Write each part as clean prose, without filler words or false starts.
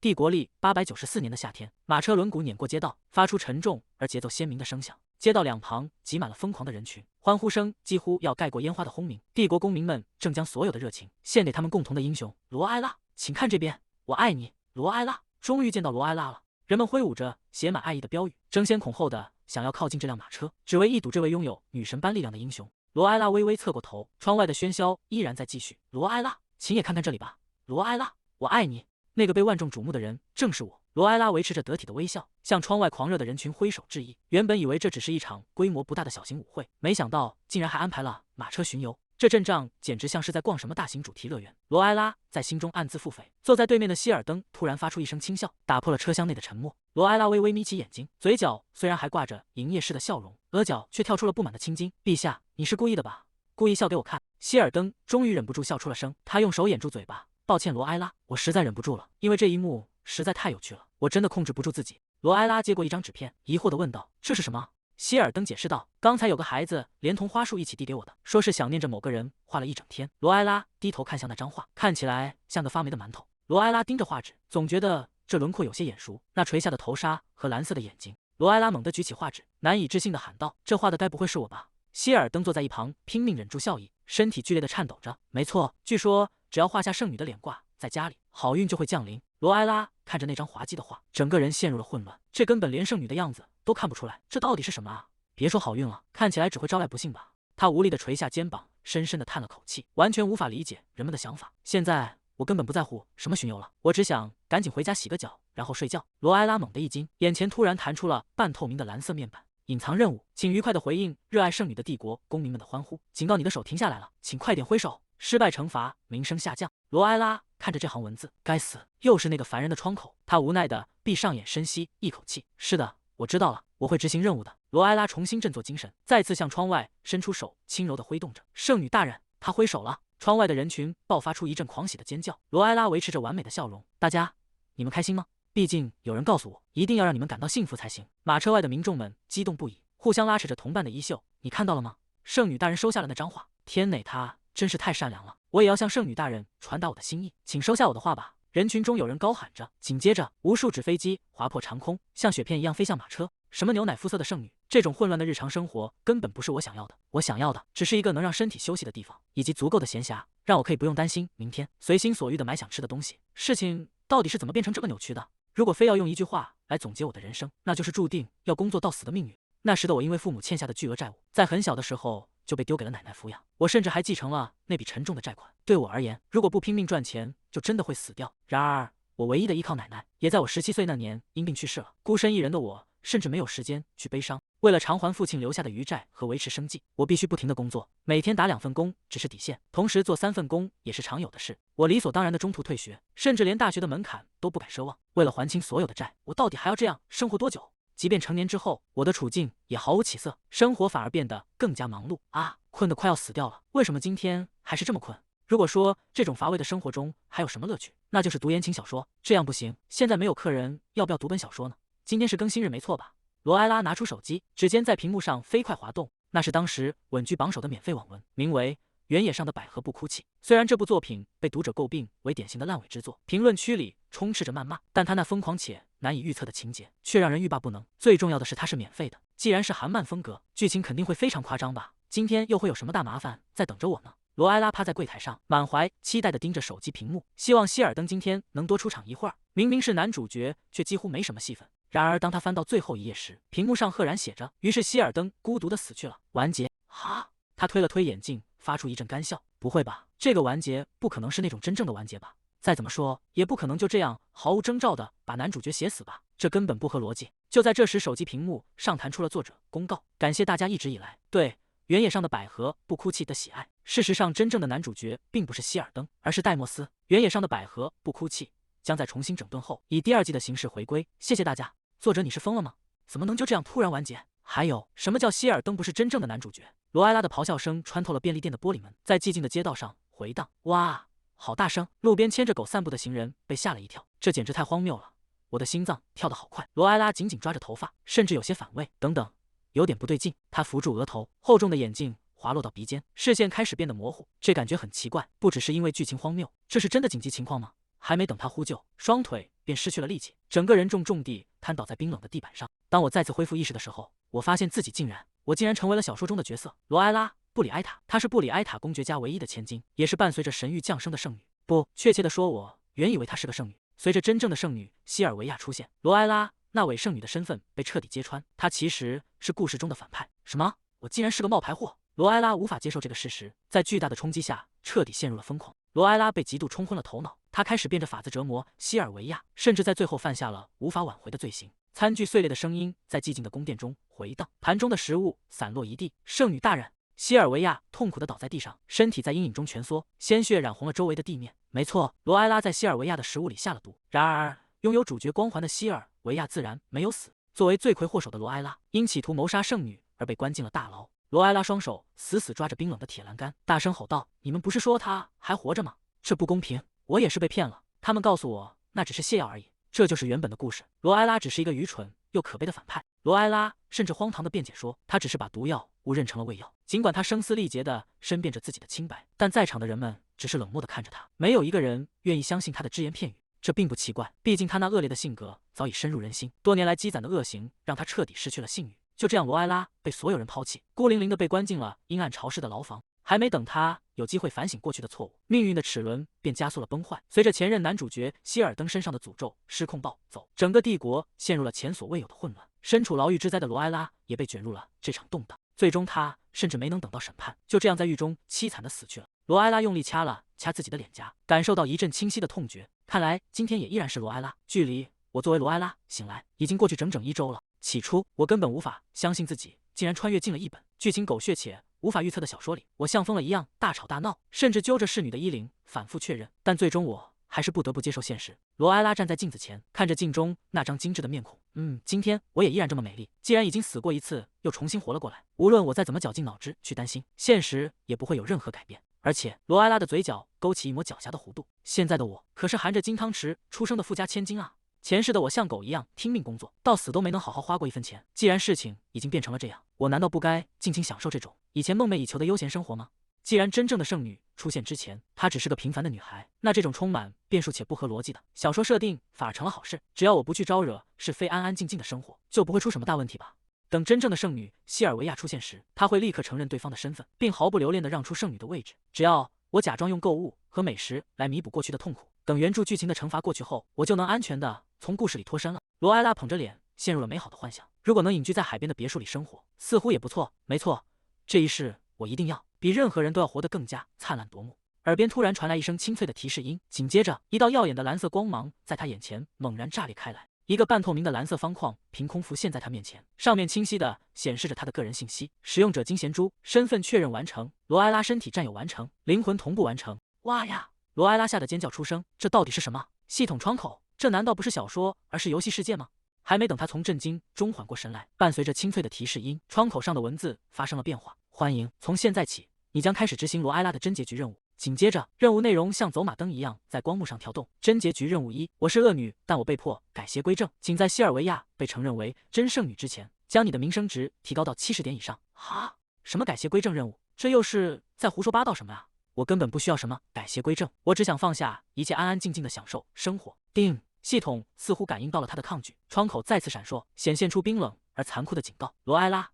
帝国历894年的夏天，马车轮毂碾过街道，发出沉重而节奏鲜明的声响。街道两旁挤满了疯狂的人群，欢呼声几乎要盖过烟花的轰鸣。帝国公民们正将所有的热情献给他们共同的英雄罗埃拉。请看这边，我爱你，罗埃拉！终于见到罗埃拉了。人们挥舞着写满爱意的标语，争先恐后的想要靠近这辆马车，只为一睹这位拥有女神般力量的英雄。罗埃拉微微侧过头，窗外的喧嚣依然在继续。罗埃拉，请也看看这里吧，罗埃拉，我爱你。那个被万众瞩目的人正是我。罗埃拉维持着得体的微笑，向窗外狂热的人群挥手致意。原本以为这只是一场规模不大的小型舞会，没想到竟然还安排了马车巡游。这阵仗简直像是在逛什么大型主题乐园。罗埃拉在心中暗自腹诽。坐在对面的希尔登突然发出一声轻笑，打破了车厢内的沉默。罗埃拉微微眯起眼睛，嘴角虽然还挂着营业式的笑容，额角却跳出了不满的青筋。陛下，你是故意的吧？故意笑给我看。希尔登终于忍不住笑出了声，他用手掩住嘴巴。抱歉，罗埃拉，我实在忍不住了，因为这一幕实在太有趣了，我真的控制不住自己。罗埃拉接过一张纸片，疑惑地问道：“这是什么？”希尔登解释道：“刚才有个孩子连同花束一起递给我的，说是想念着某个人，画了一整天。”罗埃拉低头看向那张画，看起来像个发霉的馒头。罗埃拉盯着画纸，总觉得这轮廓有些眼熟，那垂下的头纱和蓝色的眼睛。罗埃拉猛地举起画纸，难以置信地喊道：“这画的该不会是我吧？”希尔登坐在一旁，拼命忍住笑意，身体剧烈地颤抖着。没错，据说只要画下圣女的脸挂在家里，好运就会降临。罗埃拉看着那张滑稽的画，整个人陷入了混乱。这根本连圣女的样子都看不出来，这到底是什么啊？别说好运了，看起来只会招来不幸吧。他无力地垂下肩膀，深深地叹了口气，完全无法理解人们的想法。现在我根本不在乎什么巡游了，我只想赶紧回家洗个脚，然后睡觉。罗埃拉猛地一惊，眼前突然弹出了半透明的蓝色面板。隐藏任务，请愉快地回应热爱圣女的帝国公民们的欢呼。警告你的手停下来了，请快点挥手。失败惩罚，名声下降。罗埃拉看着这行文字，该死，又是那个烦人的窗口。他无奈地闭上眼，深吸一口气。是的，我知道了，我会执行任务的。罗埃拉重新振作精神，再次向窗外伸出手，轻柔地挥动着。圣女大人，他挥手了。窗外的人群爆发出一阵狂喜的尖叫。罗埃拉维持着完美的笑容。大家，你们开心吗？毕竟有人告诉我，一定要让你们感到幸福才行。马车外的民众们激动不已，互相拉扯着同伴的衣袖。你看到了吗？圣女大人收下了那张画。天哪，她真是太善良了。我也要向圣女大人传达我的心意，请收下我的画吧。人群中有人高喊着，紧接着无数纸飞机划破长空，像雪片一样飞向马车。什么牛奶肤色的圣女，这种混乱的日常生活根本不是我想要的。我想要的只是一个能让身体休息的地方，以及足够的闲暇，让我可以不用担心明天，随心所欲地买想吃的东西。事情到底是怎么变成这么扭曲的？如果非要用一句话来总结我的人生，那就是注定要工作到死的命运。那时的我因为父母欠下的巨额债务，在很小的时候就被丢给了奶奶抚养，我甚至还继承了那笔沉重的债款。对我而言，如果不拼命赚钱，就真的会死掉。然而，我唯一的依靠奶奶，也在我17岁那年因病去世了。孤身一人的我，甚至没有时间去悲伤。为了偿还父亲留下的余债和维持生计，我必须不停地工作，每天打2份工只是底线，同时做3份工也是常有的事。我理所当然的中途退学，甚至连大学的门槛都不敢奢望。为了还清所有的债，我到底还要这样生活多久？即便成年之后，我的处境也毫无起色，生活反而变得更加忙碌啊，困得快要死掉了。为什么今天还是这么困？如果说这种乏味的生活中还有什么乐趣，那就是读言情小说。这样不行，现在没有客人，要不要读本小说呢？今天是更新日没错吧？罗埃拉拿出手机，指尖在屏幕上飞快滑动，那是当时稳居榜首的免费网文，名为《原野上的百合不哭泣》。虽然这部作品被读者诟病为典型的烂尾之作，评论区里充斥着谩骂，但他那疯狂且难以预测的情节却让人欲罢不能。最重要的是它是免费的，既然是韩漫风格，剧情肯定会非常夸张吧？今天又会有什么大麻烦在等着我呢？罗埃拉趴在柜台上，满怀期待地盯着手机屏幕，希望希尔登今天能多出场一会儿。明明是男主角，却几乎没什么戏份。然而当他翻到最后一页时，屏幕上赫然写着：于是希尔登孤独地死去了，完结。哈！他推了推眼镜，发出一阵干笑。不会吧，这个完结不可能是那种真正的完结吧？再怎么说，也不可能就这样毫无征兆地把男主角写死吧？这根本不合逻辑。就在这时，手机屏幕上弹出了作者公告：感谢大家一直以来对原野上的百合不哭泣的喜爱。事实上，真正的男主角并不是希尔登，而是戴莫斯。原野上的百合不哭泣将在重新整顿后以第2季的形式回归。谢谢大家。作者，你是疯了吗？怎么能就这样突然完结？还有什么叫希尔登不是真正的男主角？罗埃拉的咆哮声穿透了便利店的玻璃门，在寂静的街道上回荡。哇，好大声！路边牵着狗散步的行人被吓了一跳，这简直太荒谬了。我的心脏跳得好快。罗埃拉紧紧抓着头发，甚至有些反胃。等等，有点不对劲。他扶住额头，厚重的眼镜滑落到鼻尖，视线开始变得模糊。这感觉很奇怪，不只是因为剧情荒谬，这是真的紧急情况吗？还没等他呼救，双腿便失去了力气，整个人重重地瘫倒在冰冷的地板上。当我再次恢复意识的时候，我发现自己竟然成为了小说中的角色罗埃拉·布里埃塔。她是布里埃塔公爵家唯一的千金，也是伴随着神谕降生的圣女。不，确切的说，我原以为她是个圣女。随着真正的圣女西尔维亚出现，罗埃拉那伪圣女的身份被彻底揭穿，她其实是故事中的反派。什么？我竟然是个冒牌货！罗埃拉无法接受这个事实，在巨大的冲击下，彻底陷入了疯狂。罗埃拉被嫉妒冲昏了头脑，她开始变着法子折磨西尔维亚，甚至在最后犯下了无法挽回的罪行。餐具碎裂的声音在寂静的宫殿中回荡，盘中的食物散落一地。圣女大人！西尔维亚痛苦地倒在地上，身体在阴影中蜷缩，鲜血染红了周围的地面。没错，罗埃拉在西尔维亚的食物里下了毒。然而，拥有主角光环的西尔维亚自然没有死。作为罪魁祸首的罗埃拉，因企图谋杀圣女而被关进了大牢。罗埃拉双手死死抓着冰冷的铁栏杆，大声吼道：“你们不是说他还活着吗？这不公平！我也是被骗了。他们告诉我那只是泻药而已。”这就是原本的故事。罗埃拉只是一个愚蠢又可悲的反派。罗埃拉甚至荒唐地辩解说，他只是把毒药误认成了胃药。尽管他声嘶力竭地申辩着自己的清白，但在场的人们只是冷漠地看着他，没有一个人愿意相信他的只言片语。这并不奇怪，毕竟他那恶劣的性格早已深入人心，多年来积攒的恶行让他彻底失去了信誉。就这样，罗埃拉被所有人抛弃，孤零零地被关进了阴暗潮湿的牢房。还没等他有机会反省过去的错误，命运的齿轮便加速了崩坏。随着前任男主角希尔登身上的诅咒失控暴走，整个帝国陷入了前所未有的混乱。身处牢狱之灾的罗埃拉也被卷入了这场动荡，最终他甚至没能等到审判，就这样在狱中凄惨地死去了。罗埃拉用力掐了掐自己的脸颊，感受到一阵清晰的痛觉。看来今天也依然是罗埃拉。距离我作为罗埃拉醒来已经过去整整1周了。起初我根本无法相信自己竟然穿越进了一本剧情狗血且无法预测的小说里。我像疯了一样大吵大闹，甚至揪着侍女的衣领反复确认，但最终我还是不得不接受现实。罗埃拉站在镜子前，看着镜中那张精致的面孔，今天我也依然这么美丽。既然已经死过一次，又重新活了过来，无论我再怎么绞尽脑汁去担心，现实也不会有任何改变。而且罗埃拉的嘴角勾起一抹狡黠的弧度，现在的我可是含着金汤匙出生的富家千金啊！前世的我像狗一样拼命工作，到死都没能好好花过1分钱。既然事情已经变成了这样，我难道不该尽情享受这种以前梦寐以求的悠闲生活吗？既然真正的圣女出现之前，她只是个平凡的女孩，那这种充满变数且不合逻辑的小说设定反而成了好事。只要我不去招惹是非，安安静静的生活，就不会出什么大问题吧。等真正的圣女西尔维亚出现时，她会立刻承认对方的身份，并毫不留恋地让出圣女的位置。只要我假装用购物和美食来弥补过去的痛苦，等原著剧情的惩罚过去后，我就能安全地从故事里脱身了。罗埃拉捧着脸，陷入了美好的幻想。如果能隐居在海边的别墅里生活，似乎也不错。没错，这一世我一定要比任何人都要活得更加灿烂夺目。耳边突然传来一声清脆的提示音，紧接着一道耀眼的蓝色光芒在他眼前猛然炸裂开来。一个半透明的蓝色方框凭空浮现在他面前，上面清晰地显示着他的个人信息：使用者金贤珠，身份确认完成，罗埃拉身体占有完成，灵魂同步完成。哇呀！罗埃拉吓得尖叫出声，这到底是什么系统窗口？这难道不是小说，而是游戏世界吗？还没等他从震惊中缓过神来，伴随着清脆的提示音，窗口上的文字发生了变化：欢迎，从现在起，你将开始执行罗埃拉的真结局任务。紧接着，任务内容像走马灯一样在光幕上跳动。真结局任务1：我是恶女，但我被迫改邪归正，请在西尔维亚被承认为真圣女之前，将你的名声值提高到70点以上。哈？什么改邪归正任务？这又是在胡说八道什么啊？我根本不需要什么改邪归正，我只想放下一切，安安静静的享受生活。叮！系统似乎感应到了他的抗拒，窗口再次闪烁，显现出冰冷而残酷的警告：罗埃拉，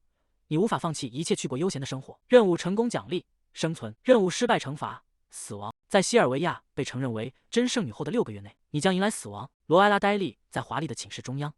你无法放弃一切去过悠闲的生活。任务成功奖励：生存；任务失败惩罚：死亡。在西尔维亚被承认为真圣女后的6个月内，你将迎来死亡。罗埃拉呆立在华丽的寝室中央。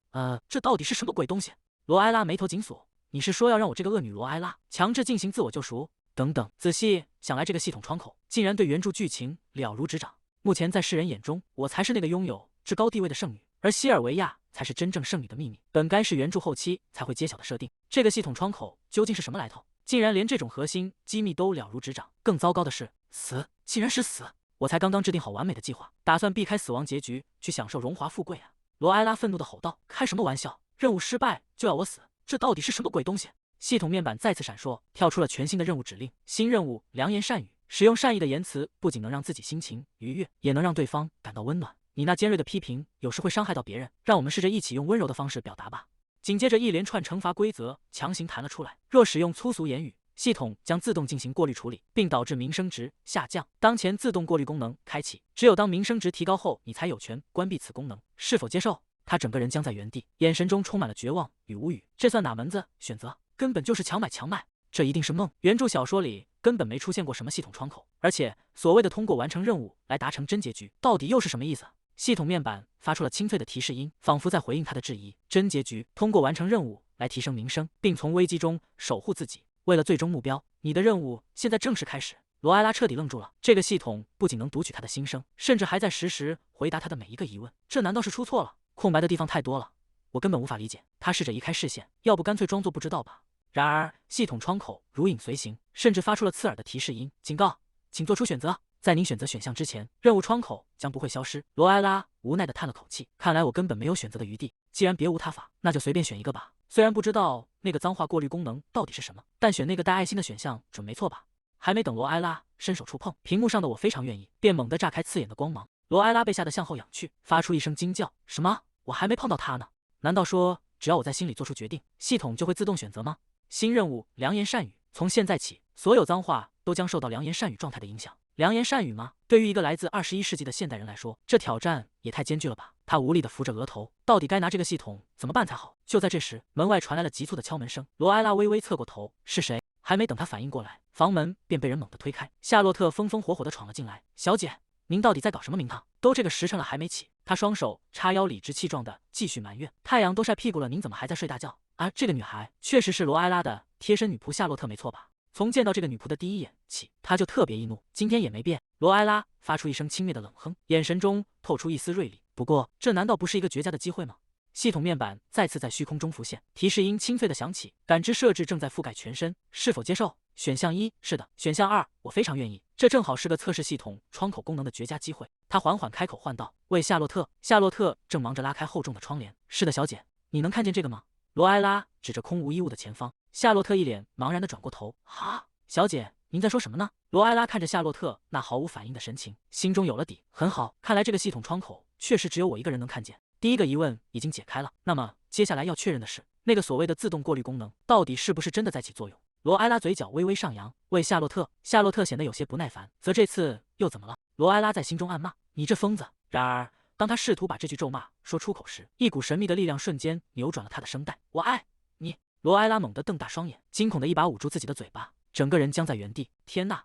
这到底是什么鬼东西？罗埃拉眉头紧锁。你是说要让我这个恶女罗埃拉强制进行自我救赎？等等，仔细想来，这个系统窗口竟然对原著剧情了如指掌。目前在世人眼中，我才是那个拥有至高地位的圣女，而西尔维亚才是真正圣女的秘密，本该是原著后期才会揭晓的设定。这个系统窗口究竟是什么来头？竟然连这种核心机密都了如指掌。更糟糕的是，死竟然是死！我才刚刚制定好完美的计划，打算避开死亡结局，去享受荣华富贵啊！罗埃拉愤怒地吼道：“开什么玩笑？任务失败就要我死？这到底是什么鬼东西？”系统面板再次闪烁，跳出了全新的任务指令：新任务，良言善语。使用善意的言辞，不仅能让自己心情愉悦，也能让对方感到温暖。你那尖锐的批评有时会伤害到别人，让我们试着一起用温柔的方式表达吧。紧接着，一连串惩罚规则强行弹了出来。若使用粗俗言语，系统将自动进行过滤处理，并导致名声值下降。当前自动过滤功能开启，只有当名声值提高后，你才有权关闭此功能。是否接受？他整个人僵在原地，眼神中充满了绝望与无语。这算哪门子选择？根本就是强买强卖，这一定是梦。原著小说里根本没出现过什么系统窗口，而且所谓的通过完成任务来达成真结局，到底又是什么意思？系统面板发出了清脆的提示音，仿佛在回应他的质疑。真结局，通过完成任务来提升名声，并从危机中守护自己。为了最终目标，你的任务现在正式开始。罗埃拉彻底愣住了，这个系统不仅能读取他的心声，甚至还在实时回答他的每一个疑问。这难道是出错了？空白的地方太多了，我根本无法理解。他试着移开视线，要不干脆装作不知道吧。然而，系统窗口如影随形，甚至发出了刺耳的提示音：警告，请做出选择。在您选择选项之前，任务窗口将不会消失。罗埃拉无奈地叹了口气，看来我根本没有选择的余地。既然别无他法，那就随便选一个吧。虽然不知道那个脏话过滤功能到底是什么，但选那个带爱心的选项准没错吧？还没等罗埃拉伸手触碰，屏幕上的我非常愿意便猛地炸开刺眼的光芒。罗埃拉被吓得向后仰去，发出一声惊叫：什么？我还没碰到他呢？难道说只要我在心里做出决定，系统就会自动选择吗？新任务：良言善语。从现在起，所有脏话都将受到良言善语状态的影响。良言善语吗？对于一个来自21世纪的现代人来说，这挑战也太艰巨了吧！他无力地扶着额头，到底该拿这个系统怎么办才好？就在这时，门外传来了急促的敲门声。罗埃拉微微侧过头，是谁？还没等他反应过来，房门便被人猛地推开。夏洛特风风火火地闯了进来。小姐，您到底在搞什么名堂？都这个时辰了还没起？他双手叉腰，理直气壮地继续埋怨。太阳都晒屁股了，您怎么还在睡大觉？啊，这个女孩确实是罗埃拉的贴身女仆夏洛特，没错吧？从见到这个女仆的第一眼起，他就特别易怒，今天也没变。罗埃拉发出一声轻蔑的冷哼，眼神中透出一丝锐利。不过，这难道不是一个绝佳的机会吗？系统面板再次在虚空中浮现，提示音清脆的响起，感知设置正在覆盖全身，是否接受？选项1，是的。选项2，我非常愿意，这正好是个测试系统窗口功能的绝佳机会。他缓缓开口唤道：喂，夏洛特。夏洛特正忙着拉开厚重的窗帘。是的，小姐，你能看见这个吗？罗埃拉指着空无一物的前方。夏洛特一脸茫然地转过头。哈，小姐，您在说什么呢？罗埃拉看着夏洛特那毫无反应的神情，心中有了底。很好，看来这个系统窗口确实只有我一个人能看见。第一个疑问已经解开了，那么接下来要确认的是，那个所谓的自动过滤功能到底是不是真的在起作用？罗埃拉嘴角微微上扬，喂，夏洛特。夏洛特显得有些不耐烦，则这次又怎么了？罗埃拉在心中暗骂：你这疯子！然而，当他试图把这句咒骂说出口时，一股神秘的力量瞬间扭转了他的声带。我爱你！罗埃拉猛地瞪大双眼，惊恐的一把捂住自己的嘴巴，整个人僵在原地。天哪，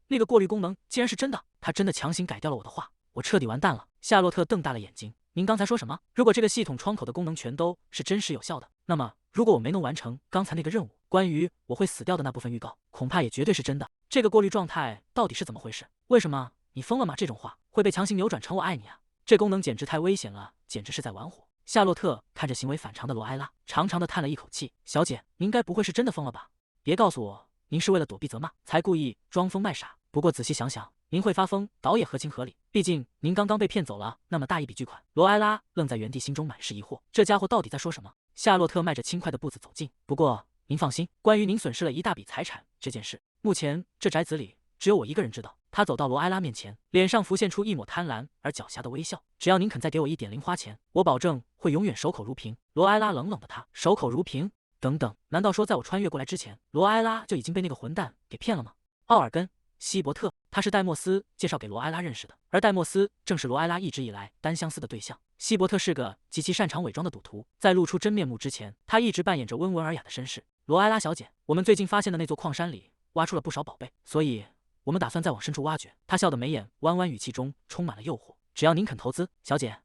那个过滤功能竟然是真的！他真的强行改掉了我的话，我彻底完蛋了。夏洛特瞪大了眼睛，您刚才说什么？如果这个系统窗口的功能全都是真实有效的，那么如果我没能完成刚才那个任务，关于我会死掉的那部分预告，恐怕也绝对是真的。这个过滤状态到底是怎么回事？为什么你疯了吗？这种话会被强行扭转成我爱你啊！这功能简直太危险了，简直是在玩火。夏洛特看着行为反常的罗埃拉，长长的叹了一口气。小姐，您该不会是真的疯了吧？别告诉我您是为了躲避责骂才故意装疯卖傻。不过仔细想想，您会发疯倒也合情合理，毕竟您刚刚被骗走了那么大一笔巨款。罗埃拉愣在原地，心中满是疑惑，这家伙到底在说什么？夏洛特迈着轻快的步子走近。不过您放心，关于您损失了一大笔财产这件事，目前这宅子里只有我一个人知道。他走到罗埃拉面前，脸上浮现出一抹贪婪而狡黠的微笑。只要您肯再给我一点零花钱，我保证会永远守口如瓶。罗埃拉冷冷的他，守口如瓶？等等，难道说在我穿越过来之前，罗埃拉就已经被那个混蛋给骗了吗？奥尔根·希伯特，他是戴莫斯介绍给罗埃拉认识的，而戴莫斯正是罗埃拉一直以来单相思的对象。希伯特是个极其擅长伪装的赌徒，在露出真面目之前，他一直扮演着温文尔雅的绅士。罗埃拉小姐，我们最近发现的那座矿山里挖出了不少宝贝，所以我们打算再往深处挖掘。他笑得眉眼弯弯，语气中充满了诱惑。只要您肯投资，小姐，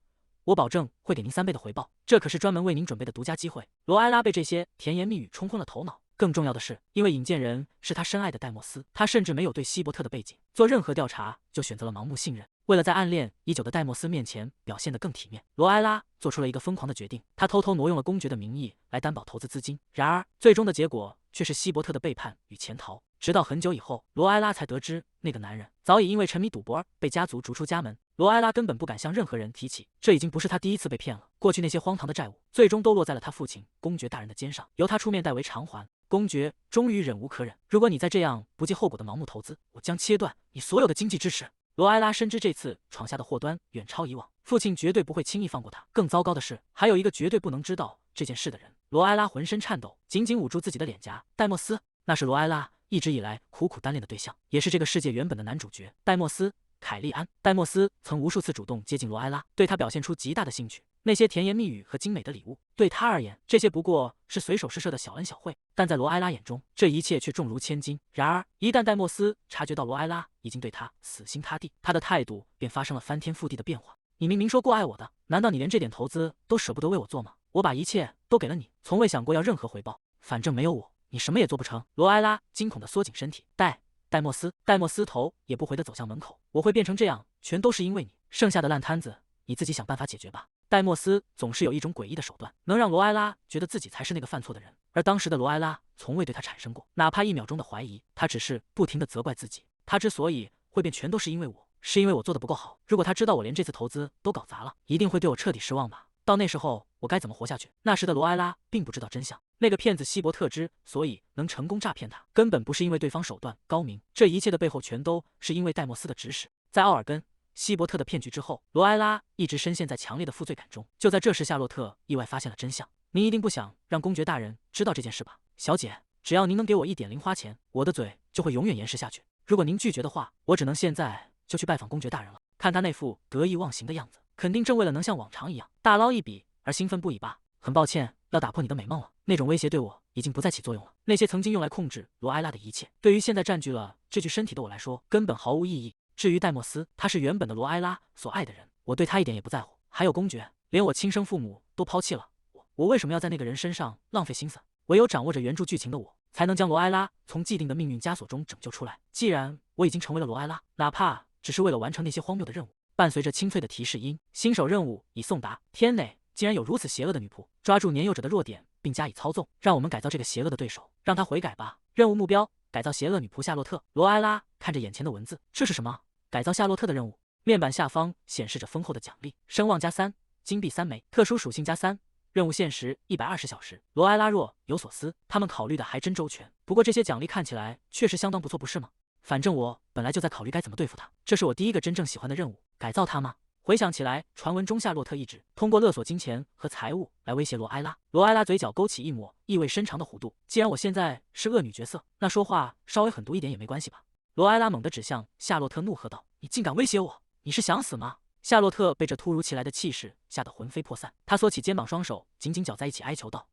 我保证会给您3倍的回报。这可是专门为您准备的独家机会。罗埃拉被这些甜言蜜语冲昏了头脑。更重要的是，因为引荐人是他深爱的戴莫斯，他甚至没有对希伯特的背景做任何调查，就选择了盲目信任。为了在暗恋已久的戴莫斯面前表现得更体面，罗埃拉做出了一个疯狂的决定，他偷偷挪用了公爵的名义来担保投资资金。然而，最终的结果却是希伯特的背叛与潜逃。直到很久以后，罗埃拉才得知，那个男人早已因为沉迷赌博被家族逐出家门。罗埃拉根本不敢向任何人提起，这已经不是他第一次被骗了。过去那些荒唐的债务，最终都落在了他父亲公爵大人的肩上，由他出面代为偿还。公爵终于忍无可忍，如果你再这样不计后果的盲目投资，我将切断你所有的经济支持。罗埃拉深知这次闯下的祸端远超以往，父亲绝对不会轻易放过他。更糟糕的是，还有一个绝对不能知道这件事的人。罗埃拉浑身颤抖，紧紧捂住自己的脸颊。戴莫斯，那是罗埃拉一直以来苦苦单恋的对象，也是这个世界原本的男主角戴莫斯·凯利安。戴莫斯曾无数次主动接近罗埃拉，对他表现出极大的兴趣。那些甜言蜜语和精美的礼物，对他而言，这些不过是随手施舍的小恩小惠，但在罗埃拉眼中，这一切却重如千金。然而，一旦戴莫斯察觉到罗埃拉已经对他死心塌地，他的态度便发生了翻天覆地的变化。你明明说过爱我的，难道你连这点投资都舍不得为我做吗？我把一切都给了你，从未想过要任何回报，反正没有我，你什么也做不成。罗埃拉惊恐地缩紧身体，戴莫斯头也不回地走向门口。我会变成这样，全都是因为你，剩下的烂摊子你自己想办法解决吧。戴莫斯总是有一种诡异的手段，能让罗埃拉觉得自己才是那个犯错的人，而当时的罗埃拉从未对他产生过哪怕1秒钟的怀疑，他只是不停地责怪自己。他之所以会变，全都是因为我，是因为我做的不够好。如果他知道我连这次投资都搞砸了，一定会对我彻底失望吧。到那时候，我该怎么活下去？那时的罗埃拉并不知道真相，那个骗子希伯特之所以能成功诈骗他，根本不是因为对方手段高明，这一切的背后全都是因为戴莫斯的指使。在奥尔根希伯特的骗局之后，罗埃拉一直深陷在强烈的负罪感中。就在这时，夏洛特意外发现了真相。您一定不想让公爵大人知道这件事吧，小姐？只要您能给我1点零花钱，我的嘴就会永远严实下去。如果您拒绝的话，我只能现在就去拜访公爵大人了。看他那副得意忘形的样子，肯定正为了能像往常一样大捞一笔而兴奋不已吧。很抱歉，要打破你的美梦了。那种威胁对我已经不再起作用了。那些曾经用来控制罗埃拉的一切，对于现在占据了这具身体的我来说，根本毫无意义。至于戴莫斯，他是原本的罗埃拉所爱的人，我对他一点也不在乎。还有公爵，连我亲生父母都抛弃了我为什么要在那个人身上浪费心思？唯有掌握着原著剧情的我，才能将罗埃拉从既定的命运枷锁中拯救出来。既然我已经成为了罗埃拉，哪怕只是为了完成那些荒谬的任务。伴随着清脆的提示音，新手任务已送达。天内竟然有如此邪恶的女仆，抓住年幼者的弱点并加以操纵，让我们改造这个邪恶的对手，让他悔改吧。任务目标：改造邪恶女仆夏洛特。罗埃拉看着眼前的文字，这是什么？改造夏洛特的任务。面板下方显示着丰厚的奖励：声望+3，金币3枚，特殊属性+3。任务限时120小时。罗埃拉若有所思，他们考虑的还真周全。不过这些奖励看起来确实相当不错，不是吗？反正我本来就在考虑该怎么对付他，这是我第一个真正喜欢的任务。改造他吗？回想起来，传闻中夏洛特一直通过勒索金钱和财物来威胁罗埃拉。罗埃拉嘴角勾起一抹意味深长的弧度。既然我现在是恶女角色，那说话稍微狠毒一点也没关系吧？罗埃拉猛地指向夏洛特，怒喝道：“你竟敢威胁我！你是想死吗？”夏洛特被这突如其来的气势吓得魂飞魄散，他缩起肩膀，双手紧紧绞在一起，哀求道：“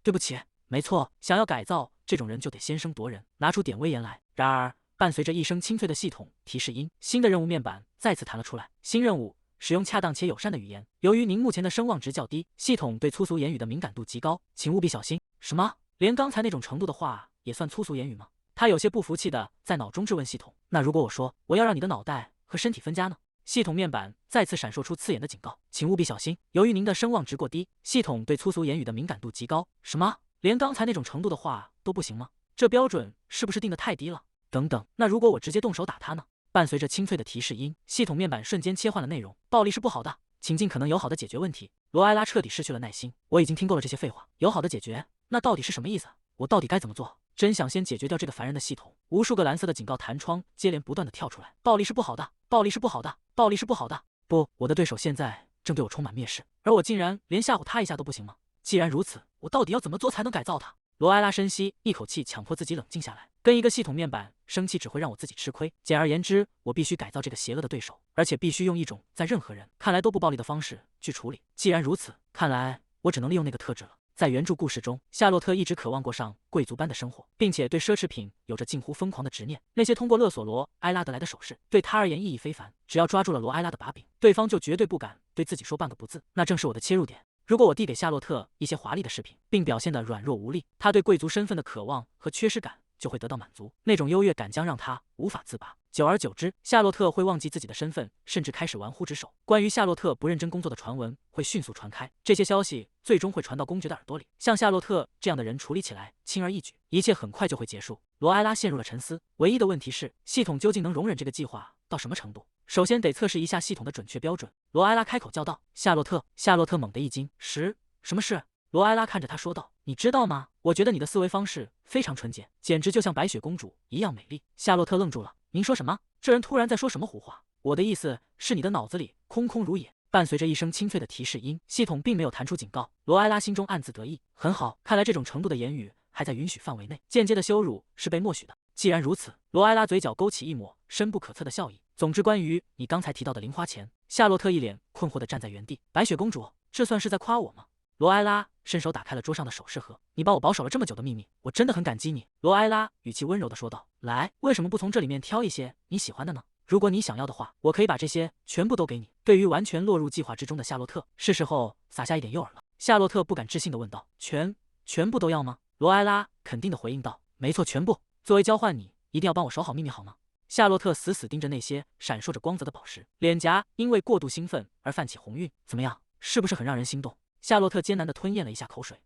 对不起，没错，想要改造这种人就得先声夺人，拿出点威严来。”然而，伴随着一声清脆的系统提示音，新的任务面板再次弹了出来。新任务：使用恰当且友善的语言。由于您目前的声望值较低，系统对粗俗言语的敏感度极高，请务必小心。什么？连刚才那种程度的话也算粗俗言语吗？他有些不服气的在脑中质问系统：“那如果我说我要让你的脑袋和身体分家呢？”系统面板再次闪烁出刺眼的警告：“请务必小心，由于您的声望值过低，系统对粗俗言语的敏感度极高。”什么？连刚才那种程度的话都不行吗？这标准是不是定得太低了？等等，那如果我直接动手打他呢？伴随着清脆的提示音，系统面板瞬间切换了内容：暴力是不好的，请尽可能友好的解决问题。罗埃拉彻底失去了耐心，我已经听够了这些废话。友好的解决，那到底是什么意思？我到底该怎么做？真想先解决掉这个烦人的系统。无数个蓝色的警告弹窗接连不断的跳出来：暴力是不好的，暴力是不好的，暴力是不好的。不，我的对手现在正对我充满蔑视，而我竟然连吓唬他一下都不行吗？既然如此，我到底要怎么做才能改造他？罗埃拉深吸一口气，强迫自己冷静下来。跟一个系统面板生气只会让我自己吃亏。简而言之，我必须改造这个邪恶的对手，而且必须用一种在任何人看来都不暴力的方式去处理。既然如此，看来我只能利用那个特质了。在原著故事中，夏洛特一直渴望过上贵族般的生活，并且对奢侈品有着近乎疯狂的执念。那些通过勒索罗埃拉得来的首饰，对他而言意义非凡。只要抓住了罗埃拉的把柄，对方就绝对不敢对自己说半个不字。那正是我的切入点。如果我递给夏洛特一些华丽的饰品，并表现得软弱无力，他对贵族身份的渴望和缺失感就会得到满足，那种优越感将让他无法自拔。久而久之，夏洛特会忘记自己的身份，甚至开始玩忽职守。关于夏洛特不认真工作的传闻会迅速传开，这些消息最终会传到公爵的耳朵里。像夏洛特这样的人处理起来轻而易举，一切很快就会结束。罗埃拉陷入了沉思，唯一的问题是，系统究竟能容忍这个计划到什么程度？首先得测试一下系统的准确标准。罗埃拉开口叫道：“夏洛特！”夏洛特猛地一惊：“什么事？”罗埃拉看着他说道：“你知道吗？我觉得你的思维方式非常纯洁，简直就像白雪公主一样美丽。”夏洛特愣住了：“您说什么？这人突然在说什么胡话？我的意思是你的脑子里空空如也。”伴随着一声清脆的提示音，系统并没有弹出警告。罗埃拉心中暗自得意：很好，看来这种程度的言语还在允许范围内。间接的羞辱是被默许的。既然如此，罗埃拉嘴角勾起一抹深不可测的笑意。总之，关于你刚才提到的零花钱，夏洛特一脸困惑地站在原地。白雪公主，这算是在夸我吗？罗埃拉伸手打开了桌上的首饰盒，你帮我保守了这么久的秘密，我真的很感激你。罗埃拉语气温柔地说道。来，为什么不从这里面挑一些你喜欢的呢？如果你想要的话，我可以把这些全部都给你。对于完全落入计划之中的夏洛特，是时候撒下一点诱饵了。夏洛特不敢置信地问道：全部都要吗？罗埃拉肯定地回应道：没错，全部。作为交换，你一定要帮我守好秘密好吗？夏洛特死死盯着那些闪烁着光泽的宝石，脸颊因为过度兴奋而泛起红晕。怎么样，是不是很让人心动？夏洛特艰难地吞咽了一下口水。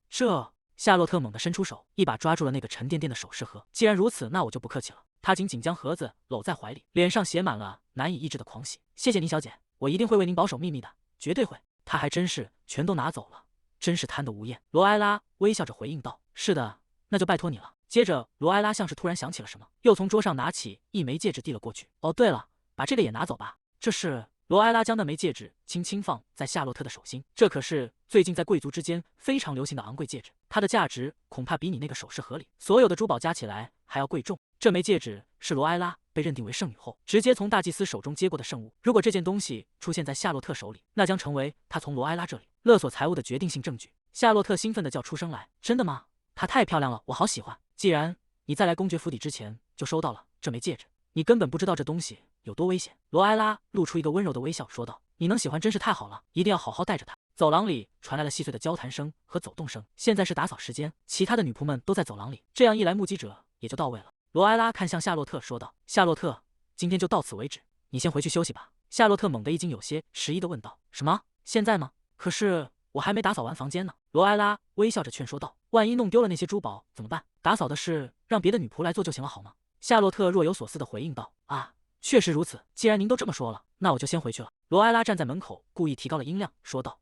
夏洛特猛地伸出手，一把抓住了那个沉甸甸的首饰盒。既然如此，那我就不客气了。他紧紧将盒子搂在怀里，脸上写满了难以抑制的狂喜。谢谢您，小姐，我一定会为您保守秘密的，绝对会。他还真是全都拿走了，真是贪得无厌。罗埃拉微笑着回应道：是的，那就拜托你了。接着，罗埃拉像是突然想起了什么，又从桌上拿起一枚戒指递了过去。哦，对了，把这个也拿走吧。这是……罗埃拉将那枚戒指轻轻放在夏洛特的手心，这可是最近在贵族之间非常流行的昂贵戒指，它的价值恐怕比你那个首饰盒里所有的珠宝加起来还要贵重。这枚戒指是罗埃拉被认定为圣女后直接从大祭司手中接过的圣物，如果这件东西出现在夏洛特手里，那将成为他从罗埃拉这里勒索财物的决定性证据。夏洛特兴奋地叫出声来：真的吗？它太漂亮了，我好喜欢。既然你在来公爵府邸之前就收到了这枚戒指，你根本不知道这东西有多危险。罗埃拉露出一个温柔的微笑说道：你能喜欢真是太好了，一定要好好带着它。走廊里传来了细碎的交谈声和走动声，现在是打扫时间，其他的女仆们都在走廊里，这样一来目击者也就到位了。罗埃拉看向夏洛特说道：夏洛特，今天就到此为止，你先回去休息吧。夏洛特猛地一惊，有些迟疑地问道：什么？现在吗？可是我还没打扫完房间呢。罗埃拉微笑着劝说道：万一弄丢了那些珠宝怎么办？打扫的事让别的女仆来做就行了好吗？夏洛特若有所思地回应道：啊，确实如此，既然您都这么说了，那我就先回去了。罗埃拉站在门口，故意提高了音量说道：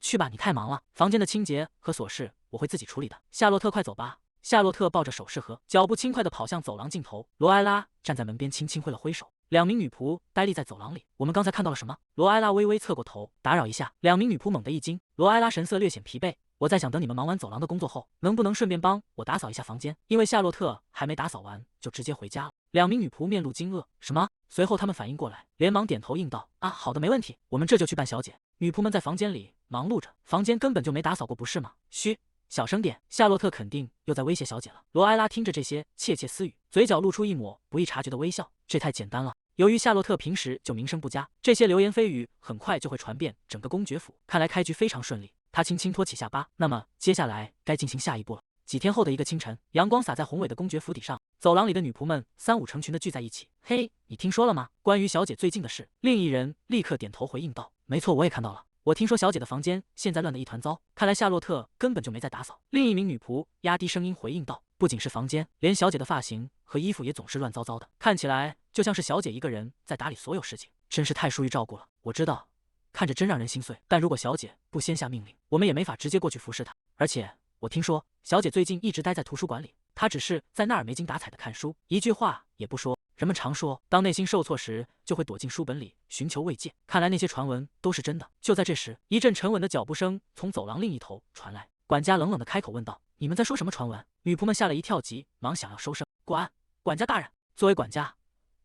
去吧，你太忙了，房间的清洁和琐事我会自己处理的。夏洛特，快走吧。夏洛特抱着首饰盒，脚步轻快地跑向走廊尽头。罗埃拉站在门边，轻轻挥了挥手。两名女仆呆立在走廊里。我们刚才看到了什么？罗埃拉微微侧过头，打扰一下。两名女仆猛地一惊。罗埃拉神色略显疲惫。我在想，等你们忙完走廊的工作后，能不能顺便帮我打扫一下房间？因为夏洛特还没打扫完，就直接回家了。两名女仆面露惊愕。什么？随后他们反应过来，连忙点头应道：啊，好的，没问题，我们这就去办。小姐，女仆们在房间里忙碌着，房间根本就没打扫过，不是吗？嘘。小声点，夏洛特肯定又在威胁小姐了。罗埃拉听着这些窃窃私语，嘴角露出一抹不易察觉的微笑。这太简单了。由于夏洛特平时就名声不佳，这些流言蜚语很快就会传遍整个公爵府。看来开局非常顺利。他轻轻托起下巴，那么接下来该进行下一步了。几天后的一个清晨，阳光洒在宏伟的公爵府邸上，走廊里的女仆们三五成群的聚在一起。嘿，你听说了吗？关于小姐最近的事。另一人立刻点头回应道：没错，我也看到了。我听说小姐的房间现在乱得一团糟，看来夏洛特根本就没在打扫。另一名女仆压低声音回应道：不仅是房间，连小姐的发型和衣服也总是乱糟糟的，看起来就像是小姐一个人在打理所有事情，真是太疏于照顾了。我知道，看着真让人心碎，但如果小姐不先下命令，我们也没法直接过去服侍她。而且我听说小姐最近一直待在图书馆里，她只是在那儿没精打采的看书，一句话也不说。人们常说，当内心受挫时，就会躲进书本里寻求慰藉。看来那些传闻都是真的。就在这时，一阵沉稳的脚步声从走廊另一头传来。管家冷冷地开口问道：你们在说什么传闻？女仆们吓了一跳，急忙想要收声。管家大人，作为管家，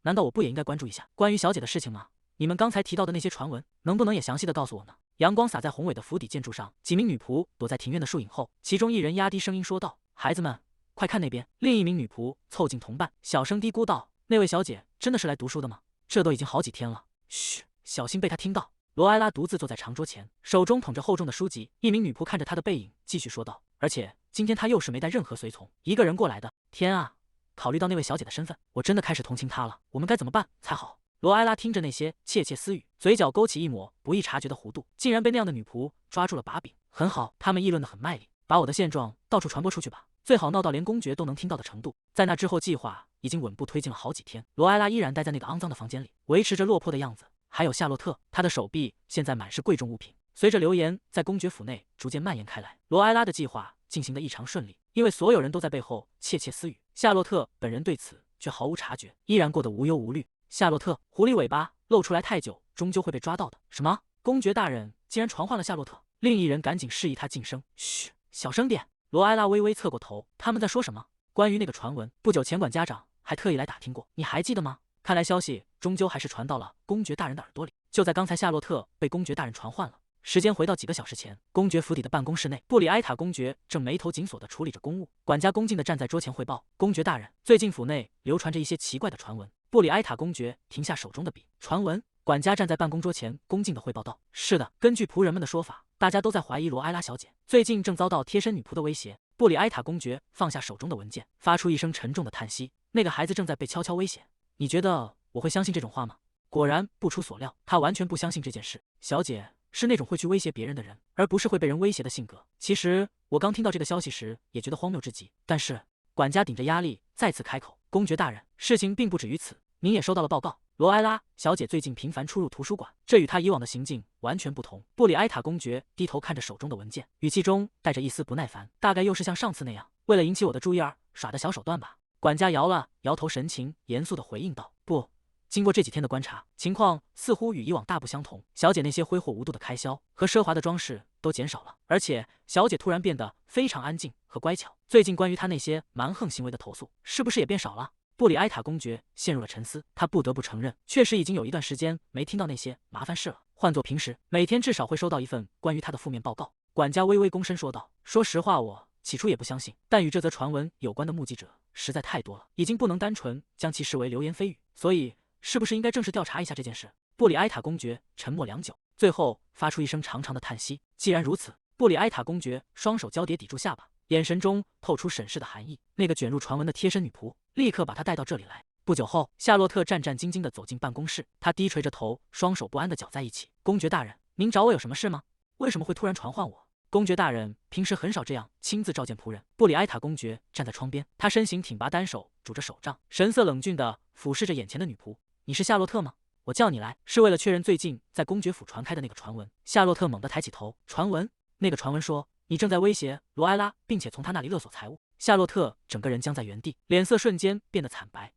难道我不也应该关注一下关于小姐的事情吗？你们刚才提到的那些传闻，能不能也详细的告诉我呢？阳光洒在宏伟的府邸建筑上，几名女仆躲在庭院的树影后，其中一人压低声音说道：孩子们，快看那边。另一名女仆凑近同伴，小声嘀咕道：那位小姐真的是来读书的吗？这都已经好几天了。嘘，小心被她听到。罗埃拉独自坐在长桌前，手中捧着厚重的书籍。一名女仆看着她的背影，继续说道：而且今天她又是没带任何随从，一个人过来的。天啊，考虑到那位小姐的身份，我真的开始同情她了。我们该怎么办才好？罗埃拉听着那些窃窃私语，嘴角勾起一抹不易察觉的弧度，竟然被那样的女仆抓住了把柄。很好，他们议论得很卖力，把我的现状到处传播出去吧，最好闹到连公爵都能听到的程度。在那之后，计划已经稳步推进了好几天。罗埃拉依然待在那个肮脏的房间里，维持着落魄的样子。还有夏洛特，他的手臂现在满是贵重物品。随着流言在公爵府内逐渐蔓延开来，罗埃拉的计划进行得异常顺利，因为所有人都在背后窃窃私语，夏洛特本人对此却毫无察觉，依然过得无忧无虑。夏洛特，狐狸尾巴露出来太久，终究会被抓到的。什么？公爵大人竟然传唤了夏洛特？另一人赶紧示意他噤声。嘘，小声点。罗埃拉微微侧过头，他们在说什么？关于那个传闻，不久前管家长还特意来打听过，你还记得吗？看来消息终究还是传到了公爵大人的耳朵里。就在刚才，夏洛特被公爵大人传唤了。时间回到几个小时前，公爵府邸的办公室内，布里埃塔公爵正眉头紧锁地处理着公务。管家恭敬地站在桌前汇报：“公爵大人，最近府内流传着一些奇怪的传闻。”布里埃塔公爵停下手中的笔。传闻？管家站在办公桌前，恭敬地汇报道：“是的，根据仆人们的说法，大家都在怀疑罗埃拉小姐最近正遭到贴身女仆的威胁。”布里埃塔公爵放下手中的文件，发出一声沉重的叹息：“那个孩子正在被悄悄威胁。你觉得我会相信这种话吗？”果然不出所料，他完全不相信这件事。小姐是那种会去威胁别人的人，而不是会被人威胁的性格。其实我刚听到这个消息时也觉得荒谬至极，但是管家顶着压力再次开口：“公爵大人，事情并不止于此，您也收到了报告。罗埃拉小姐最近频繁出入图书馆，这与她以往的行径完全不同。”布里埃塔公爵低头看着手中的文件，语气中带着一丝不耐烦：“大概又是像上次那样，为了引起我的注意而耍的小手段吧？”管家摇了摇头，神情严肃地回应道：“不。经过这几天的观察，情况似乎与以往大不相同。小姐那些挥霍无度的开销和奢华的装饰都减少了，而且小姐突然变得非常安静和乖巧。最近关于她那些蛮横行为的投诉，是不是也变少了？”布里埃塔公爵陷入了沉思，他不得不承认，确实已经有一段时间没听到那些麻烦事了。换做平时，每天至少会收到一份关于他的负面报告。管家微微躬身说道：“说实话，我起初也不相信，但与这则传闻有关的目击者实在太多了，已经不能单纯将其视为流言蜚语，所以是不是应该正式调查一下这件事？”布里埃塔公爵沉默良久，最后发出一声长长的叹息。既然如此，布里埃塔公爵双手交叠抵住下巴，眼神中透出审视的含义。那个卷入传闻的贴身女仆，立刻把她带到这里来。不久后，夏洛特战战兢兢地走进办公室，他低垂着头，双手不安地搅在一起。“公爵大人，您找我有什么事吗？为什么会突然传唤我？”公爵大人平时很少这样亲自召见仆人。布里埃塔公爵站在窗边，他身形挺拔，单手拄着手杖，神色冷峻地俯视着眼前的女仆。“你是夏洛特吗？我叫你来是为了确认最近在公爵府传开的那个传闻。”夏洛特猛地抬起头：“传闻？那个传闻说你正在威胁罗埃拉，并且从他那里勒索财物。”夏洛特整个人僵在原地，脸色瞬间变得惨白。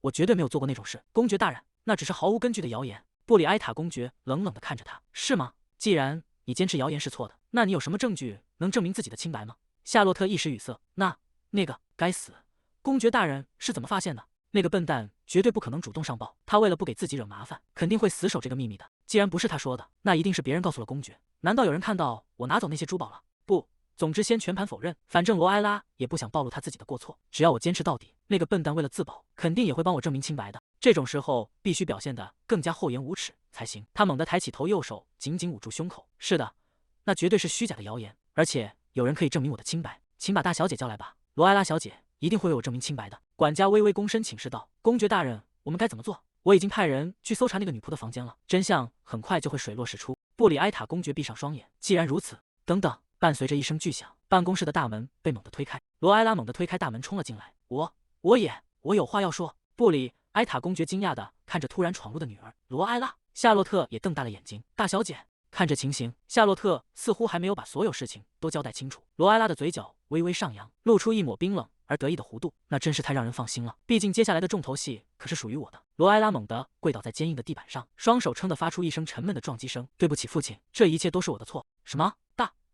我绝对没有做过那种事，公爵大人，那只是毫无根据的谣言。”布里埃塔公爵冷冷地看着他：“是吗？既然你坚持谣言是错的，那你有什么证据能证明自己的清白吗？”夏洛特一时语塞。那个该死，公爵大人是怎么发现的？那个笨蛋绝对不可能主动上报，他为了不给自己惹麻烦，肯定会死守这个秘密的。既然不是他说的，那一定是别人告诉了公爵。难道有人看到我拿走那些珠宝了？不，总之先全盘否认。反正罗埃拉也不想暴露他自己的过错，只要我坚持到底，那个笨蛋为了自保，肯定也会帮我证明清白的。这种时候必须表现得更加厚颜无耻才行。他猛地抬起头，右手紧紧捂住胸口。是的，那绝对是虚假的谣言，而且有人可以证明我的清白。请把大小姐叫来吧，罗埃拉小姐一定会为我证明清白的。管家微微躬身请示道：“公爵大人，我们该怎么做？我已经派人去搜查那个女仆的房间了，真相很快就会水落石出。”布里埃塔公爵闭上双眼。既然如此，等等！伴随着一声巨响，办公室的大门被猛地推开，罗埃拉猛地推开大门冲了进来。我有话要说。布里埃塔公爵惊讶地看着突然闯入的女儿罗埃拉，夏洛特也瞪大了眼睛。大小姐，看着情形，夏洛特似乎还没有把所有事情都交代清楚。罗埃拉的嘴角微微上扬，露出一抹冰冷而得意的弧度，那真是太让人放心了。毕竟接下来的重头戏可是属于我的。罗埃拉猛地跪倒在坚硬的地板上，双手撑得发出一声沉闷的撞击声。对不起，父亲，这一切都是我的错。什么？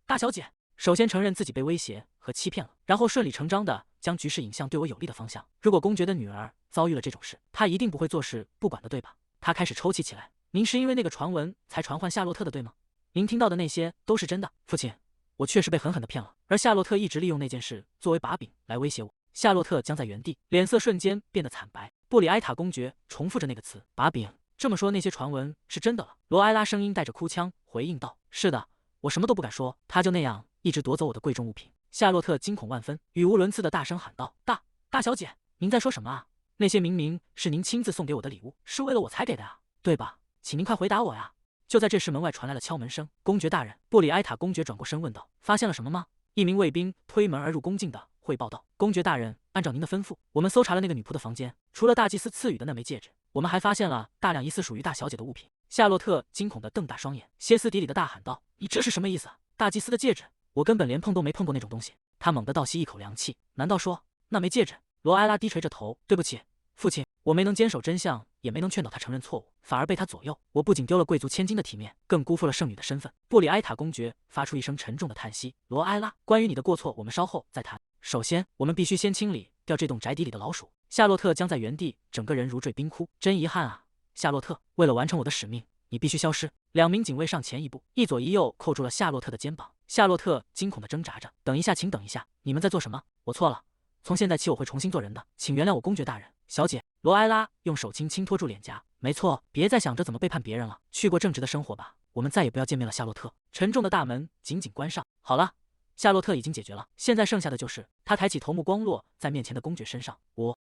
大小姐？首先承认自己被威胁和欺骗了，然后顺理成章地将局势引向对我有利的方向。如果公爵的女儿遭遇了这种事，她一定不会坐视不管的，对吧？他开始抽泣起来。您是因为那个传闻才传唤夏洛特的，对吗？您听到的那些都是真的。父亲，我确实被狠狠地骗了，而夏洛特一直利用那件事作为把柄来威胁我。夏洛特僵在原地，脸色瞬间变得惨白。布里埃塔公爵重复着那个词：把柄。这么说，那些传闻是真的了？罗埃拉声音带着哭腔回应道：是的，我什么都不敢说，他就那样一直夺走我的贵重物品。夏洛特惊恐万分，语无伦次的大声喊道：大小姐，您在说什么啊？那些明明是您亲自送给我的礼物，是为了我才给的啊，对吧？请您快回答我呀！就在这时，门外传来了敲门声。公爵大人，布里埃塔公爵转过身问道：发现了什么吗？一名卫兵推门而入，恭敬地汇报道：公爵大人，按照您的吩咐，我们搜查了那个女仆的房间，除了大祭司赐予的那枚戒指，我们还发现了大量疑似属于大小姐的物品。夏洛特惊恐地瞪大双眼，歇斯底里地大喊道：你这是什么意思？大祭司的戒指？我根本连碰都没碰过那种东西。他猛地倒吸一口凉气，难道说那枚戒指？罗埃拉低垂着头，对不起，父亲，我没能坚守真相，也没能劝导他承认错误，反而被他左右。我不仅丢了贵族千金的体面，更辜负了圣女的身份。布里埃塔公爵发出一声沉重的叹息。罗埃拉，关于你的过错，我们稍后再谈。首先，我们必须先清理掉这栋宅邸里的老鼠。夏洛特僵在原地，整个人如坠冰窟。真遗憾啊，夏洛特，为了完成我的使命，你必须消失。2名警卫上前一步，一左一右扣住了夏洛特的肩膀。夏洛特惊恐地挣扎着，等一下，请等一下，你们在做什么？我错了，从现在起我会重新做人的，请原谅我，公爵大人。小姐，罗埃拉用手轻轻托住脸颊。没错，别再想着怎么背叛别人了，去过正直的生活吧。我们再也不要见面了，夏洛特。沉重的大门紧紧关上。好了，夏洛特已经解决了，现在剩下的就是他抬起头，目光落在面前的公爵身上。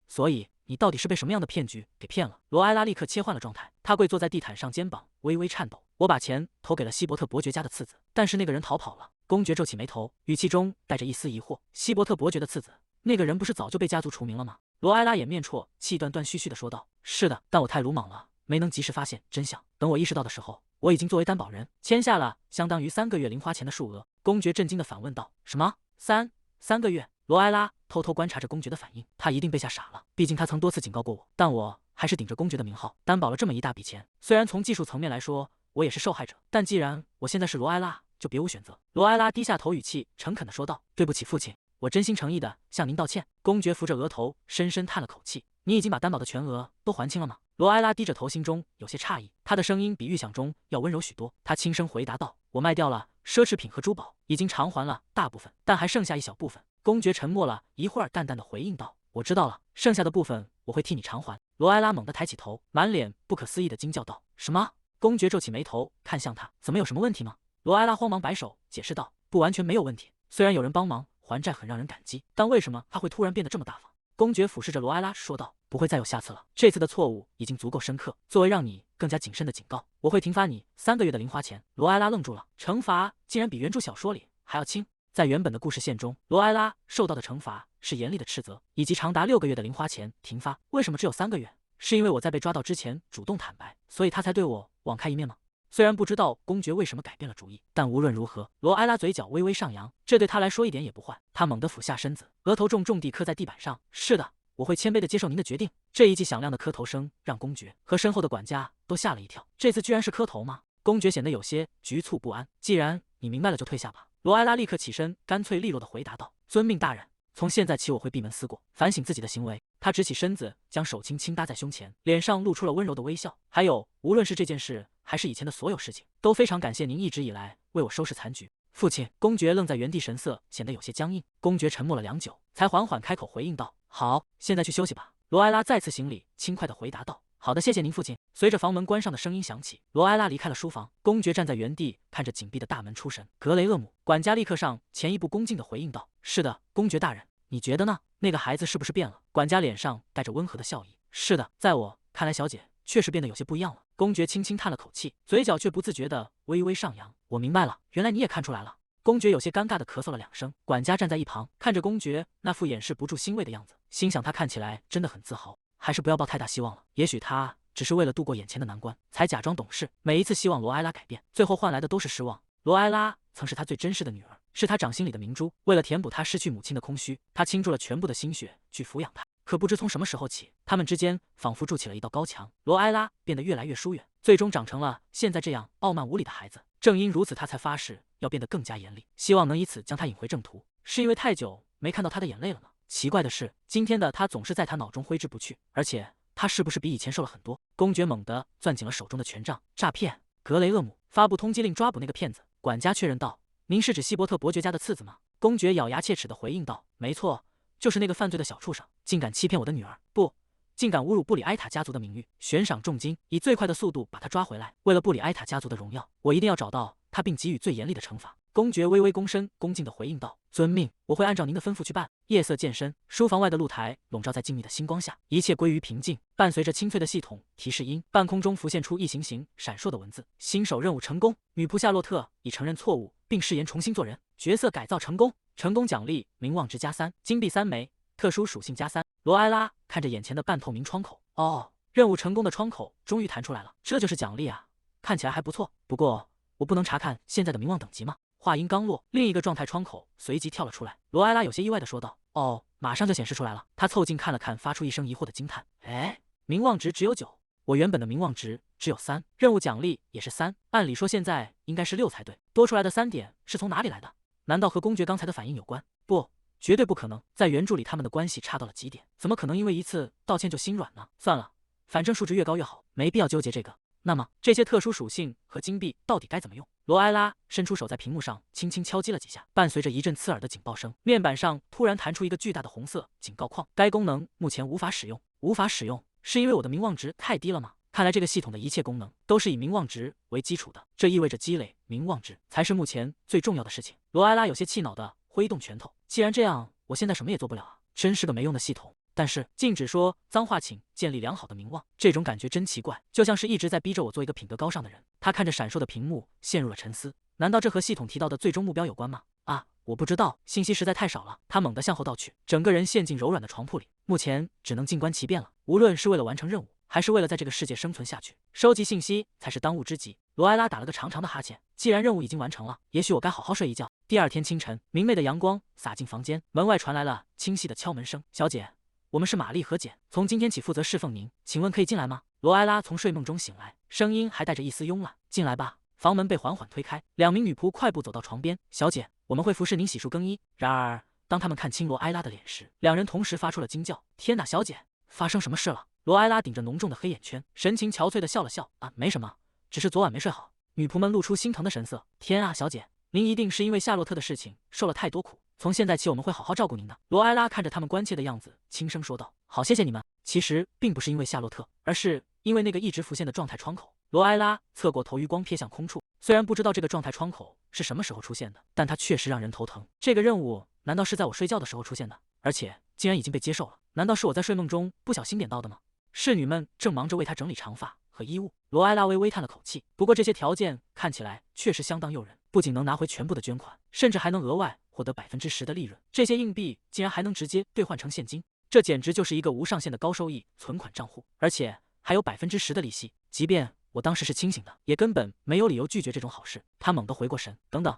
所以你到底是被什么样的骗局给骗了？罗埃拉立刻切换了状态，他跪坐在地毯上，肩膀微微颤抖。我把钱投给了希伯特伯爵家的次子，但是那个人逃跑了。公爵皱起眉头，语气中带着一丝疑惑。希伯特伯爵的次子，那个人不是早就被家族除名了吗？罗埃拉掩面啜泣，断断续续地说道：“是的，但我太鲁莽了，没能及时发现真相。等我意识到的时候，我已经作为担保人签下了相当于3个月零花钱的数额。”公爵震惊地反问道：“什么？3个月？”罗埃拉偷偷观察着公爵的反应，他一定被吓傻了，毕竟他曾多次警告过我，但我还是顶着公爵的名号担保了这么一大笔钱。虽然从技术层面来说，我也是受害者，但既然我现在是罗埃拉，就别无选择。罗埃拉低下头，语气诚恳地说道：“对不起，父亲。我真心诚意的向您道歉。”公爵扶着额头，深深叹了口气：“你已经把担保的全额都还清了吗？”罗埃拉低着头，心中有些诧异，他的声音比预想中要温柔许多。他轻声回答道：“我卖掉了奢侈品和珠宝，已经偿还了大部分，但还剩下一小部分。”公爵沉默了一会儿，淡淡的回应道：“我知道了，剩下的部分我会替你偿还。”罗埃拉猛地抬起头，满脸不可思议的惊叫道：“什么？”公爵皱起眉头，看向他：“怎么，有什么问题吗？”罗埃拉慌忙摆手解释道：“不完全没有问题，虽然有人帮忙还债很让人感激，但为什么他会突然变得这么大方？”公爵俯视着罗埃拉说道：“不会再有下次了，这次的错误已经足够深刻，作为让你更加谨慎的警告，我会停发你3个月的零花钱。”罗埃拉愣住了，惩罚竟然比原著小说里还要轻。在原本的故事线中，罗埃拉受到的惩罚是严厉的斥责，以及长达6个月的零花钱停发。为什么只有3个月？是因为我在被抓到之前主动坦白，所以他才对我网开一面吗？虽然不知道公爵为什么改变了主意，但无论如何，罗埃拉嘴角微微上扬，这对他来说一点也不坏。他猛地俯下身子，额头重重地磕在地板上。是的，我会谦卑地接受您的决定。这一记响亮的磕头声让公爵和身后的管家都吓了一跳。这次居然是磕头吗？公爵显得有些局促不安。既然你明白了，就退下吧。罗埃拉立刻起身，干脆利落地回答道：“遵命，大人。从现在起，我会闭门思过，反省自己的行为。”他直起身子，将手轻轻搭在胸前，脸上露出了温柔的微笑。还有，无论是这件事，还是以前的所有事情，都非常感谢您一直以来为我收拾残局。父亲。公爵愣在原地，神色显得有些僵硬。公爵沉默了良久，才缓缓开口回应道：“好，现在去休息吧。”罗埃拉再次行礼，轻快地回答道：“好的，谢谢您，父亲。”随着房门关上的声音响起，罗埃拉离开了书房。公爵站在原地，看着紧闭的大门出神。格雷厄姆，管家立刻上前一步，恭敬地回应道：“是的，公爵大人。你觉得呢？那个孩子是不是变了？”管家脸上带着温和的笑意。是的，在我看来，小姐确实变得有些不一样了。公爵轻轻叹了口气，嘴角却不自觉地微微上扬。我明白了，原来你也看出来了。公爵有些尴尬地咳嗽了2声。管家站在一旁，看着公爵那副掩饰不住欣慰的样子，心想他看起来真的很自豪。还是不要抱太大希望了，也许他只是为了度过眼前的难关，才假装懂事。每一次希望罗埃拉改变，最后换来的都是失望。罗埃拉曾是他最珍视的女儿，是他掌心里的明珠。为了填补他失去母亲的空虚，他倾注了全部的心血去抚养她。可不知从什么时候起，他们之间仿佛筑起了一道高墙，罗埃拉变得越来越疏远，最终长成了现在这样傲慢无礼的孩子。正因如此，他才发誓要变得更加严厉，希望能以此将他引回正途。是因为太久没看到他的眼泪了吗？奇怪的是，今天的他总是在他脑中挥之不去，而且他是不是比以前瘦了很多？公爵猛地攥紧了手中的权杖。诈骗！格雷厄姆，发布通缉令，抓捕那个骗子。管家确认道：“您是指希伯特伯爵家的次子吗？”公爵咬牙切齿地回应道：“没错，就是那个犯罪的小畜生，竟敢欺骗我的女儿，竟敢侮辱布里埃塔家族的名誉，悬赏重金，以最快的速度把他抓回来。为了布里埃塔家族的荣耀，我一定要找到他，并给予最严厉的惩罚。”公爵微微躬身，恭敬地回应道：“遵命，我会按照您的吩咐去办。”夜色渐深，书房外的露台笼罩在静谧的星光下，一切归于平静。伴随着清脆的系统提示音，半空中浮现出一行行闪烁的文字：新手任务成功，女仆夏洛特已承认错误，并誓言重新做人，角色改造成功，成功奖励名望值+3，金币3枚，特殊属性+3。罗埃拉看着眼前的半透明窗口，任务成功的窗口终于弹出来了，这就是奖励啊，看起来还不错。不过我不能查看现在的名望等级吗？话音刚落，另一个状态窗口随即跳了出来。罗埃拉有些意外地说道：“马上就显示出来了。”他凑近看了看，发出一声疑惑的惊叹：“名望值只有9，我原本的名望值只有3，任务奖励也是3，按理说现在应该是6才对，多出来的3点是从哪里来的？难道和公爵刚才的反应有关？不，绝对不可能。在原著里，他们的关系差到了极点，怎么可能因为一次道歉就心软呢？算了，反正数值越高越好，没必要纠结这个。那么这些特殊属性和金币到底该怎么用？罗埃拉伸出手在屏幕上轻轻敲击了几下，伴随着一阵刺耳的警报声，面板上突然弹出一个巨大的红色警告框，该功能目前无法使用。无法使用，是因为我的名望值太低了吗？看来这个系统的一切功能都是以名望值为基础的，这意味着积累名望值才是目前最重要的事情。罗埃拉有些气恼地挥动拳头，既然这样，我现在什么也做不了啊，真是个没用的系统。但是禁止说脏话，请建立良好的名望，这种感觉真奇怪，就像是一直在逼着我做一个品德高尚的人。他看着闪烁的屏幕，陷入了沉思。难道这和系统提到的最终目标有关吗？啊，我不知道，信息实在太少了。他猛地向后倒去，整个人陷进柔软的床铺里。目前只能静观其变了，无论是为了完成任务，还是为了在这个世界生存下去，收集信息才是当务之急。罗埃拉打了个长长的哈欠，既然任务已经完成了，也许我该好好睡一觉。第二天清晨，明媚的阳光洒进房间，门外传来了清晰的敲门声。小姐，我们是玛丽和简，从今天起负责侍奉您，请问可以进来吗？罗埃拉从睡梦中醒来，声音还带着一丝慵懒。进来吧。房门被缓缓推开，两名女仆快步走到床边。小姐，我们会服侍您洗漱更衣。然而，当他们看清罗埃拉的脸时，两人同时发出了惊叫。天哪，小姐，发生什么事了？罗埃拉顶着浓重的黑眼圈，神情憔悴地笑了笑。啊，没什么，只是昨晚没睡好。女仆们露出心疼的神色。天啊，小姐，您一定是因为夏洛特的事情受了太多苦。从现在起，我们会好好照顾您的。罗埃拉看着他们关切的样子，轻声说道：“好，谢谢你们。”其实并不是因为夏洛特，而是因为那个一直浮现的状态窗口。罗埃拉侧过头，余光瞥向空处。虽然不知道这个状态窗口是什么时候出现的，但它确实让人头疼。这个任务难道是在我睡觉的时候出现的？而且竟然已经被接受了？难道是我在睡梦中不小心点到的吗？侍女们正忙着为他整理长发和衣物。罗埃拉微微叹了口气，不过这些条件看起来确实相当诱人，不仅能拿回全部的捐款，甚至还能额外获得10%的利润。这些硬币竟然还能直接兑换成现金，这简直就是一个无上限的高收益存款账户，而且还有10%的利息。即便我当时是清醒的，也根本没有理由拒绝这种好事。他猛地回过神，等等，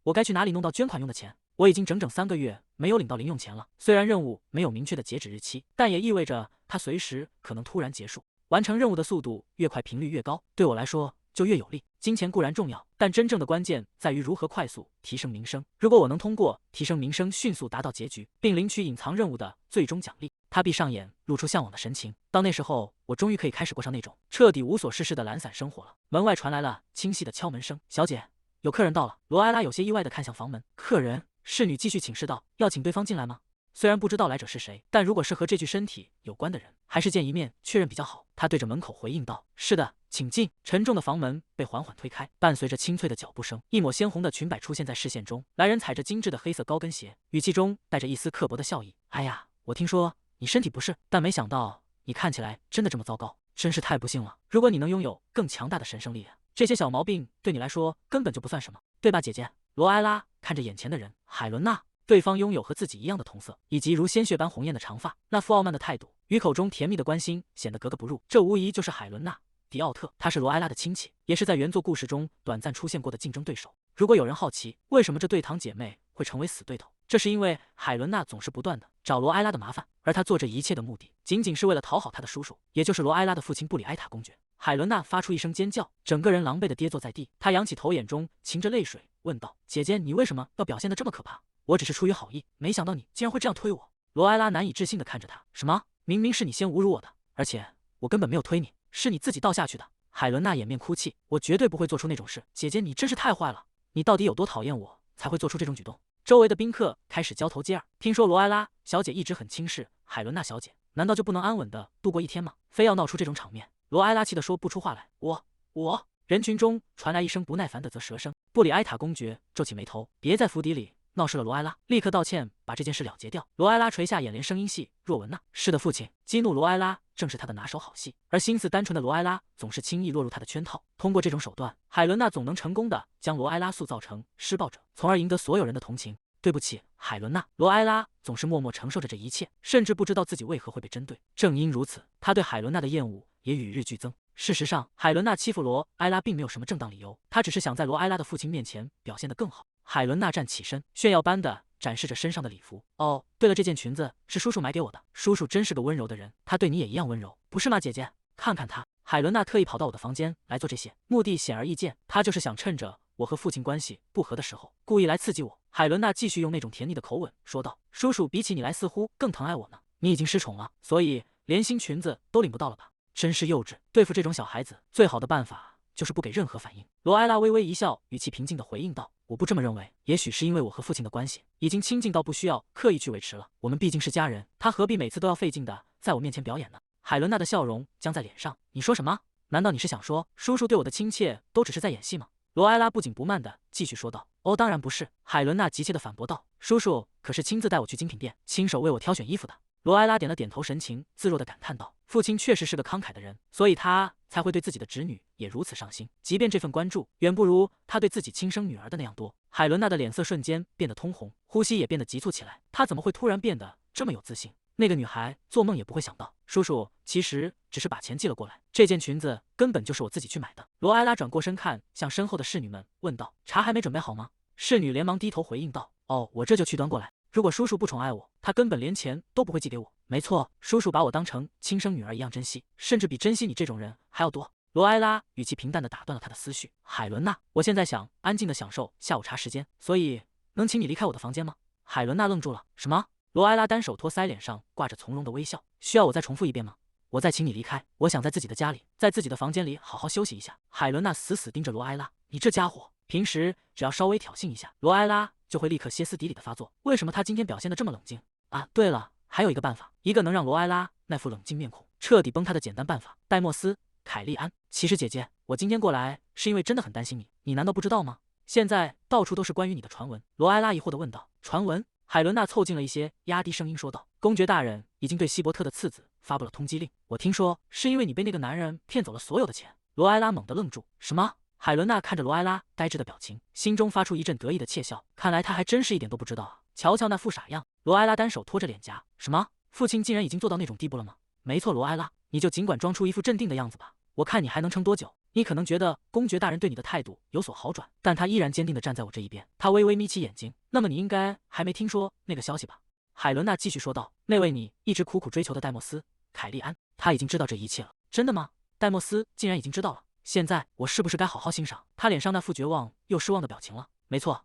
我该去哪里弄到捐款用的钱？我已经整整3个月没有领到零用钱了。虽然任务没有明确的截止日期，但也意味着它随时可能突然结束。完成任务的速度越快，频率越高，对我来说就越有利。金钱固然重要，但真正的关键在于如何快速提升名声。如果我能通过提升名声迅速达到结局，并领取隐藏任务的最终奖励，他闭上眼，露出向往的神情。到那时候，我终于可以开始过上那种彻底无所事事的懒散生活了。门外传来了清晰的敲门声。小姐，有客人到了。罗埃拉有些意外地看向房门。客人？侍女继续请示道。要请对方进来吗？虽然不知道来者是谁，但如果是和这具身体有关的人，还是见一面确认比较好。他对着门口回应道：“是的，请进。”沉重的房门被缓缓推开，伴随着清脆的脚步声，一抹鲜红的裙摆出现在视线中。来人踩着精致的黑色高跟鞋，语气中带着一丝刻薄的笑意。“哎呀，我听说你身体不适，但没想到你看起来真的这么糟糕，真是太不幸了。如果你能拥有更强大的神圣力量，这些小毛病对你来说根本就不算什么，对吧，姐姐？”罗埃拉看着眼前的人，海伦娜。对方拥有和自己一样的瞳色，以及如鲜血般红艳的长发，那副傲慢的态度与口中甜蜜的关心显得格格不入。这无疑就是海伦娜·迪奥特，她是罗埃拉的亲戚，也是在原作故事中短暂出现过的竞争对手。如果有人好奇为什么这对堂姐妹会成为死对头，这是因为海伦娜总是不断的找罗埃拉的麻烦，而她做这一切的目的仅仅是为了讨好她的叔叔，也就是罗埃拉的父亲布里埃塔公爵。海伦娜发出一声尖叫，整个人狼狈的跌坐在地。她仰起头，眼中噙着泪水，问道：“姐姐，你为什么要表现得这么可怕？”“我只是出于好意，没想到你竟然会这样推我。”罗埃拉难以置信地看着他。“什么？明明是你先侮辱我的，而且我根本没有推你，是你自己倒下去的。”海伦娜掩面哭泣：“我绝对不会做出那种事，姐姐你真是太坏了，你到底有多讨厌我才会做出这种举动？”周围的宾客开始交头接耳，听说罗埃拉小姐一直很轻视海伦娜小姐，难道就不能安稳地度过一天吗？非要闹出这种场面？罗埃拉气得说不出话来。我……人群中传来一声不耐烦的啧舌声。布里埃塔公爵皱起眉头：“别在府邸里闹事了，罗埃拉，立刻道歉，把这件事了结掉。”罗埃拉垂下眼帘，声音细若蚊呐。是的，父亲。激怒罗埃拉正是他的拿手好戏，而心思单纯的罗埃拉总是轻易落入他的圈套。通过这种手段，海伦娜总能成功的将罗埃拉塑造成施暴者，从而赢得所有人的同情。对不起，海伦娜。罗埃拉总是默默承受着这一切，甚至不知道自己为何会被针对。正因如此，他对海伦娜的厌恶也与日俱增。事实上，海伦娜欺负罗埃拉并没有什么正当理由，她只是想在罗埃拉的父亲面前表现得更好。海伦娜站起身，炫耀般的展示着身上的礼服。“哦，对了，这件裙子是叔叔买给我的。叔叔真是个温柔的人，他对你也一样温柔，不是吗，姐姐？看看他。”海伦娜特意跑到我的房间来做这些，目的显而易见，她就是想趁着我和父亲关系不和的时候，故意来刺激我。海伦娜继续用那种甜腻的口吻说道：“叔叔比起你来似乎更疼爱我呢，你已经失宠了，所以连新裙子都领不到了吧？真是幼稚！对付这种小孩子，最好的办法就是不给任何反应。”罗埃拉微微一笑，语气平静地回应道：“我不这么认为，也许是因为我和父亲的关系已经亲近到不需要刻意去维持了。我们毕竟是家人，他何必每次都要费劲的在我面前表演呢？”海伦娜的笑容僵在脸上。“你说什么？难道你是想说叔叔对我的亲切都只是在演戏吗？”罗埃拉不紧不慢地继续说道。“哦，当然不是。”海伦娜急切地反驳道，“叔叔可是亲自带我去精品店，亲手为我挑选衣服的。”罗埃拉点了点头，神情自若地感叹道：“父亲确实是个慷慨的人，所以他才会对自己的侄女也如此上心。即便这份关注远不如他对自己亲生女儿的那样多。”海伦娜的脸色瞬间变得通红，呼吸也变得急促起来。她怎么会突然变得这么有自信？那个女孩做梦也不会想到，叔叔其实只是把钱寄了过来。这件裙子根本就是我自己去买的。罗埃拉转过身看向身后的侍女们，问道：“茶还没准备好吗？”侍女连忙低头回应道：“哦，我这就去端过来。如果叔叔不宠爱我，他根本连钱都不会寄给我。没错，叔叔把我当成亲生女儿一样珍惜，甚至比珍惜你这种人还要多。”罗埃拉语气平淡地打断了他的思绪。“海伦娜，我现在想安静地享受下午茶时间，所以能请你离开我的房间吗？”海伦娜愣住了。“什么？”罗埃拉单手托腮，脸上挂着从容的微笑。“需要我再重复一遍吗？我再请你离开。我想在自己的家里，在自己的房间里好好休息一下。”海伦娜死死盯着罗埃拉。“你这家伙，平时只要稍微挑衅一下，罗埃拉就会立刻歇斯底里的发作。为什么他今天表现得这么冷静啊？对了，还有一个办法，一个能让罗埃拉那副冷静面孔彻底崩塌的简单办法。戴莫斯·凯利安，其实姐姐，我今天过来是因为真的很担心你，你难道不知道吗？现在到处都是关于你的传闻。”罗埃拉疑惑地问道。“传闻？”海伦娜凑近了一些，压低声音说道：“公爵大人已经对希伯特的次子发布了通缉令。我听说是因为你被那个男人骗走了所有的钱。”罗埃拉猛地愣住。“什么？”海伦娜看着罗埃拉呆滞的表情，心中发出一阵得意的窃笑。看来他还真是一点都不知道啊！瞧瞧那副傻样。罗埃拉单手托着脸颊。“什么？父亲竟然已经做到那种地步了吗？”“没错，罗埃拉，你就尽管装出一副镇定的样子吧，我看你还能撑多久。你可能觉得公爵大人对你的态度有所好转，但他依然坚定地站在我这一边。”他微微眯起眼睛。“那么你应该还没听说那个消息吧？”海伦娜继续说道。“那位你一直苦苦追求的戴莫斯·凯利安，他已经知道这一切了。”“真的吗？戴莫斯竟然已经知道了？现在我是不是该好好欣赏他脸上那副绝望又失望的表情了？”“没错，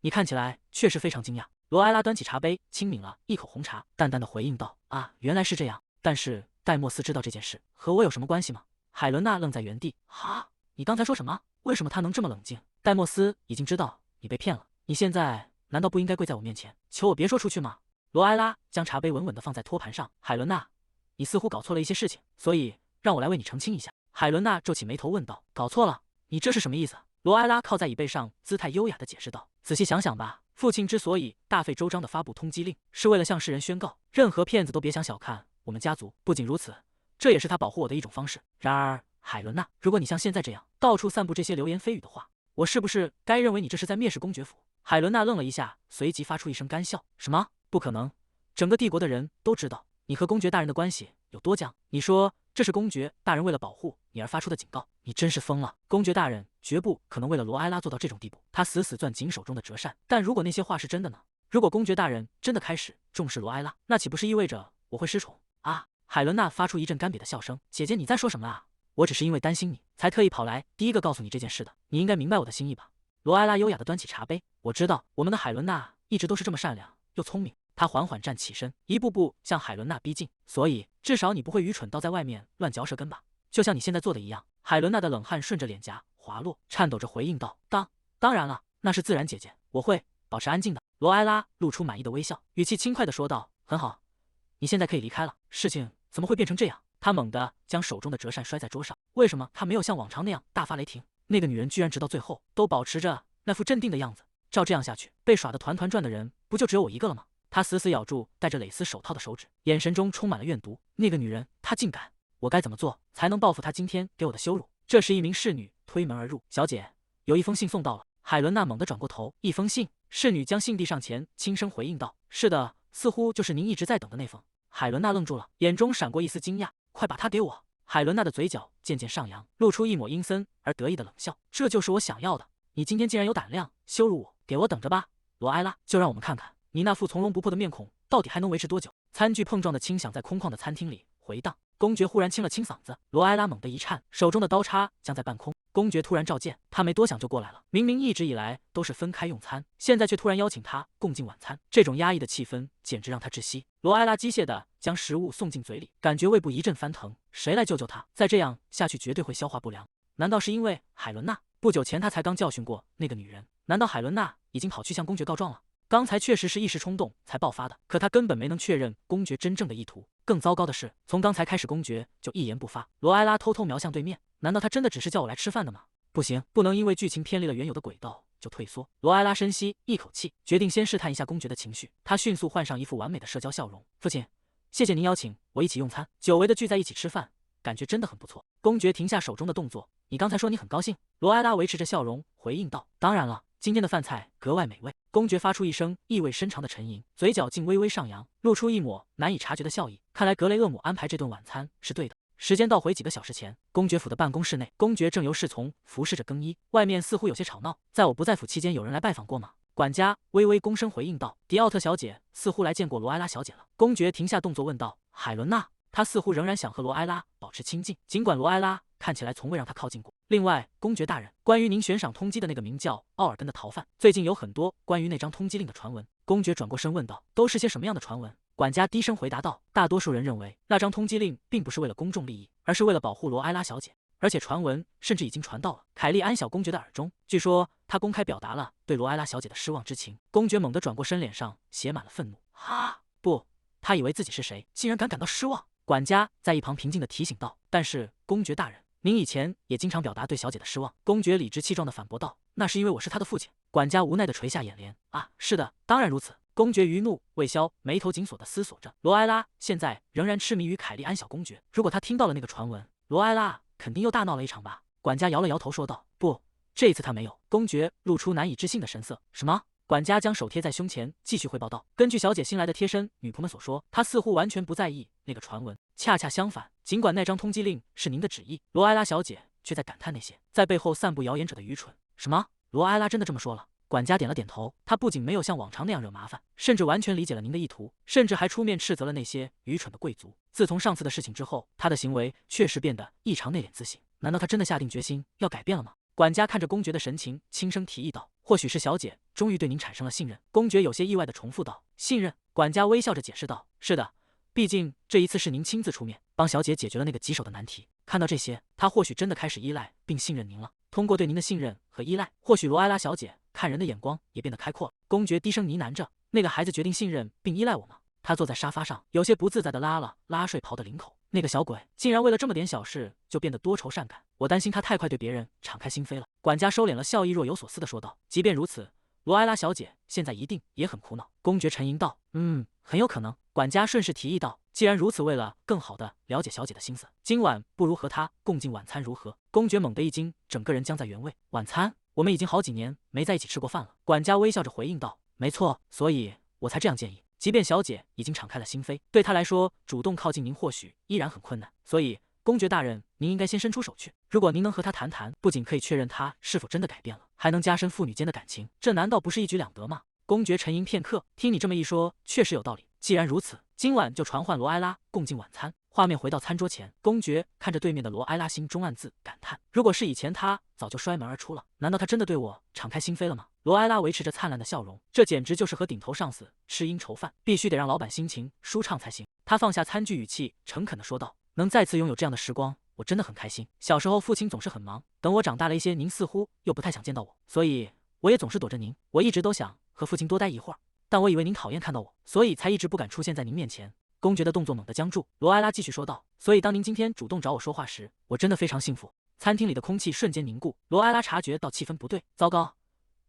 你看起来确实非常惊讶。”罗埃拉端起茶杯，轻抿了一口红茶，淡淡的回应道：“啊，原来是这样。但是戴莫斯知道这件事和我有什么关系吗？”海伦娜愣在原地。“哈，你刚才说什么？为什么他能这么冷静？”“戴莫斯已经知道你被骗了，你现在难道不应该跪在我面前，求我别说出去吗？”罗埃拉将茶杯稳稳地放在托盘上。“海伦娜，你似乎搞错了一些事情，所以让我来为你澄清一下。”海伦娜皱起眉头问道。“搞错了？你这是什么意思？”罗埃拉靠在椅背上，姿态优雅地解释道：“仔细想想吧，父亲之所以大费周章地发布通缉令，是为了向世人宣告，任何骗子都别想小看我们家族。不仅如此，这也是他保护我的一种方式。然而，海伦娜，如果你像现在这样到处散布这些流言蜚语的话，我是不是该认为你这是在蔑视公爵府？”海伦娜愣了一下，随即发出一声干笑。“什么？不可能！整个帝国的人都知道你和公爵大人的关系有多僵。你说这是公爵大人为了保护你而发出的警告？你真是疯了！公爵大人绝不可能为了罗埃拉做到这种地步。”他死死攥紧手中的折扇。“但如果那些话是真的呢？如果公爵大人真的开始重视罗埃拉，那岂不是意味着我会失宠啊？”海伦娜发出一阵干瘪的笑声。“姐姐，你在说什么啊？我只是因为担心你，才特意跑来第一个告诉你这件事的。你应该明白我的心意吧？”罗埃拉优雅地端起茶杯。“我知道，我们的海伦娜一直都是这么善良又聪明。”他缓缓站起身，一步步向海伦娜逼近。“所以至少你不会愚蠢到在外面乱嚼舌根吧？就像你现在做的一样。”海伦娜的冷汗顺着脸颊滑落，颤抖着回应道：“当然了，那是自然，姐姐，我会保持安静的。”罗埃拉露出满意的微笑，语气轻快地说道：“很好，你现在可以离开了。事情怎么会变成这样？”他猛地将手中的折扇摔在桌上。为什么他没有像往常那样大发雷霆？那个女人居然直到最后都保持着那副镇定的样子。照这样下去，被耍得团团转的人不就只有我一个了吗？他死死咬住戴着蕾丝手套的手指，眼神中充满了怨毒。那个女人，她竟敢！我该怎么做才能报复她今天给我的羞辱？这时，一名侍女推门而入。“小姐，有一封信送到了。”海伦娜猛地转过头。“一封信？”侍女将信递上前，轻声回应道：“是的，似乎就是您一直在等的那封。”海伦娜愣住了，眼中闪过一丝惊讶。“快把它给我！”海伦娜的嘴角渐渐上扬，露出一抹阴森而得意的冷笑。“这就是我想要的！你今天竟然有胆量羞辱我，给我等着吧，罗埃拉！就让我们看看你那副从容不迫的面孔到底还能维持多久。”餐具碰撞的轻响在空旷的餐厅里回荡。公爵忽然清了清嗓子，罗埃拉猛地一颤，手中的刀叉僵在半空。公爵突然召见他，没多想就过来了。明明一直以来都是分开用餐，现在却突然邀请他共进晚餐，这种压抑的气氛简直让他窒息。罗埃拉机械地将食物送进嘴里，感觉胃部一阵翻腾。谁来救救他？再这样下去绝对会消化不良。难道是因为海伦娜？不久前他才刚教训过那个女人，难道海伦娜已经跑去向公爵告状了？刚才确实是一时冲动才爆发的，可他根本没能确认公爵真正的意图。更糟糕的是，从刚才开始，公爵就一言不发。罗埃拉偷偷瞄向对面，难道他真的只是叫我来吃饭的吗？不行，不能因为剧情偏离了原有的轨道就退缩。罗埃拉深吸一口气，决定先试探一下公爵的情绪。他迅速换上一副完美的社交笑容：“父亲，谢谢您邀请我一起用餐，久违的聚在一起吃饭，感觉真的很不错。”公爵停下手中的动作：“你刚才说你很高兴？”罗埃拉维持着笑容回应道：“当然了。”今天的饭菜格外美味。公爵发出一声意味深长的沉吟，嘴角竟微微上扬，露出一抹难以察觉的笑意。看来格雷厄姆安排这顿晚餐是对的。时间倒回几个小时前，公爵府的办公室内，公爵正由侍从服侍着更衣，外面似乎有些吵闹。在我不在府期间，有人来拜访过吗？管家微微躬身回应道：“迪奥特小姐似乎来见过罗埃拉小姐了。”公爵停下动作问道：“海伦娜？”他似乎仍然想和罗埃拉保持亲近，尽管罗埃拉看起来从未让他靠近过。另外，公爵大人，关于您悬赏通缉的那个名叫奥尔根的逃犯，最近有很多关于那张通缉令的传闻。公爵转过身问道：“都是些什么样的传闻？”管家低声回答道：“大多数人认为那张通缉令并不是为了公众利益，而是为了保护罗埃拉小姐，而且传闻甚至已经传到了凯利安小公爵的耳中。据说他公开表达了对罗埃拉小姐的失望之情。”公爵猛地转过身，脸上写满了愤怒。“哈，不，他以为自己是谁，竟然敢感到失望？”管家在一旁平静地提醒道：“但是公爵大人，您以前也经常表达对小姐的失望。”公爵理直气壮地反驳道：“那是因为我是她的父亲。”管家无奈地垂下眼帘：“啊，是的，当然如此。”公爵余怒未消，眉头紧锁地思索着。罗埃拉现在仍然痴迷于凯利安小公爵，如果他听到了那个传闻，罗埃拉肯定又大闹了一场吧？管家摇了摇头说道：“不，这一次他没有。”公爵露出难以置信的神色：“什么？”管家将手贴在胸前，继续汇报道：“根据小姐新来的贴身女仆们所说，她似乎完全不在意那个传闻。恰恰相反，尽管那张通缉令是您的旨意，罗埃拉小姐却在感叹那些在背后散布谣言者的愚蠢。”什么？罗埃拉真的这么说了？管家点了点头。他不仅没有像往常那样惹麻烦，甚至完全理解了您的意图，甚至还出面斥责了那些愚蠢的贵族。自从上次的事情之后，他的行为确实变得异常内敛自信。难道他真的下定决心要改变了吗？管家看着公爵的神情，轻声提议道：“或许是小姐终于对您产生了信任。”公爵有些意外地重复道：“信任？”管家微笑着解释道：“是的，毕竟这一次是您亲自出面帮小姐解决了那个棘手的难题。看到这些，他或许真的开始依赖并信任您了。通过对您的信任和依赖，或许罗埃拉小姐看人的眼光也变得开阔了。”公爵低声呢喃着：“那个孩子决定信任并依赖我吗？”他坐在沙发上，有些不自在地拉了拉睡袍的领口。那个小鬼竟然为了这么点小事就变得多愁善感，我担心他太快对别人敞开心扉了。管家收敛了笑意，若有所思地说道：“即便如此，罗埃拉小姐现在一定也很苦恼。”公爵沉吟道：“很有可能。”管家顺势提议道：“既然如此，为了更好地了解小姐的心思，今晚不如和她共进晚餐如何？”公爵猛地一惊，整个人僵在原位。“晚餐？我们已经好几年没在一起吃过饭了。”管家微笑着回应道：“没错，所以我才这样建议。即便小姐已经敞开了心扉，对她来说，主动靠近您或许依然很困难。所以，公爵大人，您应该先伸出手去。如果您能和她谈谈，不仅可以确认她是否真的改变了，还能加深父女间的感情，这难道不是一举两得吗？”公爵沉吟片刻，听你这么一说，确实有道理。既然如此，今晚就传唤罗埃拉共进晚餐。画面回到餐桌前，公爵看着对面的罗埃拉，心中暗自感叹：如果是以前，他早就摔门而出了。难道他真的对我敞开心扉了吗？罗埃拉维持着灿烂的笑容，这简直就是和顶头上司吃应酬饭，必须得让老板心情舒畅才行。他放下餐具，语气诚恳地说道：“能再次拥有这样的时光，我真的很开心。小时候父亲总是很忙，等我长大了一些，您似乎又不太想见到我，所以我也总是躲着您。我一直都想和父亲多待一会儿，但我以为您讨厌看到我，所以才一直不敢出现在您面前。”公爵的动作猛地僵住，罗埃拉继续说道：“所以当您今天主动找我说话时，我真的非常幸福。”餐厅里的空气瞬间凝固，罗埃拉察觉到气氛不对，糟糕，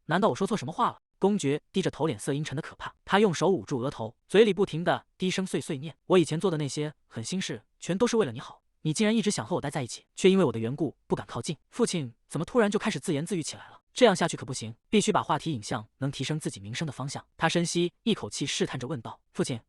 难道我说错什么话了？公爵低着头，脸色阴沉的可怕，他用手捂住额头，嘴里不停的低声碎碎念：“我以前做的那些狠心事，全都是为了你好。你竟然一直想和我待在一起，却因为我的缘故不敢靠近。父亲怎么突然就开始自言自语起来了？这样下去可不行，必须把话题引向能提升自己名声的方向。”他深吸一口气，试探着问道：“父亲，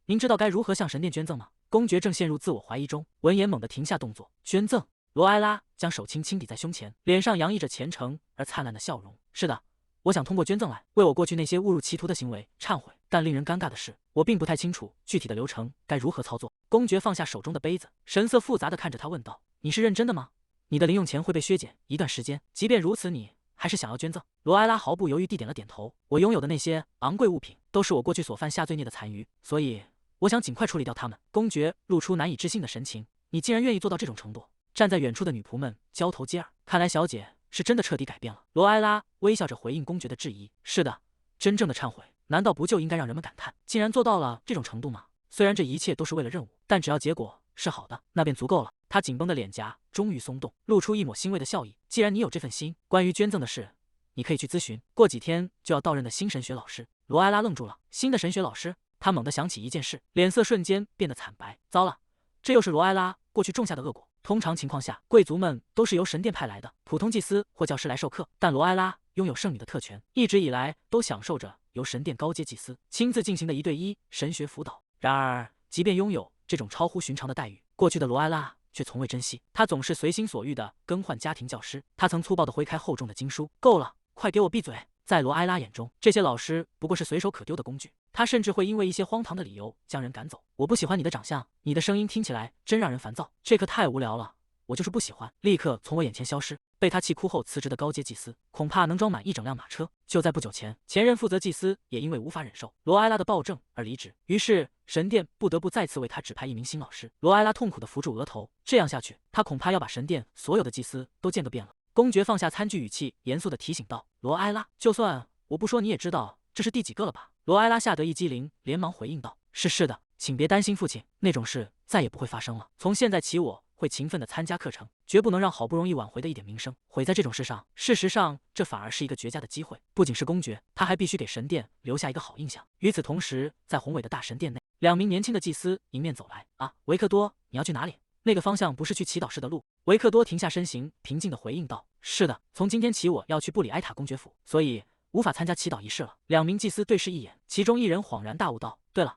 您知道该如何向神殿捐赠吗？”公爵正陷入自我怀疑中，闻言猛地停下动作。“捐赠？”罗埃拉将手轻抵在胸前，脸上洋溢着虔诚而灿烂的笑容。“是的，我想通过捐赠来为我过去那些误入歧途的行为忏悔，但令人尴尬的是，我并不太清楚具体的流程该如何操作。”公爵放下手中的杯子，神色复杂地看着他问道：“你是认真的吗？你的零用钱会被削减一段时间。即便如此，你还是想要捐赠？罗埃拉毫不犹豫地点了点头。我拥有的那些昂贵物品，都是我过去所犯下罪孽的残余，所以我想尽快处理掉它们。公爵露出难以置信的神情。你竟然愿意做到这种程度？站在远处的女仆们交头接耳。看来小姐是真的彻底改变了。罗埃拉微笑着回应公爵的质疑。是的，真正的忏悔，难道不就应该让人们感叹，竟然做到了这种程度吗？虽然这一切都是为了任务，但只要结果是好的，那便足够了。他紧绷的脸颊终于松动，露出一抹欣慰的笑意。既然你有这份心，关于捐赠的事，你可以去咨询过几天就要到任的新神学老师。罗埃拉愣住了。新的神学老师？他猛地想起一件事，脸色瞬间变得惨白。糟了，这又是罗埃拉过去种下的恶果。通常情况下，贵族们都是由神殿派来的普通祭司或教师来授课，但罗埃拉拥有圣女的特权，一直以来都享受着由神殿高阶祭司亲自进行的1对1神学辅导。然而，即便拥有这种超乎寻常的待遇，过去的罗埃拉却从未珍惜。他总是随心所欲地更换家庭教师。他曾粗暴地挥开厚重的经书。够了，快给我闭嘴！在罗埃拉眼中，这些老师不过是随手可丢的工具。他甚至会因为一些荒唐的理由将人赶走。我不喜欢你的长相，你的声音听起来真让人烦躁。这课太无聊了，我就是不喜欢。立刻从我眼前消失！被他气哭后辞职的高阶祭司，恐怕能装满1整辆马车。就在不久前，前任负责祭司也因为无法忍受罗埃拉的暴政而离职，于是神殿不得不再次为他指派1名新老师。罗埃拉痛苦地扶住额头，这样下去，他恐怕要把神殿所有的祭司都见个遍了。公爵放下餐具，语气严肃地提醒道：“罗埃拉，就算我不说，你也知道这是第几个了吧？”罗埃拉吓得一激灵，连忙回应道：“是的，请别担心，父亲，那种事再也不会发生了。从现在起，我会勤奋地参加课程，绝不能让好不容易挽回的一点名声毁在这种事上。事实上，这反而是一个绝佳的机会。不仅是公爵，他还必须给神殿留下一个好印象。”与此同时，在宏伟的大神殿内，2名年轻的祭司迎面走来。啊，维克多，你要去哪里？那个方向不是去祈祷室的路。维克多停下身形，平静地回应道：“是的，从今天起我要去布里埃塔公爵府，所以无法参加祈祷仪式了。”2名祭司对视一眼，其中一人恍然大悟道：“对了，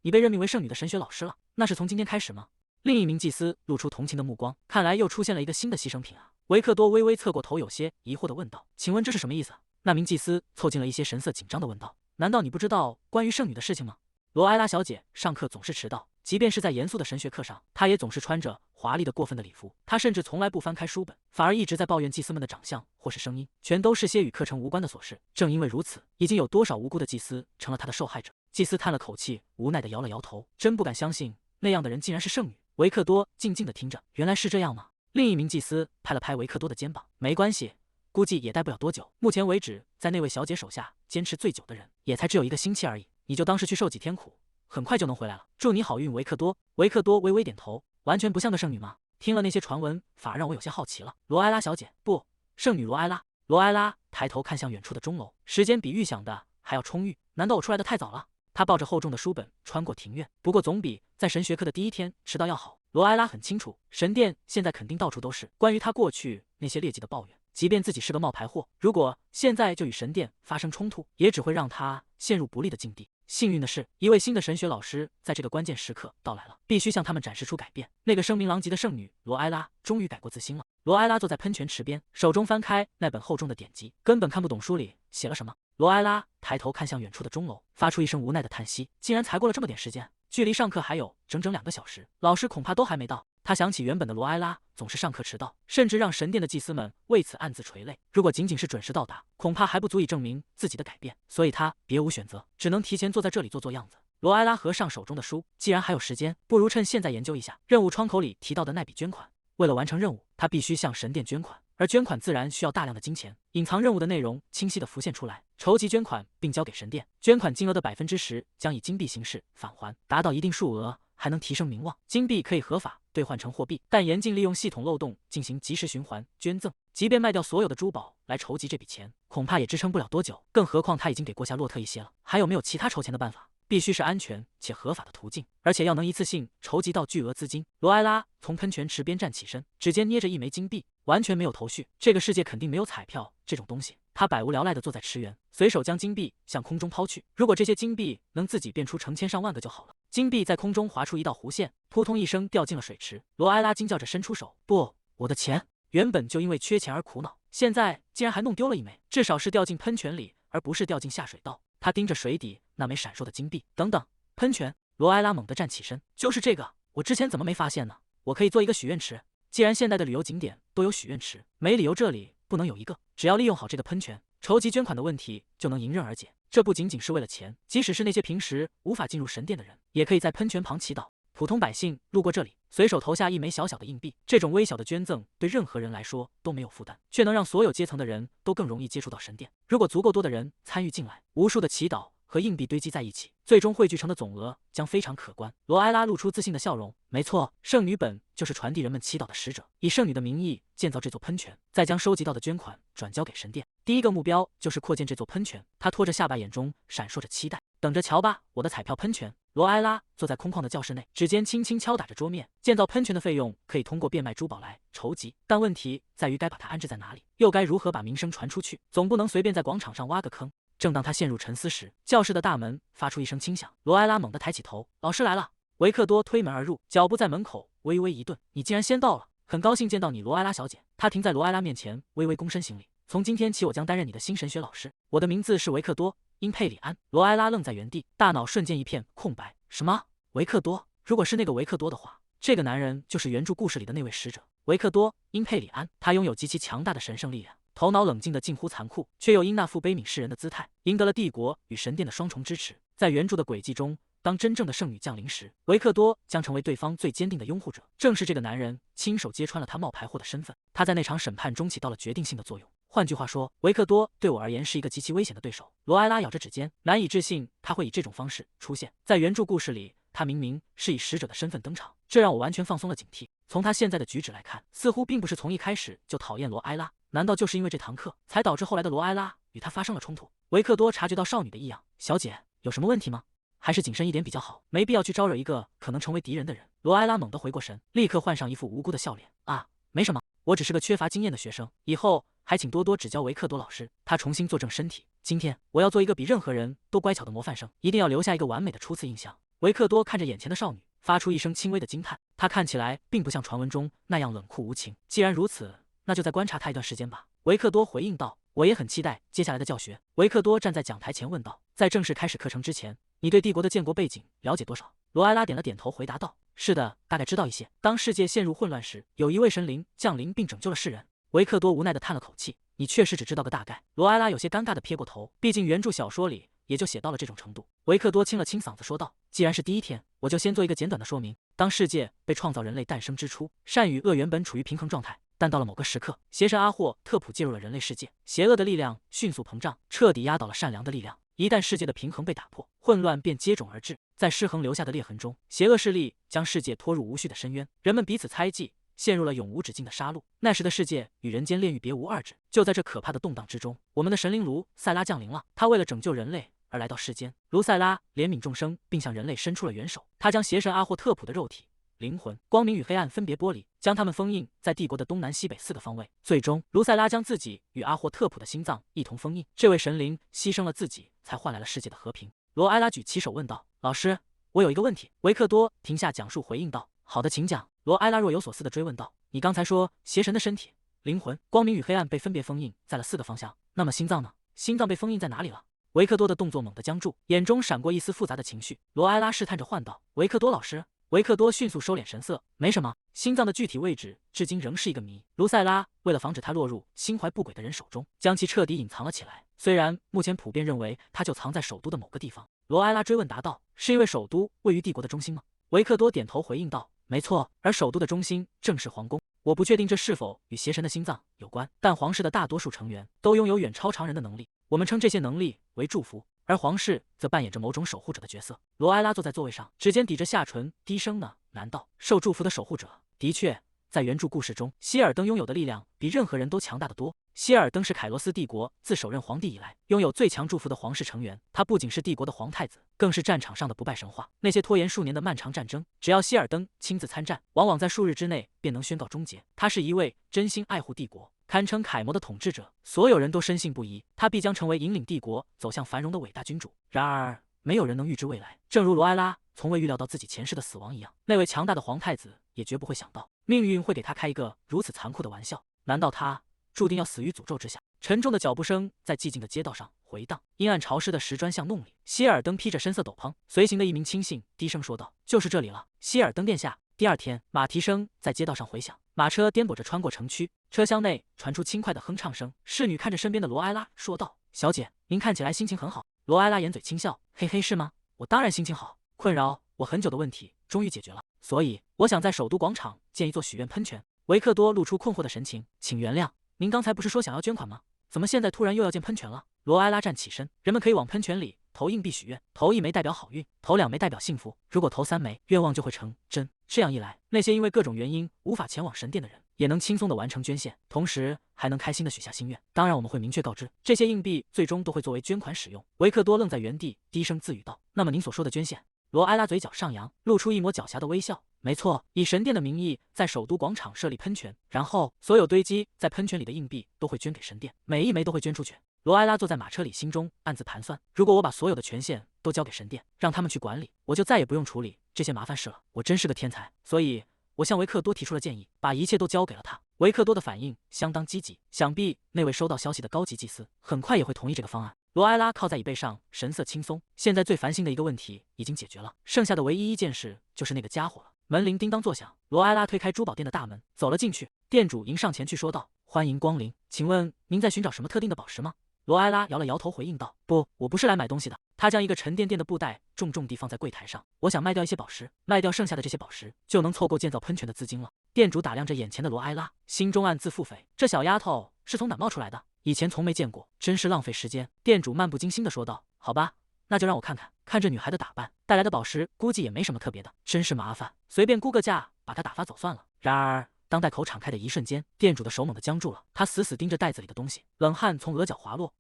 你被任命为圣女的神学老师了，那是从今天开始吗？”另一名祭司露出同情的目光，看来又出现了一个新的牺牲品啊。维克多微微侧过头，有些疑惑地问道：“请问这是什么意思？”那名祭司凑近了一些，神色紧张地问道：“难道你不知道关于圣女的事情吗？”罗埃拉小姐上课总是迟到，即便是在严肃的神学课上，她也总是穿着华丽的过分的礼服。她甚至从来不翻开书本，反而一直在抱怨祭司们的长相或是声音，全都是些与课程无关的琐事。正因为如此，已经有多少无辜的祭司成了她的受害者。祭司叹了口气，无奈地摇了摇头，真不敢相信那样的人竟然是圣女。维克多静静地听着，原来是这样吗？另一名祭司拍了拍维克多的肩膀，没关系，估计也待不了多久。目前为止，在那位小姐手下坚持最久的人，也才只有1个星期而已。你就当是去受几天苦，很快就能回来了。祝你好运，维克多。维克多微微点头，完全不像个圣女吗？听了那些传闻，反而让我有些好奇了。罗埃拉小姐，不，圣女罗埃拉。罗埃拉抬头看向远处的钟楼，时间比预想的还要充裕。难道我出来的太早了？他抱着厚重的书本穿过庭院，不过总比在神学课的第1天迟到要好。罗埃拉很清楚，神殿现在肯定到处都是关于他过去那些劣迹的抱怨。即便自己是个冒牌货，如果现在就与神殿发生冲突，也只会让他陷入不利的境地。幸运的是，一位新的神学老师在这个关键时刻到来了，必须向他们展示出改变。那个声名狼藉的圣女罗埃拉终于改过自新了。罗埃拉坐在喷泉池边，手中翻开那本厚重的典籍，根本看不懂书里写了什么。罗埃拉抬头看向远处的钟楼，发出一声无奈的叹息，竟然才过了这么点时间，距离上课还有整整2个小时，老师恐怕都还没到。他想起原本的罗埃拉总是上课迟到，甚至让神殿的祭司们为此暗自垂泪。如果仅仅是准时到达，恐怕还不足以证明自己的改变，所以他别无选择，只能提前坐在这里做样子。罗埃拉合上手中的书，既然还有时间，不如趁现在研究一下任务窗口里提到的那笔捐款。为了完成任务，他必须向神殿捐款，而捐款自然需要大量的金钱。隐藏任务的内容清晰地浮现出来，筹集捐款并交给神殿，捐款金额的10%将以金币形式返还，达到一定数额还能提升名望。金币可以合法兑换成货币，但严禁利用系统漏洞进行及时循环捐赠。即便卖掉所有的珠宝来筹集这笔钱，恐怕也支撑不了多久。更何况他已经给过夏洛特一些了，还有没有其他筹钱的办法？必须是安全且合法的途径，而且要能一次性筹集到巨额资金。罗埃拉从喷泉池边站起身，指尖捏着1枚金币，完全没有头绪。这个世界肯定没有彩票这种东西。他百无聊赖地坐在池园，随手将金币向空中抛去。如果这些金币能自己变出成千上万个就好了。金币在空中划出一道弧线，扑通一声掉进了水池。罗埃拉惊叫着伸出手，不，我的钱！原本就因为缺钱而苦恼，现在竟然还弄丢了1枚，至少是掉进喷泉里，而不是掉进下水道。他盯着水底那枚闪烁的金币，等等，喷泉！罗埃拉猛地站起身，就是这个，我之前怎么没发现呢？我可以做一个许愿池，既然现代的旅游景点都有许愿池，没理由这里不能有一个。只要利用好这个喷泉，筹集捐款的问题就能迎刃而解。这不仅仅是为了钱，即使是那些平时无法进入神殿的人，也可以在喷泉旁祈祷。普通百姓路过这里，随手投下一枚小小的硬币，这种微小的捐赠对任何人来说都没有负担，却能让所有阶层的人都更容易接触到神殿。如果足够多的人参与进来，无数的祈祷和硬币堆积在一起，最终汇聚成的总额将非常可观。罗埃拉露出自信的笑容，没错，圣女本就是传递人们祈祷的使者，以圣女的名义建造这座喷泉，再将收集到的捐款转交给神殿。第一个目标就是扩建这座喷泉。他拖着下巴，眼中闪烁着期待，等着瞧吧，我的彩票喷泉。罗埃拉坐在空旷的教室内，指尖轻轻敲打着桌面。建造喷泉的费用可以通过变卖珠宝来筹集，但问题在于该把它安置在哪里，又该如何把名声传出去？总不能随便在广场上挖个坑。正当他陷入沉思时，教室的大门发出一声轻响，罗埃拉猛地抬起头，老师来了。维克多推门而入，脚步在门口微微一顿，你竟然先到了，很高兴见到你，罗埃拉小姐。他停在罗埃拉面前，微微躬身行礼。从今天起，我将担任你的新神学老师。我的名字是维克多·因佩里安。罗埃拉愣在原地，大脑瞬间一片空白。什么？维克多？如果是那个维克多的话，这个男人就是原著故事里的那位使者维克多·因佩里安。他拥有极其强大的神圣力量，头脑冷静的近乎残酷，却又因那副悲悯世人的姿态，赢得了帝国与神殿的双重支持。在原著的轨迹中，当真正的圣女降临时，维克多将成为对方最坚定的拥护者。正是这个男人亲手揭穿了他冒牌货的身份，他在那场审判中起到了决定性的作用。换句话说，维克多对我而言是一个极其危险的对手。罗埃拉咬着指尖，难以置信他会以这种方式出现在原著故事里。他明明是以使者的身份登场，这让我完全放松了警惕。从他现在的举止来看，似乎并不是从一开始就讨厌罗埃拉。难道就是因为这堂课，才导致后来的罗埃拉与他发生了冲突？维克多察觉到少女的异样，小姐，有什么问题吗？还是谨慎一点比较好，没必要去招惹一个可能成为敌人的人。罗埃拉猛地回过神，立刻换上一副无辜的笑脸。啊，没什么，我只是个缺乏经验的学生，以后还请多多指教维克多老师。他重新坐正身体，今天我要做一个比任何人都乖巧的模范生，一定要留下一个完美的初次印象。维克多看着眼前的少女，发出一声轻微的惊叹。她看起来并不像传闻中那样冷酷无情。既然如此，那就再观察她一段时间吧。维克多回应道。我也很期待接下来的教学。维克多站在讲台前问道。在正式开始课程之前，你对帝国的建国背景了解多少？罗埃拉点了点头，回答道。是的，大概知道一些。当世界陷入混乱时，有一位神灵降临并拯救了世人。维克多无奈地叹了口气。你确实只知道个大概。罗埃拉有些尴尬地撇过头，毕竟原著小说里也就写到了这种程度。维克多清了清嗓子说道。既然是第一天，我就先做一个简短的说明。当世界被创造人类诞生之初，善与恶原本处于平衡状态，但到了某个时刻，邪神阿霍特普介入了人类世界，邪恶的力量迅速膨胀，彻底压倒了善良的力量。一旦世界的平衡被打破，混乱便接踵而至。在失衡留下的裂痕中，邪恶势力将世界拖入无序的深渊，人们彼此猜忌，陷入了永无止境的杀戮。那时的世界与人间炼狱别无二致。就在这可怕的动荡之中，我们的神灵卢塞拉降临了。他为了拯救人类而来到世间。卢塞拉怜悯众生，并向人类伸出了援手。他将邪神阿霍特普的肉体、灵魂、光明与黑暗分别剥离，将他们封印在帝国的东南西北4个方位。最终，卢塞拉将自己与阿霍特普的心脏一同封印。这位神灵牺牲了自己，才换来了世界的和平。罗埃拉举起手问道：老师，我有一个问题。维克多停下讲述，回应道：好的，请讲。罗埃拉若有所思地追问道：你刚才说邪神的身体、灵魂、光明与黑暗被分别封印在了4个方向，那么心脏呢？心脏被封印在哪里了？维克多的动作猛地僵住，眼中闪过一丝复杂的情绪。罗埃拉试探着唤道：维克多老师。维克多迅速收敛神色，没什么，心脏的具体位置至今仍是一个谜。卢塞拉为了防止他落入心怀不轨的人手中，将其彻底隐藏了起来。虽然目前普遍认为他就藏在首都的某个地方。罗埃拉追问答道：是因为首都位于帝国的中心吗？维克多点头回应道：没错，而首都的中心正是皇宫。我不确定这是否与邪神的心脏有关，但皇室的大多数成员都拥有远超常人的能力，我们称这些能力为祝福，而皇室则扮演着某种守护者的角色。罗埃拉坐在座位上，指尖抵着下唇，低声呢喃道：受祝福的守护者。的确，在原著故事中，希尔登拥有的力量比任何人都强大得多。希尔登是凯罗斯帝国自首任皇帝以来拥有最强祝福的皇室成员，他不仅是帝国的皇太子，更是战场上的不败神话。那些拖延数年的漫长战争，只要希尔登亲自参战，往往在数日之内便能宣告终结。他是一位真心爱护帝国、堪称楷模的统治者，所有人都深信不疑，他必将成为引领帝国走向繁荣的伟大君主。然而，没有人能预知未来，正如罗埃拉从未预料到自己前世的死亡一样，那位强大的皇太子也绝不会想到，命运会给他开一个如此残酷的玩笑。难道他注定要死于诅咒之下？沉重的脚步声在寂静的街道上回荡，阴暗潮湿的石砖巷弄里，希尔登披着深色斗篷，随行的一名亲信低声说道：就是这里了。希尔登殿下，第二天，马蹄声在街道上回响，马车颠簸着穿过城区，车厢内传出轻快的哼唱声。侍女看着身边的罗埃拉说道：“小姐，您看起来心情很好。”罗埃拉掩嘴轻笑：“嘿嘿，是吗？我当然心情好。困扰我很久的问题终于解决了，所以我想在首都广场建一座许愿喷泉。”维克多露出困惑的神情：“请原谅，您刚才不是说想要捐款吗？怎么现在突然又要建喷泉了？”罗埃拉站起身，人们可以往喷泉里投硬币许愿，投1枚代表好运，投2枚代表幸福，如果投3枚，愿望就会成真。这样一来，那些因为各种原因无法前往神殿的人，也能轻松地完成捐献，同时还能开心地许下心愿。当然，我们会明确告知，这些硬币最终都会作为捐款使用。维克多愣在原地，低声自语道：“那么您所说的捐献？”罗埃拉嘴角上扬，露出一抹狡黠的微笑。没错，以神殿的名义在首都广场设立喷泉，然后所有堆积在喷泉里的硬币都会捐给神殿，每1枚都会捐出去。罗埃拉坐在马车里，心中暗自盘算：如果我把所有的权限都交给神殿，让他们去管理，我就再也不用处理这些麻烦事了。我真是个天才，所以我向维克多提出了建议，把一切都交给了他。维克多的反应相当积极，想必那位收到消息的高级祭司很快也会同意这个方案。罗埃拉靠在椅背上，神色轻松。现在最烦心的一个问题已经解决了，剩下的唯一一件事就是那个家伙了。门铃叮当作响，罗埃拉推开珠宝店的大门，走了进去。店主迎上前去说道：“欢迎光临，请问您在寻找什么特定的宝石吗？”罗埃拉摇了摇头回应道：“不，我不是来买东西的。”他将一个沉甸甸的布袋重重地放在柜台上。我想卖掉一些宝石，卖掉剩下的这些宝石，就能凑够建造喷泉的资金了。店主打量着眼前的罗埃拉，心中暗自腹诽：这小丫头是从哪冒出来的？以前从没见过，真是浪费时间。店主漫不经心地说道：“好吧，那就让我看看，看这女孩的打扮，带来的宝石估计也没什么特别的，真是麻烦，随便估个价把她打发走算了。”然而当袋口敞开的一瞬间，店主的手猛地僵住了，他死死盯着袋子里的东西，冷汗从额角滑落。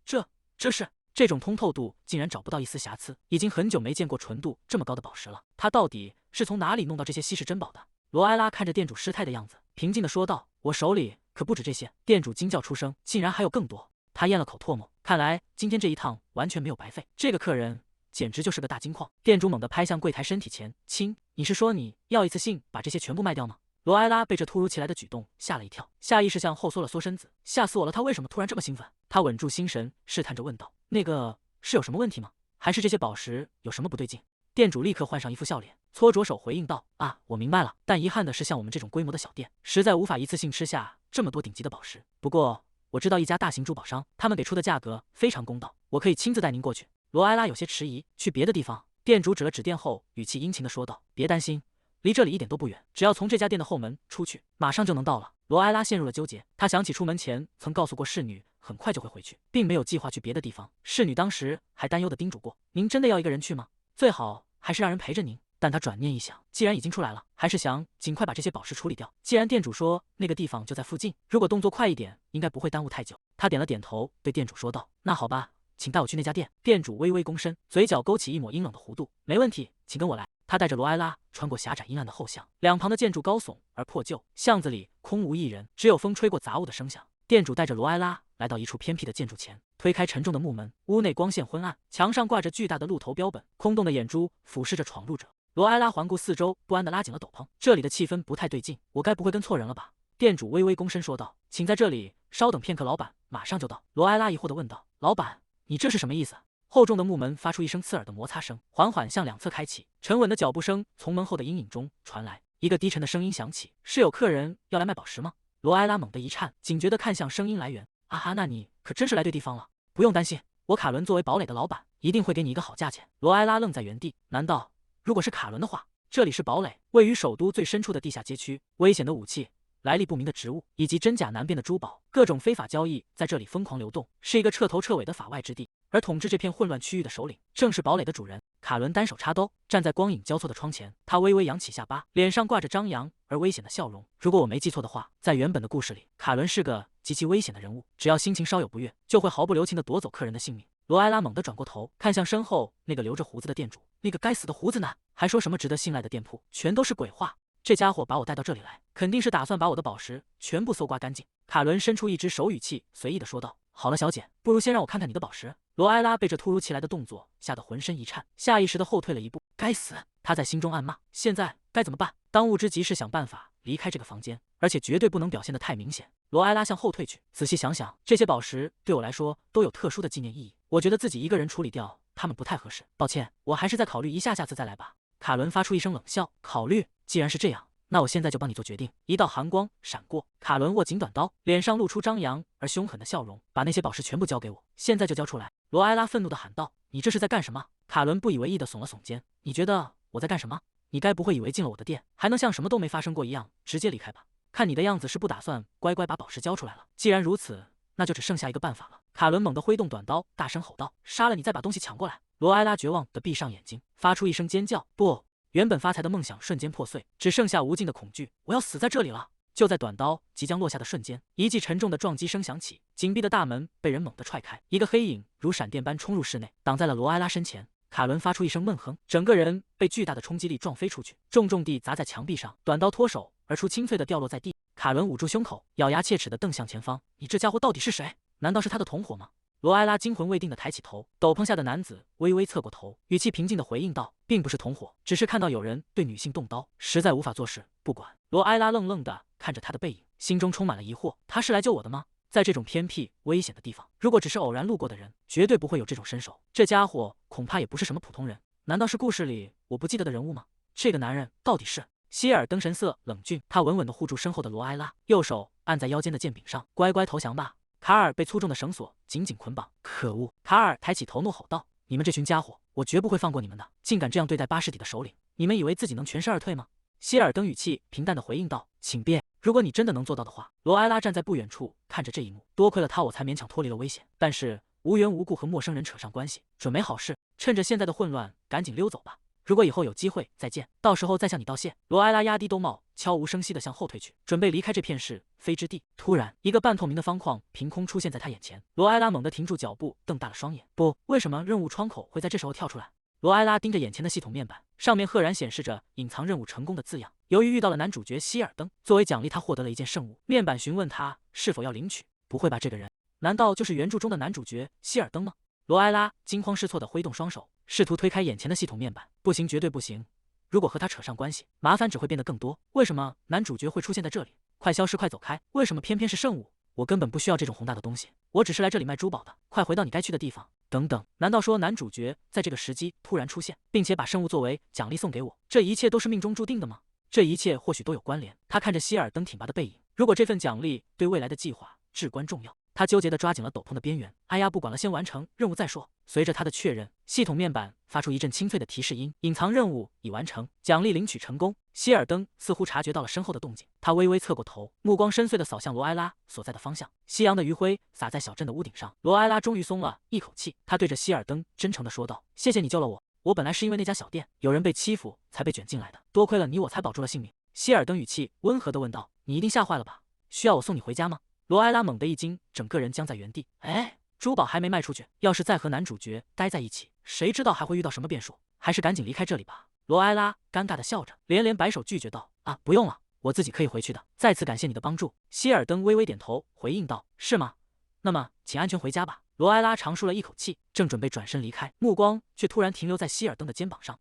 这是这种通透度竟然找不到一丝瑕疵，已经很久没见过纯度这么高的宝石了。他到底是从哪里弄到这些稀世珍宝的？罗埃拉看着店主失态的样子，平静地说道：“我手里可不止这些。”店主惊叫出声，竟然还有更多。他咽了口唾沫，看来今天这一趟完全没有白费。这个客人简直就是个大金矿。店主猛地拍向柜台身体前：“亲，你是说你要一次性把这些全部卖掉吗？”罗埃拉被这突如其来的举动吓了一跳，下意识向后缩了缩身子。吓死我了！他为什么突然这么兴奋？他稳住心神，试探着问道：“那个是有什么问题吗？还是这些宝石有什么不对劲？”店主立刻换上一副笑脸，搓着手回应道：“啊，我明白了。但遗憾的是，像我们这种规模的小店，实在无法一次性吃下这么多顶级的宝石。不过我知道一家大型珠宝商，他们给出的价格非常公道，我可以亲自带您过去。”罗埃拉有些迟疑：“去别的地方？”店主指了指店后，语气殷勤地说道：“别担心。离这里一点都不远，只要从这家店的后门出去，马上就能到了。”罗埃拉陷入了纠结，他想起出门前曾告诉过侍女很快就会回去，并没有计划去别的地方。侍女当时还担忧地叮嘱过：“您真的要一个人去吗？最好还是让人陪着您。”但他转念一想，既然已经出来了，还是想尽快把这些宝石处理掉。既然店主说那个地方就在附近，如果动作快一点，应该不会耽误太久。他点了点头，对店主说道：“那好吧，请带我去那家店。”店主微微躬身，嘴角勾起一抹阴冷的弧度：“没问题，请跟我来。”他带着罗埃拉穿过狭窄阴暗的后巷，两旁的建筑高耸而破旧，巷子里空无一人，只有风吹过杂物的声响。店主带着罗埃拉来到一处偏僻的建筑前，推开沉重的木门，屋内光线昏暗，墙上挂着巨大的鹿头标本，空洞的眼珠俯视着闯入者。罗埃拉环顾四周，不安地拉紧了斗篷，这里的气氛不太对劲，我该不会跟错人了吧？店主微微躬身说道：“请在这里稍等片刻，老板马上就到。”罗埃拉疑惑地问道：“老板，你这是什么意思？”厚重的木门发出一声刺耳的摩擦声，缓缓向两侧开启，沉稳的脚步声从门后的阴影中传来。一个低沉的声音响起：“是有客人要来卖宝石吗？”罗埃拉猛地一颤，警觉地看向声音来源：“啊哈，那你可真是来对地方了。不用担心，我卡伦作为堡垒的老板，一定会给你一个好价钱。”罗埃拉愣在原地，难道如果是卡伦的话？这里是堡垒，位于首都最深处的地下街区，危险的武器、来历不明的植物以及真假难辨的珠宝，各种非法交易在这里疯狂流动，是一个彻头彻尾的法外之地。而统治这片混乱区域的首领，正是堡垒的主人卡伦。单手插兜，站在光影交错的窗前，他微微扬起下巴，脸上挂着张扬而危险的笑容。如果我没记错的话，在原本的故事里，卡伦是个极其危险的人物，只要心情稍有不悦，就会毫不留情地夺走客人的性命。罗埃拉猛地转过头，看向身后那个留着胡子的店主，那个该死的胡子男，还说什么值得信赖的店铺，全都是鬼话。这家伙把我带到这里来，肯定是打算把我的宝石全部搜刮干净。卡伦伸出一只手语器，随意地说道：“好了，小姐，不如先让我看看你的宝石。”罗埃拉被这突如其来的动作吓得浑身一颤，下意识地后退了一步。该死！他在心中暗骂。现在该怎么办？当务之急是想办法离开这个房间，而且绝对不能表现得太明显。罗埃拉向后退去，仔细想想，这些宝石对我来说都有特殊的纪念意义，我觉得自己一个人处理掉它们不太合适。抱歉，我还是再考虑一下，下次再来吧。卡伦发出一声冷笑：“考虑？既然是这样，那我现在就帮你做决定。一道寒光闪过，卡伦握紧短刀，脸上露出张扬而凶狠的笑容。把那些宝石全部交给我，现在就交出来！罗埃拉愤怒地喊道：“你这是在干什么？”卡伦不以为意地耸了耸肩：“你觉得我在干什么？你该不会以为进了我的店还能像什么都没发生过一样直接离开吧？看你的样子是不打算乖乖把宝石交出来了。既然如此，那就只剩下一个办法了。”卡伦猛地挥动短刀，大声吼道：“杀了你，再把东西抢过来！”罗埃拉绝望地闭上眼睛，发出一声尖叫：“不！”原本发财的梦想瞬间破碎，只剩下无尽的恐惧。我要死在这里了！就在短刀即将落下的瞬间，一记沉重的撞击声响起，紧闭的大门被人猛地踹开，一个黑影如闪电般冲入室内，挡在了罗埃拉身前。卡伦发出一声闷哼，整个人被巨大的冲击力撞飞出去，重重地砸在墙壁上，短刀脱手而出，清脆地掉落在地。卡伦捂住胸口，咬牙切齿地瞪向前方：“你这家伙到底是谁？难道是他的同伙吗？”罗埃拉惊魂未定地抬起头，斗篷下的男子微微侧过头，语气平静地回应道：“并不是同伙，只是看到有人对女性动刀，实在无法做事，不管。”罗埃拉愣愣地看着他的背影，心中充满了疑惑：他是来救我的吗？在这种偏僻危险的地方，如果只是偶然路过的人，绝对不会有这种身手。这家伙恐怕也不是什么普通人，难道是故事里我不记得的人物吗？这个男人到底是……希尔登神色冷峻，他稳稳地护住身后的罗埃拉，右手按在腰间的剑柄上：“乖乖投降吧。”卡尔被粗重的绳索紧紧捆绑。可恶！卡尔抬起头怒吼道：“你们这群家伙，我绝不会放过你们的！竟敢这样对待巴士底的首领，你们以为自己能全身而退吗？”希尔登语气平淡地回应道：“请便，如果你真的能做到的话。”罗埃拉站在不远处看着这一幕，多亏了他我才勉强脱离了危险，但是无缘无故和陌生人扯上关系，准没好事。趁着现在的混乱，赶紧溜走吧。如果以后有机会再见，到时候再向你道谢。罗埃拉压低兜帽，悄无声息地向后退去，准备离开这片是非之地。突然，一个半透明的方框凭空出现在他眼前。罗埃拉猛地停住脚步，瞪大了双眼。不，为什么任务窗口会在这时候跳出来？罗埃拉盯着眼前的系统面板，上面赫然显示着隐藏任务成功的字样。由于遇到了男主角希尔登，作为奖励他获得了一件圣物。面板询问他是否要领取。不会吧，这个人难道就是原著中的男主角希尔登吗？罗埃拉惊慌失措地挥动双手，试图推开眼前的系统面板。不行，绝对不行！如果和他扯上关系，麻烦只会变得更多。为什么男主角会出现在这里？快消失，快走开！为什么偏偏是圣物？我根本不需要这种宏大的东西，我只是来这里卖珠宝的。快回到你该去的地方！等等，难道说男主角在这个时机突然出现，并且把圣物作为奖励送给我？这一切都是命中注定的吗？这一切或许都有关联。他看着希尔登挺拔的背影，如果这份奖励对未来的计划至关重要，他纠结地抓紧了斗篷的边缘。哎呀，不管了，先完成任务再说。随着他的确认，系统面板发出一阵清脆的提示音：隐藏任务已完成，奖励领取成功。希尔登似乎察觉到了身后的动静，他微微侧过头，目光深邃地扫向罗埃拉所在的方向。夕阳的余晖洒在小镇的屋顶上，罗埃拉终于松了一口气。他对着希尔登真诚地说道：“谢谢你救了我，我本来是因为那家小店有人被欺负才被卷进来的，多亏了你我才保住了性命。”希尔登语气温和地问道：“你一定吓坏了吧？需要我送你回家吗？”罗埃拉猛地一惊，整个人僵在原地。哎，珠宝还没卖出去，要是再和男主角待在一起，谁知道还会遇到什么变数？还是赶紧离开这里吧。罗埃拉尴尬地笑着，连连摆手拒绝道：“啊，不用了，我自己可以回去的。再次感谢你的帮助。”希尔登微微点头回应道：“是吗？那么请安全回家吧。”罗埃拉长舒了一口气，正准备转身离开，目光却突然停留在希尔登的肩膀上。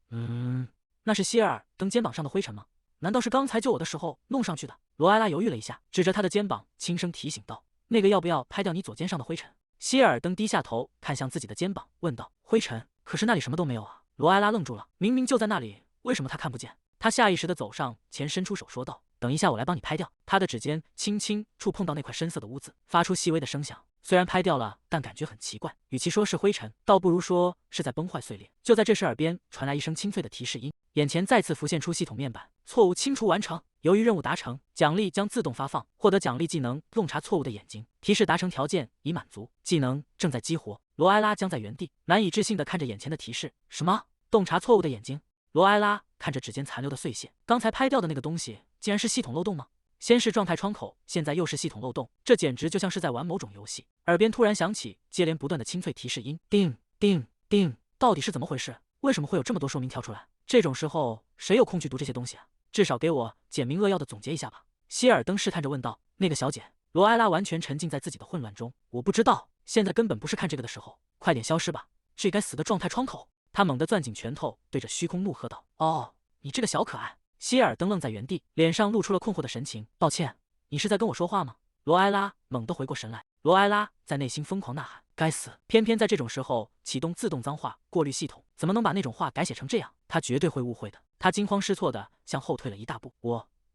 那是希尔登肩膀上的灰尘吗？难道是刚才救我的时候弄上去的？罗埃拉犹豫了一下，指着他的肩膀轻声提醒道：“那个要不要拍掉你左肩上的灰尘？”希尔登低下头看向自己的肩膀，问道：“灰尘？可是那里什么都没有啊！”罗埃拉愣住了，明明就在那里，为什么他看不见？他下意识地走上前，伸出手说道：“等一下，我来帮你拍掉。”他的指尖轻轻触碰到那块深色的污渍，发出细微的声响。虽然拍掉了，但感觉很奇怪，与其说是灰尘，倒不如说是在崩坏碎裂。就在这时，耳边传来一声清脆的提示音，眼前再次浮现出系统面板：错误清除完成。由于任务达成，奖励将自动发放。获得奖励技能：洞察错误的眼睛。提示达成条件已满足，技能正在激活。罗埃拉僵在原地，难以置信地看着眼前的提示。什么？洞察错误的眼睛？罗埃拉看着指尖残留的碎屑，刚才拍掉的那个东西，竟然是系统漏洞吗？先是状态窗口，现在又是系统漏洞，这简直就像是在玩某种游戏。耳边突然响起接连不断的清脆提示音，叮叮叮，到底是怎么回事？为什么会有这么多说明跳出来？这种时候谁有空去读这些东西啊？至少给我简明扼要的总结一下吧。希尔登试探着问道。那个小姐，罗埃拉完全沉浸在自己的混乱中。我不知道，现在根本不是看这个的时候，快点消失吧！这该死的状态窗口！他猛地攥紧拳头，对着虚空怒喝道：“哦，你这个小可爱！”希尔登愣在原地，脸上露出了困惑的神情。抱歉，你是在跟我说话吗？罗埃拉猛地回过神来。罗埃拉在内心疯狂呐喊：该死！偏偏在这种时候启动自动脏话过滤系统，怎么能把那种话改写成这样？他绝对会误会的。他惊慌失措地向后退了一大步。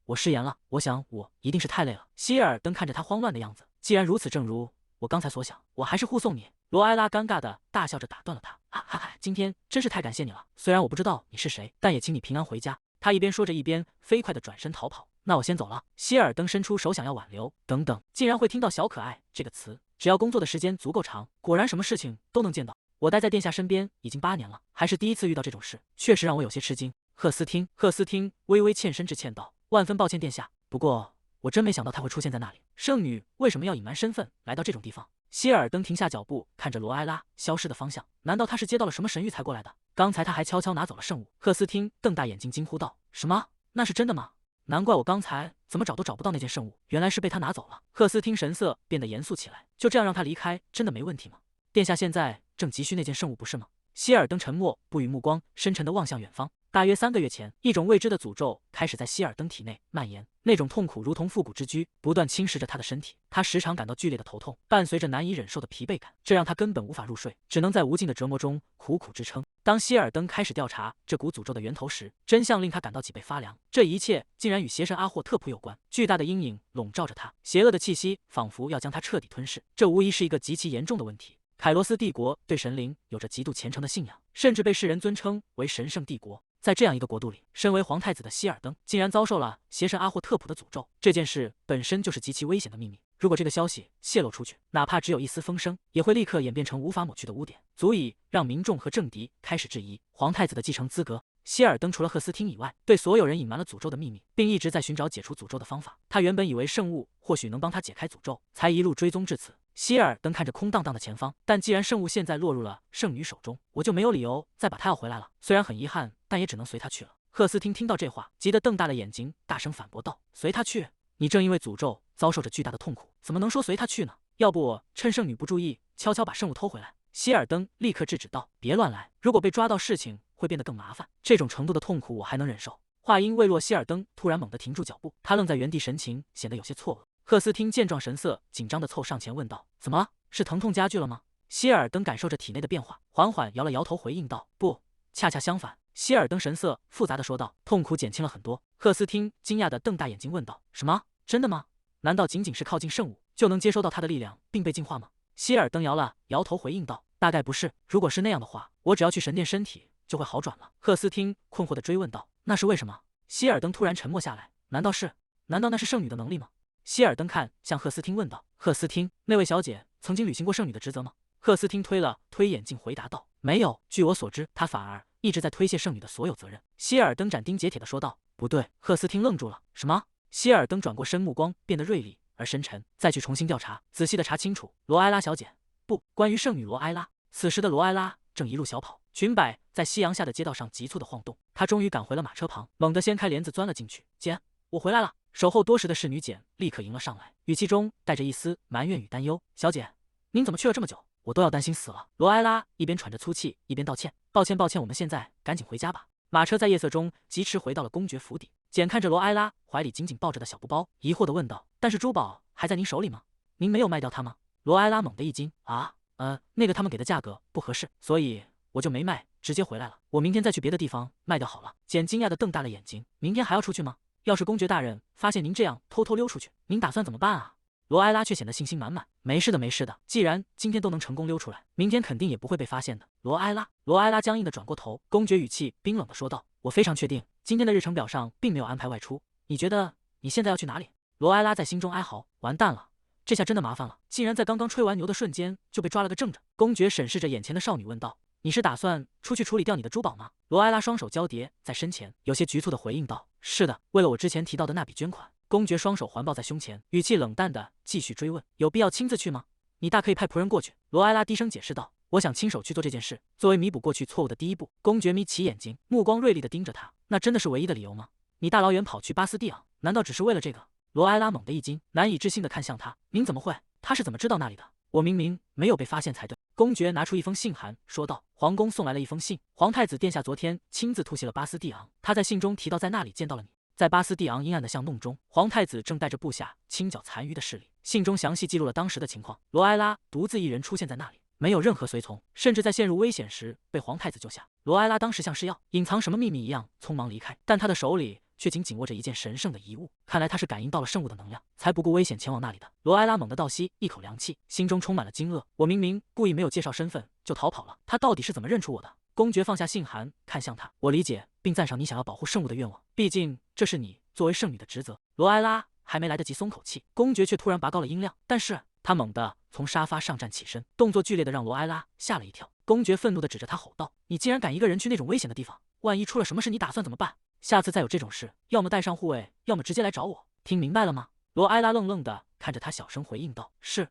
我失言了，我想我一定是太累了。希尔登看着他慌乱的样子，既然如此，正如我刚才所想，我还是护送你。罗埃拉尴尬的大笑着打断了他，今天真是太感谢你了。虽然我不知道你是谁，但也请你平安回家。他一边说着，一边飞快的转身逃跑。那我先走了。希尔登伸出手想要挽留，等等，竟然会听到小可爱这个词。只要工作的时间足够长，果然什么事情都能见到。我待在殿下身边已经8年了，还是第一次遇到这种事，确实让我有些吃惊。赫斯汀微微欠身致歉道：“万分抱歉，殿下。不过我真没想到她会出现在那里。圣女为什么要隐瞒身份来到这种地方？”希尔登停下脚步，看着罗埃拉消失的方向。难道他是接到了什么神谕才过来的？刚才他还悄悄拿走了圣物。赫斯汀瞪大眼睛惊呼道：“什么？那是真的吗？难怪我刚才怎么找都找不到那件圣物，原来是被他拿走了。”赫斯汀神色变得严肃起来。就这样让他离开，真的没问题吗？殿下现在正急需那件圣物，不是吗？希尔登沉默不语，目光深沉地望向远方。大约3个月前，一种未知的诅咒开始在希尔登体内蔓延，那种痛苦如同复古之居，不断侵蚀着他的身体。他时常感到剧烈的头痛，伴随着难以忍受的疲惫感，这让他根本无法入睡，只能在无尽的折磨中苦苦支撑。当希尔登开始调查这股诅咒的源头时，真相令他感到脊背发凉。这一切竟然与邪神阿霍特普有关，巨大的阴影笼罩着他，邪恶的气息仿佛要将他彻底吞噬。这无疑是一个极其严重的问题。凯罗斯帝国对神灵有着极度虔诚的信仰，甚至被世人尊称为神圣帝国。在这样一个国度里，身为皇太子的希尔登竟然遭受了邪神阿霍特普的诅咒，这件事本身就是极其危险的秘密。如果这个消息泄露出去，哪怕只有一丝风声，也会立刻演变成无法抹去的污点，足以让民众和政敌开始质疑皇太子的继承资格。希尔登除了赫斯汀以外，对所有人隐瞒了诅咒的秘密，并一直在寻找解除诅咒的方法。他原本以为圣物或许能帮他解开诅咒，才一路追踪至此。希尔登看着空荡荡的前方，但既然圣物现在落入了圣女手中，我就没有理由再把她要回来了。虽然很遗憾，但也只能随她去了。赫斯汀听到这话，急得瞪大了眼睛，大声反驳道：“随她去？你正因为诅咒遭受着巨大的痛苦，怎么能说随她去呢？要不我趁圣女不注意，悄悄把圣物偷回来。”希尔登立刻制止道：“别乱来，如果被抓到，事情会变得更麻烦。这种程度的痛苦我还能忍受。”话音未落，希尔登突然猛地停住脚步，他愣在原地，神情显得有些错愕。赫斯汀见状，神色紧张地凑上前问道：“怎么了？是疼痛加剧了吗？”希尔登感受着体内的变化，缓缓摇了摇头，回应道：“不，恰恰相反。”希尔登神色复杂地说道：“痛苦减轻了很多。”赫斯汀惊讶地瞪大眼睛问道：“什么？真的吗？难道仅仅是靠近圣物就能接收到它的力量并被净化吗？”希尔登摇了摇头，回应道：“大概不是。如果是那样的话，我只要去神殿，身体就会好转了。”赫斯汀困惑地追问道：“那是为什么？”希尔登突然沉默下来，难道那是圣女的能力吗？希尔登看向赫斯汀问道：“赫斯汀，那位小姐曾经履行过圣女的职责吗？”赫斯汀推了推眼镜，回答道：“没有。据我所知，她反而一直在推卸圣女的所有责任。”希尔登斩钉截铁地说道：“不对。”赫斯汀愣住了。“什么？”希尔登转过身，目光变得锐利而深沉。“再去重新调查，仔细地查清楚。”罗埃拉小姐，不，关于圣女罗埃拉。此时的罗埃拉正一路小跑，裙摆在夕阳下的街道上急促地晃动。她终于赶回了马车旁，猛地掀开帘子钻了进去。“姐，我回来了。”守候多时的侍女简立刻迎了上来，语气中带着一丝埋怨与担忧：“小姐，您怎么去了这么久？我都要担心死了。”罗埃拉一边喘着粗气，一边道歉：“抱歉，我们现在赶紧回家吧。”马车在夜色中疾驰回到了公爵府邸。简看着罗埃拉怀里紧紧抱着的小布包，疑惑地问道：“但是珠宝还在您手里吗？您没有卖掉它吗？”罗埃拉猛地一惊：“啊，那个他们给的价格不合适，所以我就没卖，直接回来了。我明天再去别的地方卖掉好了。”简惊讶地瞪大了眼睛：“明天还要出去吗？要是公爵大人发现您这样偷偷溜出去，您打算怎么办啊？”罗埃拉却显得信心满满：“没事的，既然今天都能成功溜出来，明天肯定也不会被发现的。”罗埃拉僵硬地转过头，公爵语气冰冷地说道：“我非常确定，今天的日程表上并没有安排外出。你觉得你现在要去哪里？”罗埃拉在心中哀嚎：“完蛋了，这下真的麻烦了，竟然在刚刚吹完牛的瞬间就被抓了个正着。”公爵审视着眼前的少女问道：“你是打算出去处理掉你的珠宝吗？”罗埃拉双手交叠在身前，有些局促地回应道：“是的，为了我之前提到的那笔捐款。”公爵双手环抱在胸前，语气冷淡地继续追问：“有必要亲自去吗？你大可以派仆人过去。”罗埃拉低声解释道：“我想亲手去做这件事，作为弥补过去错误的第一步。”公爵眯起眼睛，目光锐利地盯着他：“那真的是唯一的理由吗？你大老远跑去巴斯蒂昂，难道只是为了这个？”罗埃拉猛地一惊，难以置信地看向他：“您怎么会？他是怎么知道那里的？我明明没有被发现才对。”公爵拿出一封信函，说道：“皇宫送来了一封信，皇太子殿下昨天亲自突袭了巴斯蒂昂，他在信中提到在那里见到了你。在巴斯蒂昂阴暗的巷弄中，皇太子正带着部下清剿残余的势力。信中详细记录了当时的情况。罗埃拉独自一人出现在那里，没有任何随从，甚至在陷入危险时被皇太子救下。罗埃拉当时像是要隐藏什么秘密一样，匆忙离开，但他的手里却紧紧握着一件神圣的遗物，看来他是感应到了圣物的能量，才不顾危险前往那里的。罗埃拉猛地倒吸一口凉气，心中充满了惊愕。我明明故意没有介绍身份就逃跑了，他到底是怎么认出我的？公爵放下信函，看向他，我理解并赞赏你想要保护圣物的愿望，毕竟这是你作为圣女的职责。罗埃拉还没来得及松口气，公爵却突然拔高了音量，但是他猛地从沙发上站起身，动作剧烈的让罗埃拉吓了一跳。公爵愤怒地指着他吼道：“你竟然敢一个人去那种危险的地方！万一出了什么事，你打算怎么办？下次再有这种事，要么带上护卫，要么直接来找我。听明白了吗？”罗埃拉愣愣地看着他，小声回应道：“是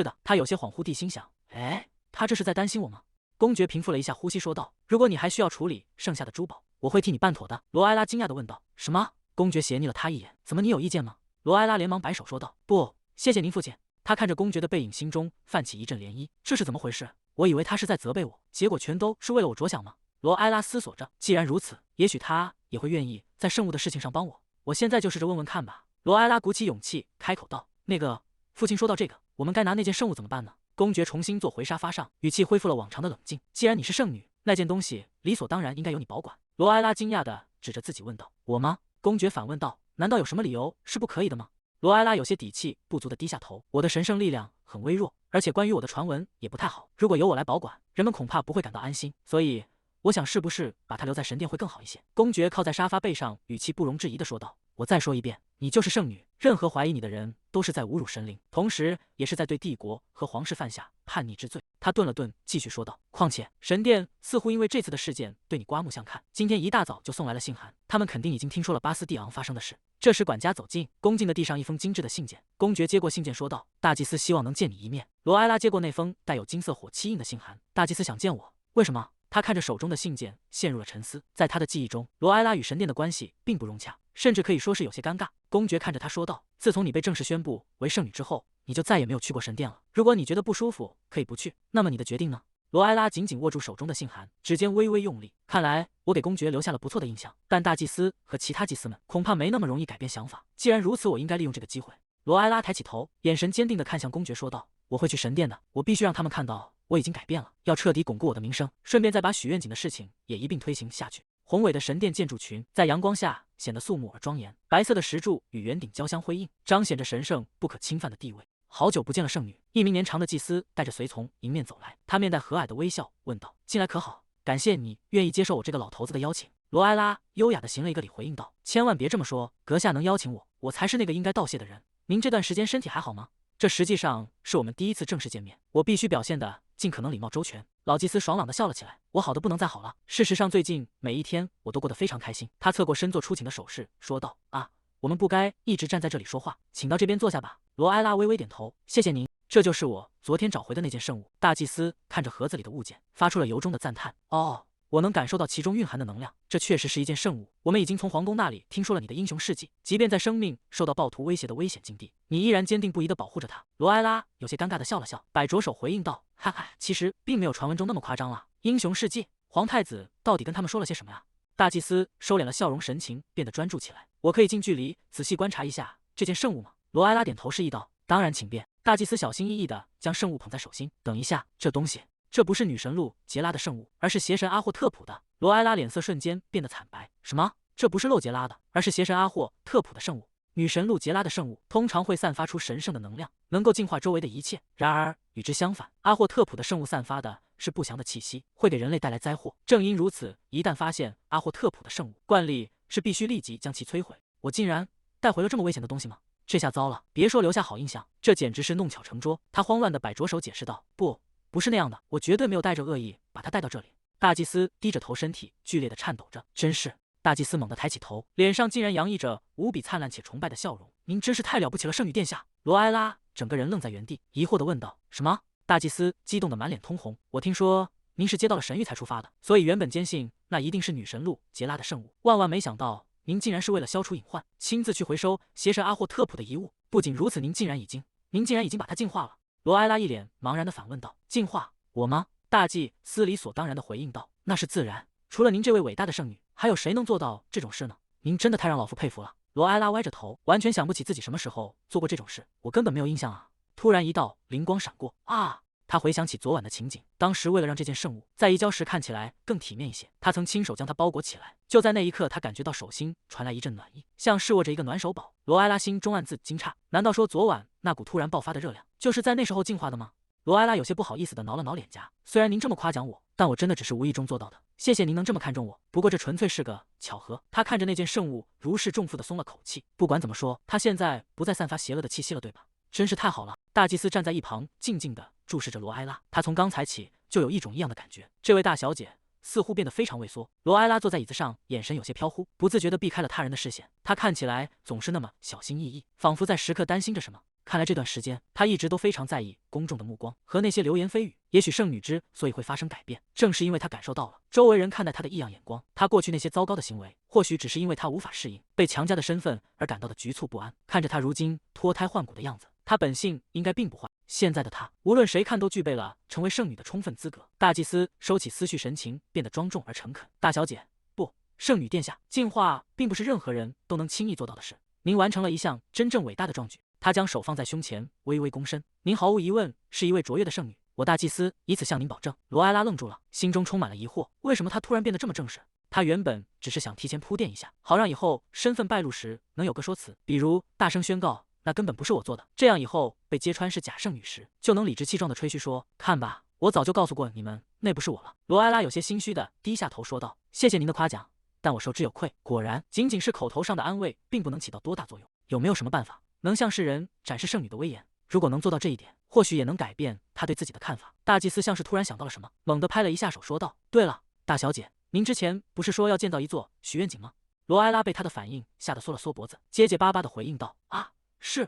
的。”他有些恍惚地心想：“哎，他这是在担心我吗？”公爵平复了一下呼吸，说道：“如果你还需要处理剩下的珠宝，我会替你办妥的。”罗埃拉惊讶地问道：“什么？”公爵斜睨了他一眼：“怎么，你有意见吗？”罗埃拉连忙摆手说道：“不，谢谢您，父亲。”他看着公爵的背影，心中泛起一阵涟漪。这是怎么回事？我以为他是在责备我，结果全都是为了我着想吗？罗埃拉思索着，既然如此，也许他也会愿意在圣物的事情上帮我。我现在就试着问问看吧。罗埃拉鼓起勇气开口道：“那个，父亲说到这个，我们该拿那件圣物怎么办呢？”公爵重新坐回沙发上，语气恢复了往常的冷静。“既然你是圣女，那件东西理所当然应该由你保管。”罗埃拉惊讶地指着自己问道：“我吗？”公爵反问道：“难道有什么理由是不可以的吗？”罗埃拉有些底气不足地低下头：“我的神圣力量很微弱，而且关于我的传闻也不太好。如果由我来保管，人们恐怕不会感到安心。所以，我想是不是把它留在神殿会更好一些？”公爵靠在沙发背上，语气不容置疑地说道：“我再说一遍，你就是圣女，任何怀疑你的人都是在侮辱神灵，同时也是在对帝国和皇室犯下叛逆之罪。”他顿了顿，继续说道：“况且神殿似乎因为这次的事件对你刮目相看，今天一大早就送来了信函，他们肯定已经听说了巴斯蒂昂发生的事。”这时管家走近，恭敬地递上一封精致的信件。公爵接过信件说道：“大祭司希望能见你一面。”罗埃拉接过那封带有金色火漆印的信函：“大祭司想见我，为什么？”他看着手中的信件，陷入了沉思。在他的记忆中，罗埃拉与神殿的关系并不融洽，甚至可以说是有些尴尬。公爵看着他说道：“自从你被正式宣布为圣女之后，你就再也没有去过神殿了。如果你觉得不舒服，可以不去，那么你的决定呢？”罗埃拉紧紧握住手中的信函，指尖微微用力。看来我给公爵留下了不错的印象，但大祭司和其他祭司们恐怕没那么容易改变想法。既然如此，我应该利用这个机会。罗埃拉抬起头，眼神坚定地看向公爵，说道：“我会去神殿的，我必须让他们看到我已经改变了，要彻底巩固我的名声，顺便再把许愿井的事情也一并推行下去。”宏伟的神殿建筑群在阳光下显得肃穆而庄严，白色的石柱与圆顶交相辉映，彰显着神圣不可侵犯的地位。好久不见了，圣女。一名年长的祭司带着随从迎面走来，他面带和蔼的微笑，问道：“进来可好？感谢你愿意接受我这个老头子的邀请。”罗埃拉优雅地行了一个礼，回应道：“千万别这么说，阁下能邀请我，我才是那个应该道谢的人。您这段时间身体还好吗？这实际上是我们第一次正式见面，我必须表现的尽可能礼貌周全。”老祭司爽朗地笑了起来：“我好的不能再好了。事实上，最近每一天我都过得非常开心。”他侧过身做出请的手势，说道：“啊，我们不该一直站在这里说话，请到这边坐下吧。”罗埃拉微微点头：“谢谢您。这就是我昨天找回的那件圣物。”大祭司看着盒子里的物件，发出了由衷的赞叹：“哦，我能感受到其中蕴含的能量，这确实是一件圣物。我们已经从皇宫那里听说了你的英雄事迹，即便在生命受到暴徒威胁的危险境地，你依然坚定不移地保护着他。”罗埃拉有些尴尬地笑了笑，摆着手回应道：“哈哈，其实并没有传闻中那么夸张了。英雄事迹，皇太子到底跟他们说了些什么呀？”大祭司收敛了笑容，神情变得专注起来：“我可以近距离仔细观察一下这件圣物吗？”罗埃拉点头示意道：“当然，请便。”大祭司小心翼翼地将圣物捧在手心。“等一下，这东西，这不是女神路杰拉的圣物，而是邪神阿霍特普的。”罗埃拉脸色瞬间变得惨白。“什么？这不是漏杰拉的，而是邪神阿霍特普的圣物？”女神路杰拉的圣物通常会散发出神圣的能量，能够净化周围的一切。然而与之相反，阿霍特普的圣物散发的是不祥的气息，会给人类带来灾祸。正因如此，一旦发现阿霍特普的圣物，惯例是必须立即将其摧毁。我竟然带回了这么危险的东西吗？这下糟了，别说留下好印象，这简直是弄巧成拙。他慌乱地摆着手解释道：“不是那样的，我绝对没有带着恶意把他带到这里。”大祭司低着头，身体剧烈地颤抖着。“真是！”大祭司猛地抬起头，脸上竟然洋溢着无比灿烂且崇拜的笑容。“您真是太了不起了，圣女殿下！”罗埃拉整个人愣在原地，疑惑地问道：“什么？”大祭司激动得满脸通红：“我听说您是接到了神谕才出发的，所以原本坚信那一定是女神路杰拉的圣物，万万没想到您竟然是为了消除隐患，亲自去回收邪神阿霍特普的遗物。不仅如此，您竟然已经把它净化了。”罗埃拉一脸茫然地反问道：“净化？我吗？”大祭司理所当然地回应道：“那是自然，除了您这位伟大的圣女，还有谁能做到这种事呢？您真的太让老夫佩服了。”罗埃拉歪着头，完全想不起自己什么时候做过这种事，“我根本没有印象啊。”突然一道灵光闪过，啊！他回想起昨晚的情景，当时为了让这件圣物在移交时看起来更体面一些，他曾亲手将它包裹起来。就在那一刻，他感觉到手心传来一阵暖意，像是握着一个暖手宝。罗埃拉心中暗自惊诧，难道说昨晚那股突然爆发的热量，就是在那时候进化的吗？罗埃拉有些不好意思地挠了挠脸颊，虽然您这么夸奖我，但我真的只是无意中做到的，谢谢您能这么看重我。不过这纯粹是个巧合。他看着那件圣物，如释重负地松了口气。不管怎么说，他现在不再散发邪恶的气息了，对吧？真是太好了。大祭司站在一旁，静静地注视着罗埃拉。他从刚才起就有一种异样的感觉，这位大小姐似乎变得非常畏缩。罗埃拉坐在椅子上，眼神有些飘忽，不自觉地避开了他人的视线。她看起来总是那么小心翼翼，仿佛在时刻担心着什么。看来这段时间，她一直都非常在意公众的目光和那些流言蜚语。也许圣女之所以会发生改变，正是因为她感受到了周围人看待她的异样眼光。她过去那些糟糕的行为，或许只是因为她无法适应被强加的身份而感到的局促不安。看着她如今脱胎换骨的样子，她本性应该并不坏。现在的她，无论谁看都具备了成为圣女的充分资格。大祭司收起思绪，神情变得庄重而诚恳。大小姐，不，圣女殿下，进化并不是任何人都能轻易做到的事。您完成了一项真正伟大的壮举。他将手放在胸前，微微躬身。您毫无疑问是一位卓越的圣女，我大祭司以此向您保证。罗埃拉愣住了，心中充满了疑惑，为什么他突然变得这么正式？他原本只是想提前铺垫一下，好让以后身份败露时能有个说辞，比如大声宣告那根本不是我做的，这样以后被揭穿是假圣女时，就能理直气壮地吹嘘说，看吧，我早就告诉过你们，那不是我了。罗埃拉有些心虚地低下头说道，谢谢您的夸奖，但我受之有愧。果然，仅仅是口头上的安慰，并不能起到多大作用。有没有什么办法能向世人展示圣女的威严？如果能做到这一点，或许也能改变他对自己的看法。大祭司像是突然想到了什么，猛地拍了一下手，说道：“对了，大小姐，您之前不是说要建造一座许愿井吗？”罗埃拉被他的反应吓得缩了缩脖子，结结巴巴地回应道：“啊，是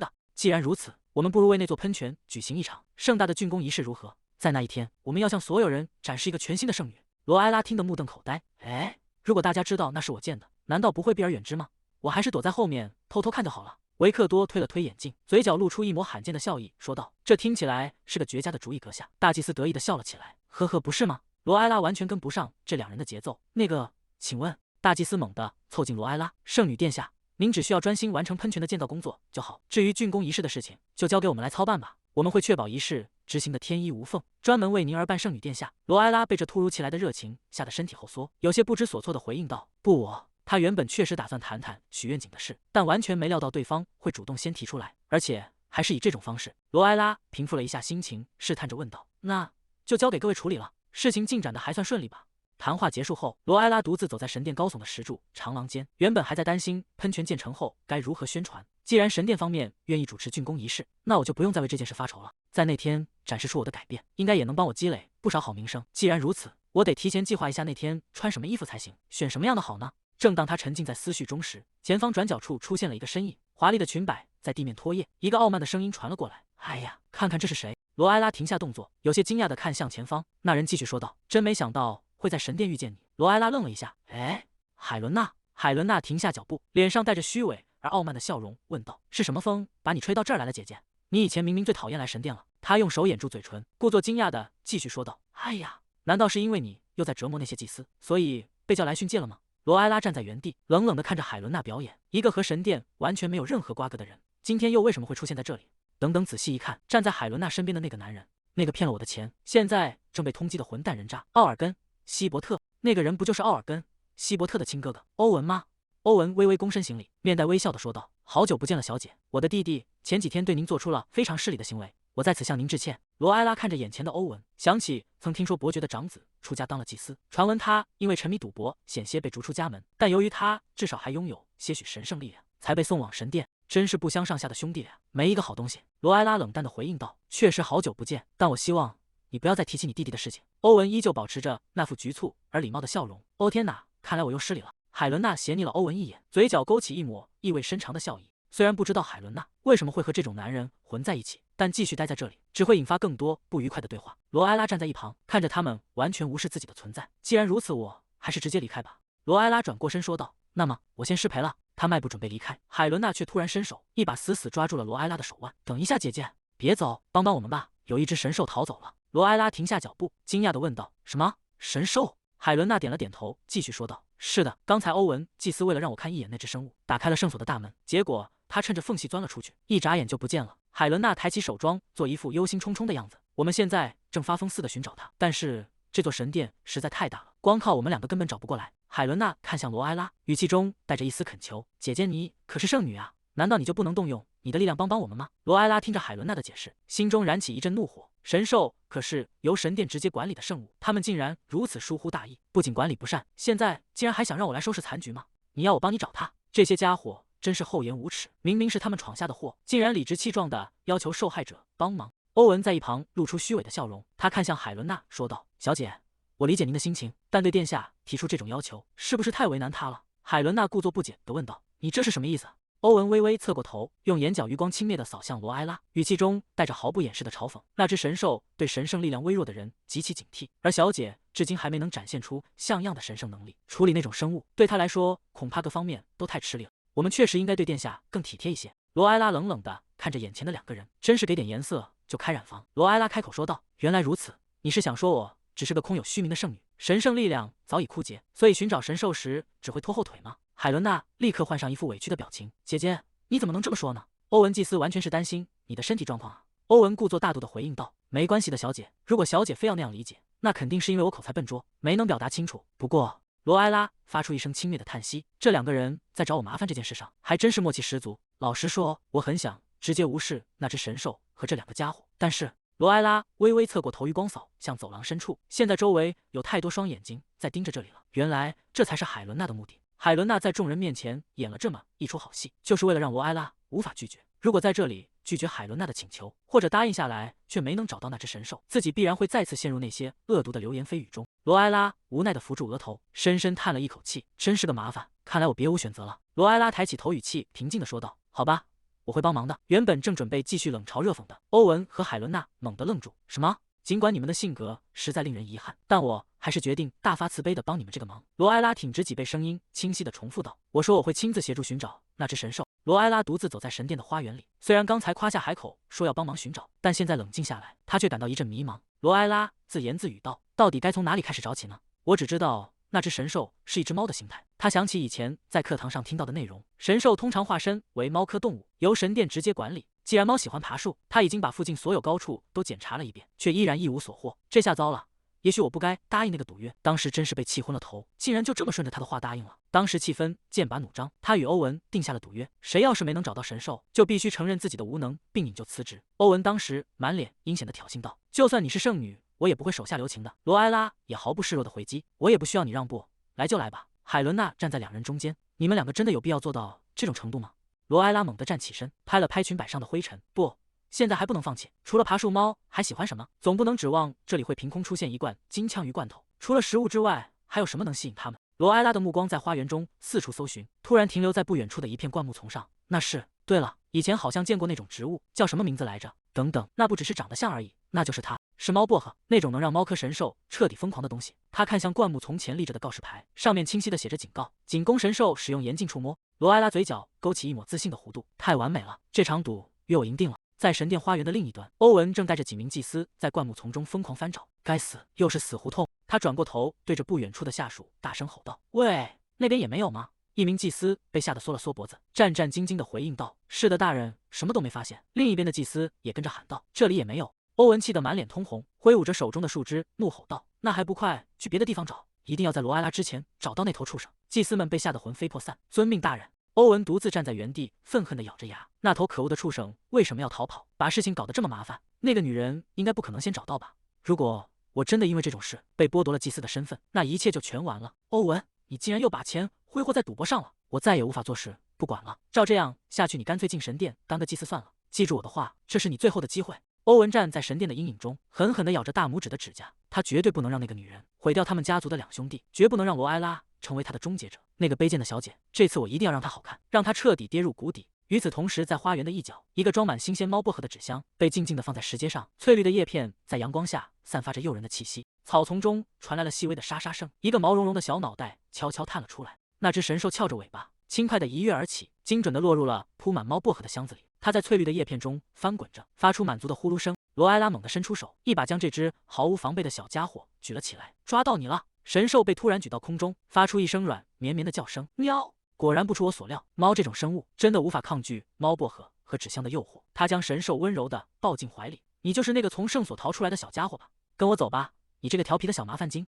的。既然如此，我们不如为那座喷泉举行一场盛大的竣工仪式，如何？在那一天，我们要向所有人展示一个全新的圣女。”罗埃拉听得目瞪口呆，哎，如果大家知道那是我建的，难道不会避而远之吗？我还是躲在后面偷偷看就好了。维克多推了推眼镜，嘴角露出一抹罕见的笑意，说道：“这听起来是个绝佳的主意，阁下。”大祭司得意地笑了起来，呵呵，不是吗？罗埃拉完全跟不上这两人的节奏。那个，请问？大祭司猛地凑近罗埃拉，圣女殿下，您只需要专心完成喷泉的建造工作就好，至于竣工仪式的事情，就交给我们来操办吧。我们会确保仪式执行的天衣无缝，专门为您而办。圣女殿下，罗埃拉被这突如其来的热情吓得身体后缩，有些不知所措地回应道：“不，他原本确实打算谈谈许愿井的事，但完全没料到对方会主动先提出来，而且还是以这种方式。”罗埃拉平复了一下心情，试探着问道：“那就交给各位处理了，事情进展的还算顺利吧？”谈话结束后，罗埃拉独自走在神殿高耸的石柱长廊间，原本还在担心喷泉建成后该如何宣传。既然神殿方面愿意主持竣工仪式，那我就不用再为这件事发愁了。在那天展示出我的改变，应该也能帮我积累不少好名声。既然如此，我得提前计划一下那天穿什么衣服才行，选什么样的好呢？正当他沉浸在思绪中时，前方转角处出现了一个身影，华丽的裙摆在地面拖曳，一个傲慢的声音传了过来：“哎呀，看看这是谁！”罗埃拉停下动作，有些惊讶地看向前方。那人继续说道：“真没想到会在神殿遇见你。”罗埃拉愣了一下，哎，海伦娜。海伦娜停下脚步，脸上带着虚伪而傲慢的笑容，问道：“是什么风把你吹到这儿来了，姐姐？你以前明明最讨厌来神殿了。”他用手掩住嘴唇，故作惊讶地继续说道：“哎呀，难道是因为你又在折磨那些祭司，所以被叫来训诫了吗？”罗埃拉站在原地，冷冷地看着海伦娜表演，一个和神殿完全没有任何瓜葛的人，今天又为什么会出现在这里？等等，仔细一看，站在海伦娜身边的那个男人，那个骗了我的钱，现在正被通缉的混蛋人渣奥尔根·希伯特。那个人不就是奥尔根·希伯特的亲哥哥欧文吗？欧文微微躬身行礼，面带微笑地说道：“好久不见了，小姐。我的弟弟前几天对您做出了非常失礼的行为，我在此向您致歉。”罗埃拉看着眼前的欧文，想起曾听说伯爵的长子出家当了祭司，传闻他因为沉迷赌博，险些被逐出家门，但由于他至少还拥有些许神圣力量，才被送往神殿。真是不相上下的兄弟俩，没一个好东西。罗埃拉冷淡地回应道：“确实好久不见，但我希望你不要再提起你弟弟的事情。”欧文依旧保持着那副局促而礼貌的笑容。哦天哪，看来我又失礼了。海伦娜斜睨了欧文一眼，嘴角勾起一抹意味深长的笑意。虽然不知道海伦娜为什么会和这种男人混在一起，但继续待在这里只会引发更多不愉快的对话。罗埃拉站在一旁，看着他们完全无视自己的存在。既然如此，我还是直接离开吧。罗埃拉转过身说道：“那么我先失陪了。”他迈步准备离开，海伦娜却突然伸手，一把死死抓住了罗埃拉的手腕。“等一下，姐姐，别走，帮帮我们吧！有一只神兽逃走了。”罗埃拉停下脚步，惊讶地问道：“什么神兽？”海伦娜点了点头，继续说道：“是的，刚才欧文祭司为了让我看一眼那只生物，打开了圣所的大门，结果他趁着缝隙钻了出去，一眨眼就不见了。”海伦娜抬起手装，做一副忧心忡忡的样子。我们现在正发疯似的寻找它，但是这座神殿实在太大了，光靠我们两个根本找不过来。海伦娜看向罗埃拉，语气中带着一丝恳求：“姐姐，你可是圣女啊，难道你就不能动用你的力量帮帮我们吗？”罗埃拉听着海伦娜的解释，心中燃起一阵怒火。神兽可是由神殿直接管理的圣物，他们竟然如此疏忽大意，不仅管理不善，现在竟然还想让我来收拾残局吗？你要我帮你找他？这些家伙真是厚颜无耻！明明是他们闯下的祸，竟然理直气壮地要求受害者帮忙。欧文在一旁露出虚伪的笑容，他看向海伦娜说道：“小姐，我理解您的心情，但对殿下提出这种要求，是不是太为难他了？”海伦娜故作不解地问道：“你这是什么意思？”欧文微微侧过头，用眼角余光轻蔑地扫向罗埃拉，语气中带着毫不掩饰的嘲讽。那只神兽对神圣力量微弱的人极其警惕，而小姐至今还没能展现出像样的神圣能力，处理那种生物对她来说恐怕各方面都太吃力了。我们确实应该对殿下更体贴一些。罗埃拉冷冷地看着眼前的两个人，真是给点颜色就开染坊。罗埃拉开口说道：“原来如此，你是想说我只是个空有虚名的圣女，神圣力量早已枯竭，所以寻找神兽时只会拖后腿吗？”海伦娜立刻换上一副委屈的表情：“姐姐，你怎么能这么说呢？欧文祭司完全是担心你的身体状况啊。”欧文故作大度地回应道：“没关系的，小姐，如果小姐非要那样理解，那肯定是因为我口才笨拙，没能表达清楚。不过……”罗埃拉发出一声轻蔑的叹息，这两个人在找我麻烦这件事上还真是默契十足。老实说，我很想直接无视那只神兽和这两个家伙，但是……罗埃拉微微侧过头，余光扫向走廊深处，现在周围有太多双眼睛在盯着这里了。原来这才是海伦娜的目的。海伦娜在众人面前演了这么一出好戏，就是为了让罗埃拉无法拒绝。如果在这里拒绝海伦娜的请求，或者答应下来却没能找到那只神兽，自己必然会再次陷入那些恶毒的流言蜚语中。罗埃拉无奈地扶住额头，深深叹了一口气，真是个麻烦，看来我别无选择了。罗埃拉抬起头，语气平静地说道：“好吧，我会帮忙的。”原本正准备继续冷嘲热讽的欧文和海伦娜猛地愣住。什么？尽管你们的性格实在令人遗憾，但我还是决定大发慈悲地帮你们这个忙。罗埃拉挺直脊背，声音清晰地重复道：“我说我会亲自协助寻找那只神兽。”罗埃拉独自走在神殿的花园里，虽然刚才夸下海口说要帮忙寻找，但现在冷静下来，他却感到一阵迷茫。罗埃拉自言自语道：“到底该从哪里开始找起呢？我只知道那只神兽是一只猫的形态。”他想起以前在课堂上听到的内容，神兽通常化身为猫科动物，由神殿直接管理。既然猫喜欢爬树，他已经把附近所有高处都检查了一遍，却依然一无所获。这下糟了，也许我不该答应那个赌约，当时真是被气昏了头，竟然就这么顺着他的话答应了。当时气氛剑拔弩张，他与欧文定下了赌约，谁要是没能找到神兽，就必须承认自己的无能，并引咎辞职。欧文当时满脸阴险的挑衅道：“就算你是圣女，我也不会手下留情的。”罗埃拉也毫不示弱的回击：“我也不需要你让步，来就来吧。”海伦娜站在两人中间：“你们两个真的有必要做到这种程度吗？”罗埃拉猛地站起身，拍了拍裙摆上的灰尘：“不，现在还不能放弃。除了爬树猫，还喜欢什么？总不能指望这里会凭空出现一罐金枪鱼罐头。除了食物之外，还有什么能吸引他们？”罗埃拉的目光在花园中四处搜寻，突然停留在不远处的一片灌木丛上。那是……对了，以前好像见过那种植物，叫什么名字来着？等等，那不只是长得像而已，那就是它，是猫薄荷，那种能让猫科神兽彻底疯狂的东西。他看向灌木丛前立着的告示牌，上面清晰的写着警告：仅供神兽使用，严禁触摸。罗埃拉嘴角勾起一抹自信的弧度，太完美了，这场赌约我赢定了。在神殿花园的另一端，欧文正带着几名祭司在灌木丛中疯狂翻找。该死，又是死胡同！他转过头，对着不远处的下属大声吼道：“喂，那边也没有吗？”一名祭司被吓得缩了缩脖子，战战兢兢地回应道：“是的，大人，什么都没发现。”另一边的祭司也跟着喊道：“这里也没有。”欧文气得满脸通红，挥舞着手中的树枝，怒吼道：“那还不快去别的地方找！一定要在罗埃拉之前找到那头畜生！”祭司们被吓得魂飞魄散。遵命，大人。欧文独自站在原地，愤恨地咬着牙。那头可恶的畜生为什么要逃跑？把事情搞得这么麻烦，那个女人应该不可能先找到吧？如果我真的因为这种事被剥夺了祭司的身份，那一切就全完了。欧文，你竟然又把钱挥霍在赌博上了！我再也无法做事，不管了。照这样下去，你干脆进神殿当个祭司算了。记住我的话，这是你最后的机会。欧文站在神殿的阴影中，狠狠地咬着大拇指的指甲。他绝对不能让那个女人毁掉他们家族的两兄弟，绝不能让罗埃拉成为他的终结者。那个卑贱的小姐，这次我一定要让她好看，让她彻底跌入谷底。与此同时，在花园的一角，一个装满新鲜猫薄荷的纸箱被静静地放在石阶上，翠绿的叶片在阳光下散发着诱人的气息。草丛中传来了细微的沙沙声，一个毛茸茸的小脑袋悄悄探了出来。那只神兽翘着尾巴，轻快地一跃而起，精准地落入了铺满猫薄荷的箱子里。它在翠绿的叶片中翻滚着，发出满足的呼噜声。罗埃拉猛地伸出手，一把将这只毫无防备的小家伙举了起来。抓到你了！神兽被突然举到空中，发出一声软绵绵的叫声。喵！果然不出我所料，猫这种生物真的无法抗拒猫薄荷和纸箱的诱惑。他将神兽温柔地抱进怀里。你就是那个从圣所逃出来的小家伙吧？跟我走吧，你这个调皮的小麻烦精。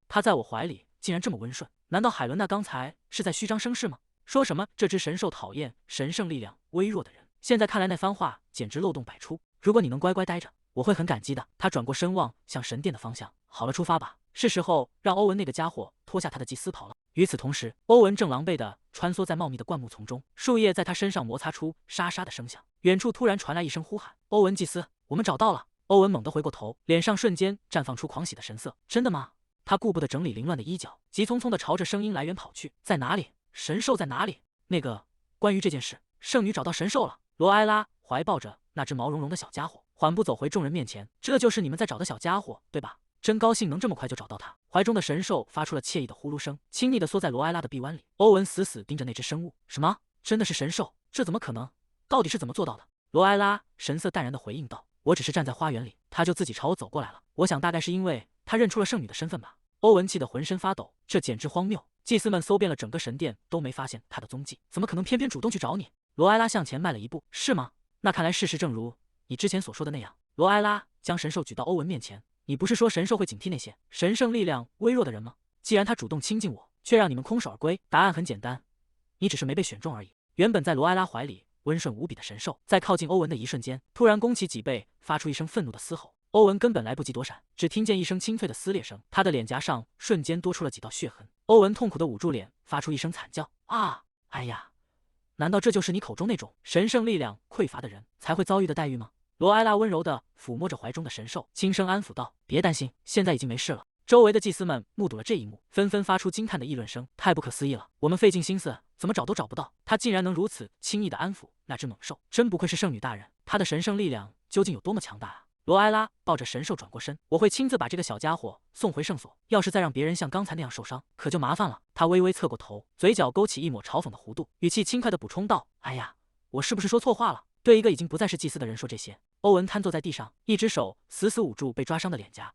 他在我怀里竟然这么温顺，难道海伦娜刚才是在虚张声势吗？说什么这只神兽讨厌神圣力量微弱的人，现在看来那番话简直漏洞百出。如果你能乖乖待着，我会很感激的。他转过身望向神殿的方向。好了，出发吧，是时候让欧文那个家伙脱下他的祭司袍了。与此同时，欧文正狼狈地穿梭在茂密的灌木丛中，树叶在他身上摩擦出沙沙的声响。远处突然传来一声呼喊：“欧文祭司，我们找到了！”欧文猛地回过头，脸上瞬间绽放出狂喜的神色。真的吗？他顾不得整理凌乱的衣角，急匆匆地朝着声音来源跑去。在哪里？神兽在哪里？那个，关于这件事，圣女找到神兽了。罗埃拉怀抱着那只毛茸茸的小家伙，缓步走回众人面前。这就是你们在找的小家伙，对吧？真高兴能这么快就找到他。怀中的神兽发出了惬意的呼噜声，亲昵地缩在罗埃拉的臂弯里。欧文死死盯着那只生物。什么？真的是神兽？这怎么可能？到底是怎么做到的？罗埃拉神色淡然地回应道：“我只是站在花园里，他就自己朝我走过来了。我想大概是因为他认出了圣女的身份吧。”欧文气得浑身发抖，这简直荒谬！祭司们搜遍了整个神殿，都没发现他的踪迹，怎么可能偏偏主动去找你？罗埃拉向前迈了一步。是吗？那看来事实正如你之前所说的那样。罗埃拉将神兽举到欧文面前。你不是说神兽会警惕那些神圣力量微弱的人吗？既然他主动亲近我，却让你们空手而归，答案很简单，你只是没被选中而已。原本在罗埃拉怀里温顺无比的神兽，在靠近欧文的一瞬间，突然弓起脊背，发出一声愤怒的嘶吼。欧文根本来不及躲闪，只听见一声清脆的撕裂声，他的脸颊上瞬间多出了几道血痕。欧文痛苦地捂住脸，发出一声惨叫：“啊！哎呀！难道这就是你口中那种神圣力量匮乏的人才会遭遇的待遇吗？”罗埃拉温柔地抚摸着怀中的神兽，轻声安抚道：“别担心，现在已经没事了。”周围的祭司们目睹了这一幕，纷纷发出惊叹的议论声：“太不可思议了！我们费尽心思，怎么找都找不到，他竟然能如此轻易地安抚那只猛兽，真不愧是圣女大人，她的神圣力量究竟有多么强大啊！”罗埃拉抱着神兽转过身：“我会亲自把这个小家伙送回圣所，要是再让别人像刚才那样受伤，可就麻烦了。”他微微侧过头，嘴角勾起一抹嘲讽的弧度，语气轻快地补充道：“哎呀，我是不是说错话了？对一个已经不再是祭司的人说这些。”欧文瘫坐在地上，一只手死死捂住被抓伤的脸颊。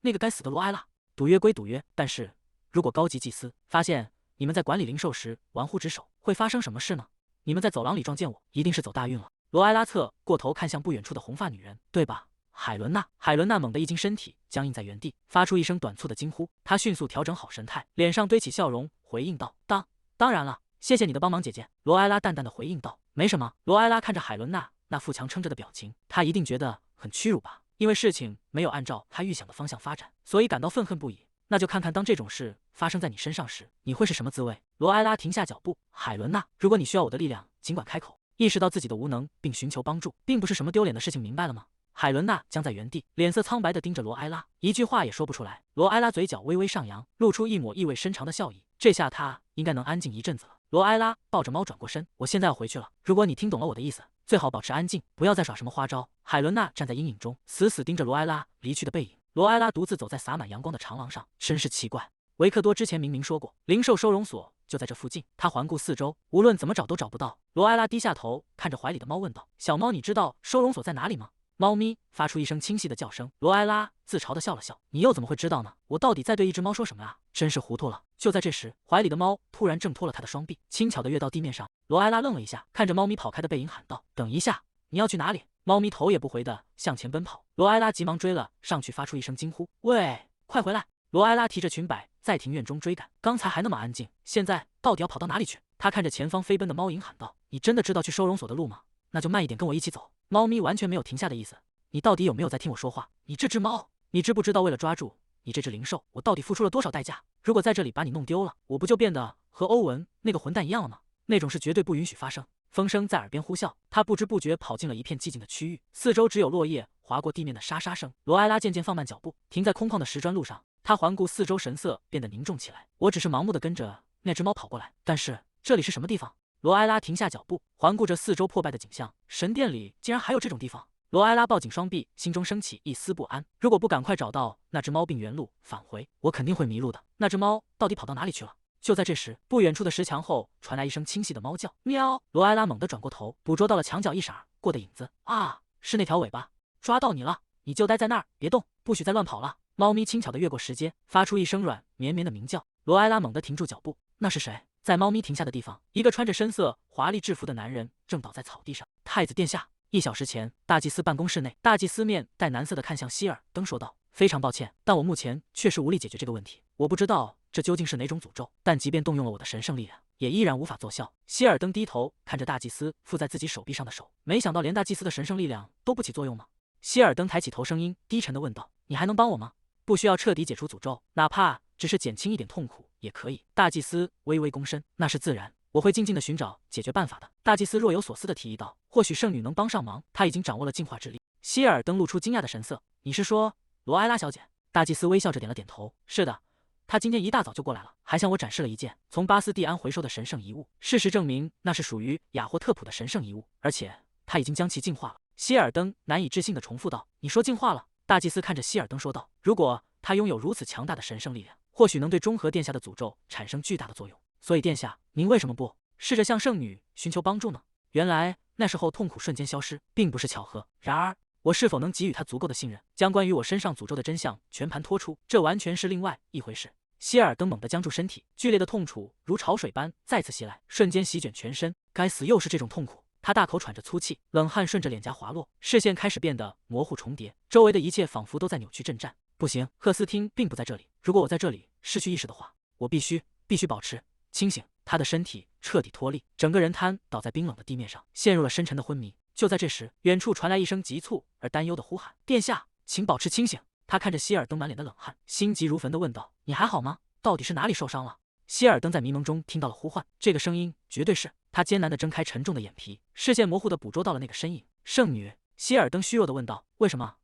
那个该死的罗埃拉！赌约归赌约，但是如果高级祭司发现你们在管理灵兽时玩忽职守，会发生什么事呢？你们在走廊里撞见我，一定是走大运了。罗埃拉侧过头看向不远处的红发女人，对吧？海伦娜。海伦娜猛地一惊，身体僵硬在原地，发出一声短促的惊呼。她迅速调整好神态，脸上堆起笑容，回应道：“当然了，谢谢你的帮忙，姐姐。”罗埃拉淡淡的回应道：“没什么。”罗埃拉看着海伦娜那腹强撑着的表情，她一定觉得很屈辱吧？因为事情没有按照她预想的方向发展，所以感到愤恨不已。那就看看当这种事发生在你身上时，你会是什么滋味？罗埃拉停下脚步，海伦娜，如果你需要我的力量，尽管开口。意识到自己的无能并寻求帮助，并不是什么丢脸的事情，明白了吗？海伦娜僵在原地，脸色苍白地盯着罗埃拉，一句话也说不出来。罗埃拉嘴角微微上扬，露出一抹意味深长的笑意。这下他应该能安静一阵子了。罗埃拉抱着猫转过身，我现在要回去了。如果你听懂了我的意思，最好保持安静，不要再耍什么花招。海伦娜站在阴影中，死死盯着罗埃拉离去的背影。罗埃拉独自走在洒满阳光的长廊上，真是奇怪。维克多之前明明说过，灵兽收容所就在这附近。他环顾四周，无论怎么找都找不到。罗埃拉低下头，看着怀里的猫问道：“小猫，你知道收容所在哪里吗？”猫咪发出一声清晰的叫声。罗埃拉自嘲地笑了笑：“你又怎么会知道呢？我到底在对一只猫说什么啊？真是糊涂了。”就在这时，怀里的猫突然挣脱了他的双臂，轻巧地跃到地面上。罗埃拉愣了一下，看着猫咪跑开的背影喊道：“等一下，你要去哪里？”猫咪头也不回地向前奔跑。罗埃拉急忙追了上去，发出一声惊呼：“喂，快回来！”罗埃拉提着裙摆在庭院中追赶，刚才还那么安静，现在到底要跑到哪里去？他看着前方飞奔的猫影喊道：“你真的知道去收容所的路吗？那就慢一点，跟我一起走。”猫咪完全没有停下的意思。你到底有没有在听我说话？你这只猫，你知不知道为了抓住你这只灵兽，我到底付出了多少代价？如果在这里把你弄丢了，我不就变得和欧文那个混蛋一样了吗？那种事绝对不允许发生。风声在耳边呼啸，他不知不觉跑进了一片寂静的区域，四周只有落叶划过地面的沙沙声。罗埃拉渐渐放慢脚步，停在空旷的石砖路上。他环顾四周，神色变得凝重起来。我只是盲目的跟着那只猫跑过来，但是这里是什么地方？罗埃拉停下脚步，环顾着四周破败的景象。神殿里竟然还有这种地方！罗埃拉抱紧双臂，心中升起一丝不安。如果不赶快找到那只猫并原路返回，我肯定会迷路的。那只猫到底跑到哪里去了？就在这时，不远处的石墙后传来一声清晰的猫叫，喵！罗埃拉猛地转过头，捕捉到了墙角一闪而过的影子。啊，是那条尾巴！抓到你了！你就待在那儿，别动，不许再乱跑了。猫咪轻巧地越过石阶，发出一声软绵绵的鸣叫。罗埃拉猛地停住脚步，那是谁？在猫咪停下的地方，一个穿着深色华丽制服的男人正倒在草地上。太子殿下！ 1小时前，大祭司办公室内，大祭司面带难色的看向希尔登，说道：“非常抱歉，但我目前确实无力解决这个问题。我不知道这究竟是哪种诅咒，但即便动用了我的神圣力量，也依然无法奏效。”希尔登低头看着大祭司附在自己手臂上的手，没想到连大祭司的神圣力量都不起作用吗？希尔登抬起头，声音低沉的问道：“你还能帮我吗？不需要彻底解除诅咒，哪怕只是减轻一点痛苦也可以。”大祭司微微躬身：“那是自然。我会静静的寻找解决办法的。”大祭司若有所思的提议道：“或许圣女能帮上忙，她已经掌握了净化之力。”希尔登露出惊讶的神色：“你是说罗埃拉小姐？”大祭司微笑着点了点头：“是的，她今天一大早就过来了，还向我展示了一件从巴斯蒂安回收的神圣遗物。事实证明，那是属于雅霍特普的神圣遗物，而且她已经将其净化了。”希尔登难以置信的重复道：“你说净化了？”大祭司看着希尔登说道：“如果她拥有如此强大的神圣力量，或许能对中和殿下的诅咒产生巨大的作用。所以殿下，您为什么不试着向圣女寻求帮助呢？”原来那时候痛苦瞬间消失，并不是巧合。然而，我是否能给予他足够的信任，将关于我身上诅咒的真相全盘托出，这完全是另外一回事。希尔登猛地僵住身体，剧烈的痛楚如潮水般再次袭来，瞬间席卷全身。该死，又是这种痛苦！他大口喘着粗气，冷汗顺着脸颊滑落，视线开始变得模糊重叠，周围的一切仿佛都在扭曲震颤。不行，赫斯汀并不在这里。如果我在这里失去意识的话，我必须保持清醒。他的身体彻底脱力，整个人瘫倒在冰冷的地面上，陷入了深沉的昏迷。就在这时，远处传来一声急促而担忧的呼喊：“殿下，请保持清醒！”他看着希尔登满脸的冷汗，心急如焚地问道：“你还好吗？到底是哪里受伤了？”希尔登在迷蒙中听到了呼唤，这个声音绝对是他。艰难地睁开沉重的眼皮，视线模糊地捕捉到了那个身影。圣女，希尔登虚弱地问道：“为什么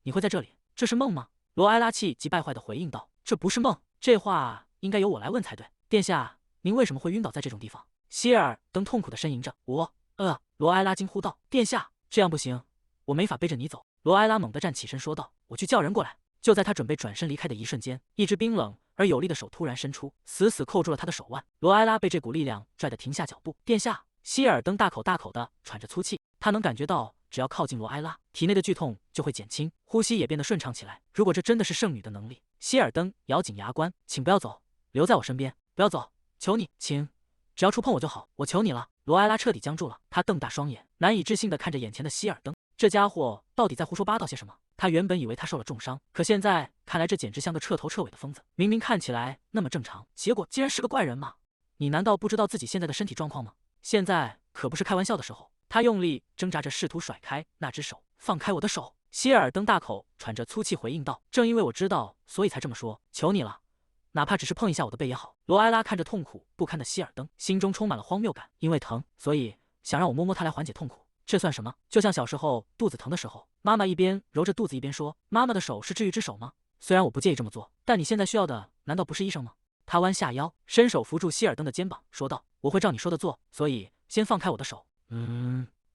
你会在这里？这是梦吗？”罗埃拉气急败坏地回应道：“这不是梦，这话应该由我来问才对。殿下，您为什么会晕倒在这种地方？”希尔登痛苦地呻吟着：“罗埃拉惊呼道：“殿下，这样不行，我没法背着你走。”罗埃拉猛地站起身说道：“我去叫人过来。”就在他准备转身离开的一瞬间，一只冰冷而有力的手突然伸出，死死扣住了他的手腕。罗埃拉被这股力量拽得停下脚步。“殿下！”希尔登大口地喘着粗气，他能感觉到只要靠近罗埃拉，体内的剧痛就会减轻，呼吸也变得顺畅起来。如果这真的是圣女的能力，希尔登咬紧牙关：“请不要走，留在我身边，不要走，求你，请，只要触碰我就好，我求你了。”罗埃拉彻底僵住了，他瞪大双眼，难以置信地看着眼前的希尔登。这家伙到底在胡说八道些什么？他原本以为他受了重伤，可现在看来这简直像个彻头彻尾的疯子。明明看起来那么正常，结果竟然是个怪人嘛！你难道不知道自己现在的身体状况吗？现在可不是开玩笑的时候。他用力挣扎着，试图甩开那只手。“放开我的手！”希尔登大口喘着粗气回应道：“正因为我知道，所以才这么说。求你了，哪怕只是碰一下我的背也好。”罗埃拉看着痛苦不堪的希尔登，心中充满了荒谬感。因为疼，所以想让我摸摸他来缓解痛苦，这算什么？就像小时候肚子疼的时候，妈妈一边揉着肚子一边说：“妈妈的手是治愈之手吗？”虽然我不介意这么做，但你现在需要的难道不是医生吗？他弯下腰，伸手扶住希尔登的肩膀，说道：“我会照你说的做，所以先放开我的手。”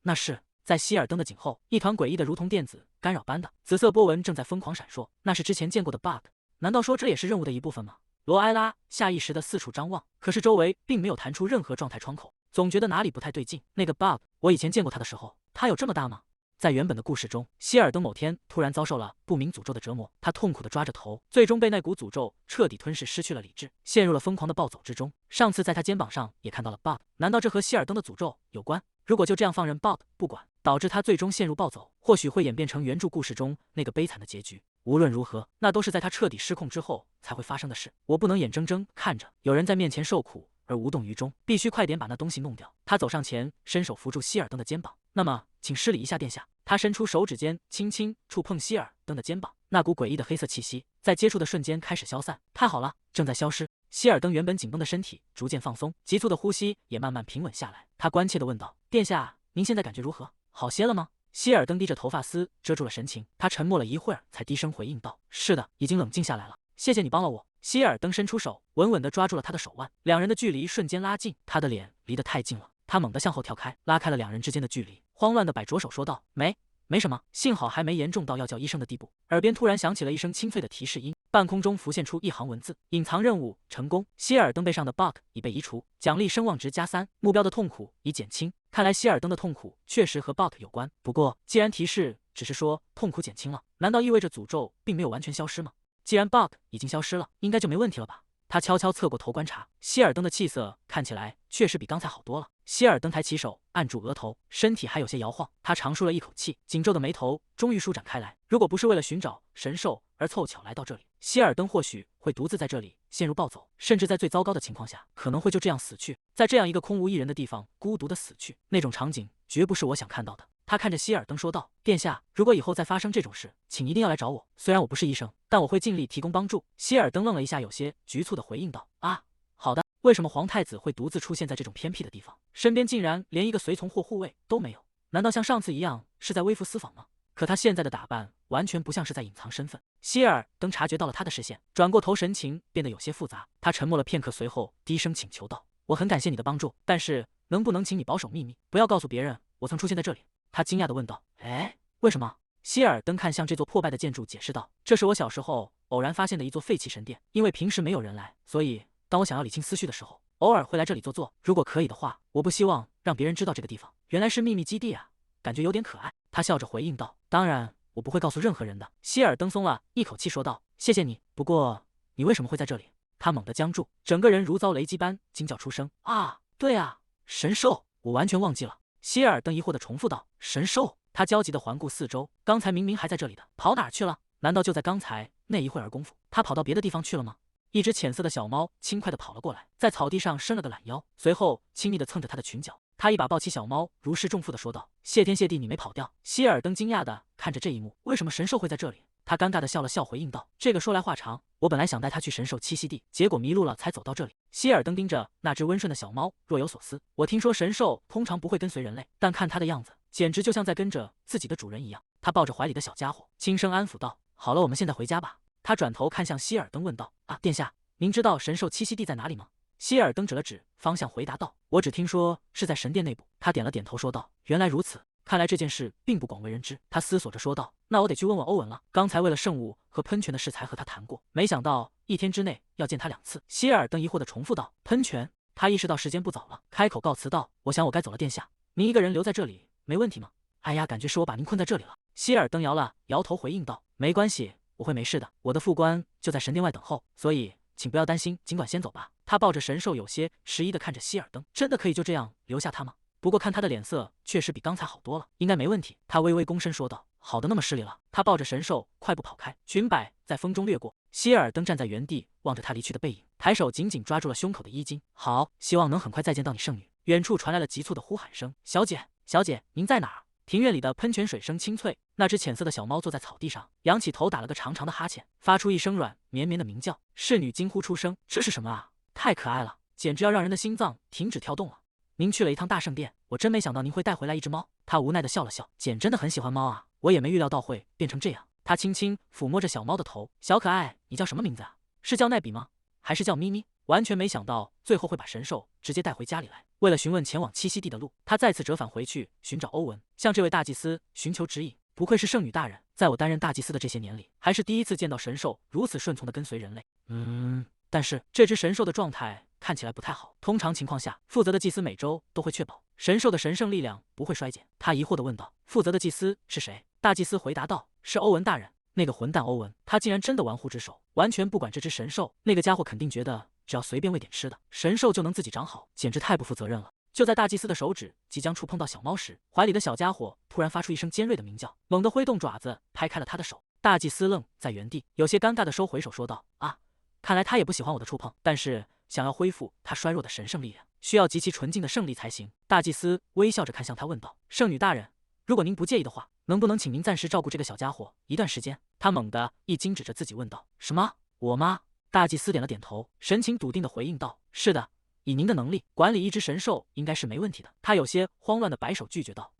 那是。在希尔登的颈后，一团诡异的如同电子干扰般的紫色波纹正在疯狂闪烁，那是之前见过的 bug。难道说这也是任务的一部分吗？罗埃拉下意识地四处张望，可是周围并没有弹出任何状态窗口，总觉得哪里不太对劲。那个 bug， 我以前见过他的时候，他有这么大吗？在原本的故事中，希尔登某天突然遭受了不明诅咒的折磨，他痛苦地抓着头，最终被那股诅咒彻底吞噬，失去了理智，陷入了疯狂的暴走之中。上次在他肩膀上也看到了 bug， 难道这和希尔登的诅咒有关？如果就这样放任 bug 不管，导致他最终陷入暴走，或许会演变成原著故事中那个悲惨的结局。无论如何，那都是在他彻底失控之后才会发生的事。我不能眼睁睁看着有人在面前受苦而无动于衷，必须快点把那东西弄掉。他走上前，伸手扶住希尔登的肩膀。“那么，请施礼一下，殿下。”他伸出手指尖，轻轻触碰希尔登的肩膀，那股诡异的黑色气息在接触的瞬间开始消散。太好了，正在消失。希尔登原本紧绷的身体逐渐放松，急促的呼吸也慢慢平稳下来。他关切地问道：“殿下，您现在感觉如何？好些了吗？”希尔登低着头发丝遮住了神情，他沉默了一会儿，才低声回应道：“是的，已经冷静下来了。谢谢你帮了我。”希尔登伸出手，稳稳地抓住了他的手腕，两人的距离瞬间拉近，他的脸离得太近了。他猛地向后跳开，拉开了两人之间的距离，慌乱地摆着手说道：“没什么，幸好还没严重到要叫医生的地步。”耳边突然响起了一声清脆的提示音，半空中浮现出一行文字：“隐藏任务成功，希尔登背上的 bug 已被移除，奖励声望值+3，目标的痛苦已减轻。”看来希尔登的痛苦确实和 bug 有关。不过，既然提示只是说痛苦减轻了，难道意味着诅咒并没有完全消失吗？既然 bug 已经消失了，应该就没问题了吧？他悄悄侧过头观察，希尔登的气色看起来确实比刚才好多了。希尔登抬起手按住额头，身体还有些摇晃。他长舒了一口气，紧皱的眉头终于舒展开来。如果不是为了寻找神兽而凑巧来到这里，希尔登或许会独自在这里陷入暴走，甚至在最糟糕的情况下，可能会就这样死去。在这样一个空无一人的地方，孤独的死去，那种场景绝不是我想看到的。他看着希尔登说道：“殿下，如果以后再发生这种事，请一定要来找我。虽然我不是医生，但我会尽力提供帮助。”希尔登愣了一下，有些局促的回应道：“啊，好的。为什么皇太子会独自出现在这种偏僻的地方？身边竟然连一个随从或护卫都没有？难道像上次一样是在微服私访吗？可他现在的打扮完全不像是在隐藏身份。”希尔登察觉到了他的视线，转过头，神情变得有些复杂。他沉默了片刻，随后低声请求道：“我很感谢你的帮助，但是能不能请你保守秘密，不要告诉别人我曾出现在这里？”他惊讶地问道：“哎，为什么？”希尔登看向这座破败的建筑，解释道：“这是我小时候偶然发现的一座废弃神殿，因为平时没有人来，所以当我想要理清思绪的时候，偶尔会来这里坐坐。如果可以的话，我不希望让别人知道这个地方原来是秘密基地啊，感觉有点可爱。”他笑着回应道：“当然，我不会告诉任何人的。”希尔登松了一口气说道：“谢谢你，不过你为什么会在这里？”他猛地僵住，整个人如遭雷击般惊叫出声：“啊，对啊，神兽！我完全忘记了。”希尔登疑惑地重复道：“神兽！”他焦急地环顾四周，刚才明明还在这里的，跑哪儿去了？难道就在刚才那一会儿功夫，他跑到别的地方去了吗？一只浅色的小猫轻快地跑了过来，在草地上伸了个懒腰，随后亲昵地蹭着他的裙角。他一把抱起小猫，如释重负地说道：“谢天谢地，你没跑掉。”希尔登惊讶地看着这一幕，为什么神兽会在这里？他尴尬地笑了笑，回应道：“这个说来话长，我本来想带他去神兽栖息地，结果迷路了，才走到这里。”希尔登盯着那只温顺的小猫，若有所思。我听说神兽通常不会跟随人类，但看它的样子，简直就像在跟着自己的主人一样。他抱着怀里的小家伙，轻声安抚道：“好了，我们现在回家吧。”他转头看向希尔登，问道：“啊，殿下，您知道神兽栖息地在哪里吗？”希尔登指了指方向，回答道：“我只听说是在神殿内部。”他点了点头，说道：“原来如此。看来这件事并不广为人知。”他思索着说道：“那我得去问问欧文了。刚才为了圣物和喷泉的事才和他谈过，没想到一天之内要见他2次。”希尔登疑惑地重复道：“喷泉？”他意识到时间不早了，开口告辞道：“我想我该走了，殿下，您一个人留在这里没问题吗？”“哎呀，感觉是我把您困在这里了。”希尔登摇了摇头，回应道：“没关系，我会没事的。我的副官就在神殿外等候，所以请不要担心，尽管先走吧。”他抱着神兽，有些迟疑地看着希尔登：“真的可以就这样留下他吗？不过看他的脸色确实比刚才好多了，应该没问题。”他微微躬身说道：“好的，那么失礼了。”他抱着神兽快步跑开，裙摆在风中掠过。希尔登站在原地望着他离去的背影，抬手紧紧抓住了胸口的衣襟。“好，希望能很快再见到你，圣女。”远处传来了急促的呼喊声：“小姐，小姐，您在哪儿？”庭院里的喷泉水声清脆，那只浅色的小猫坐在草地上，仰起头打了个长长的哈欠，发出一声软绵绵的鸣叫。侍女惊呼出声：“这是什么啊？太可爱了，简直要让人的心脏停止跳动了。您去了一趟大圣殿，我真没想到您会带回来一只猫。”他无奈地笑了笑：“简真的很喜欢猫啊，我也没预料到会变成这样。”他轻轻抚摸着小猫的头：“小可爱，你叫什么名字啊？是叫奈比吗？还是叫咪咪？”完全没想到最后会把神兽直接带回家里来。为了询问前往栖息地的路，他再次折返回去寻找欧文，向这位大祭司寻求指引。不愧是圣女大人，在我担任大祭司的这些年里，还是第一次见到神兽如此顺从地跟随人类。但是这只神兽的状态看起来不太好。通常情况下，负责的祭司每周都会确保神兽的神圣力量不会衰减。他疑惑地问道：“负责的祭司是谁？”大祭司回答道：“是欧文大人。”那个混蛋欧文，他竟然真的玩忽职守，完全不管这只神兽。那个家伙肯定觉得只要随便喂点吃的，神兽就能自己长好，简直太不负责任了。就在大祭司的手指即将触碰到小猫时，怀里的小家伙突然发出一声尖锐的鸣叫，猛地挥动爪子拍开了他的手。大祭司愣在原地，有些尴尬地收回手，说道：“啊，看来他也不喜欢我的触碰，但是想要恢复他衰弱的神圣力量，需要极其纯净的圣力才行。”大祭司微笑着看向他，问道：“圣女大人，如果您不介意的话，能不能请您暂时照顾这个小家伙一段时间？”他猛地一惊，指着自己问道：“什么？我吗？”大祭司点了点头，神情笃定地回应道：“是的，以您的能力，管理一只神兽应该是没问题的。”他有些慌乱地摆手拒绝道：“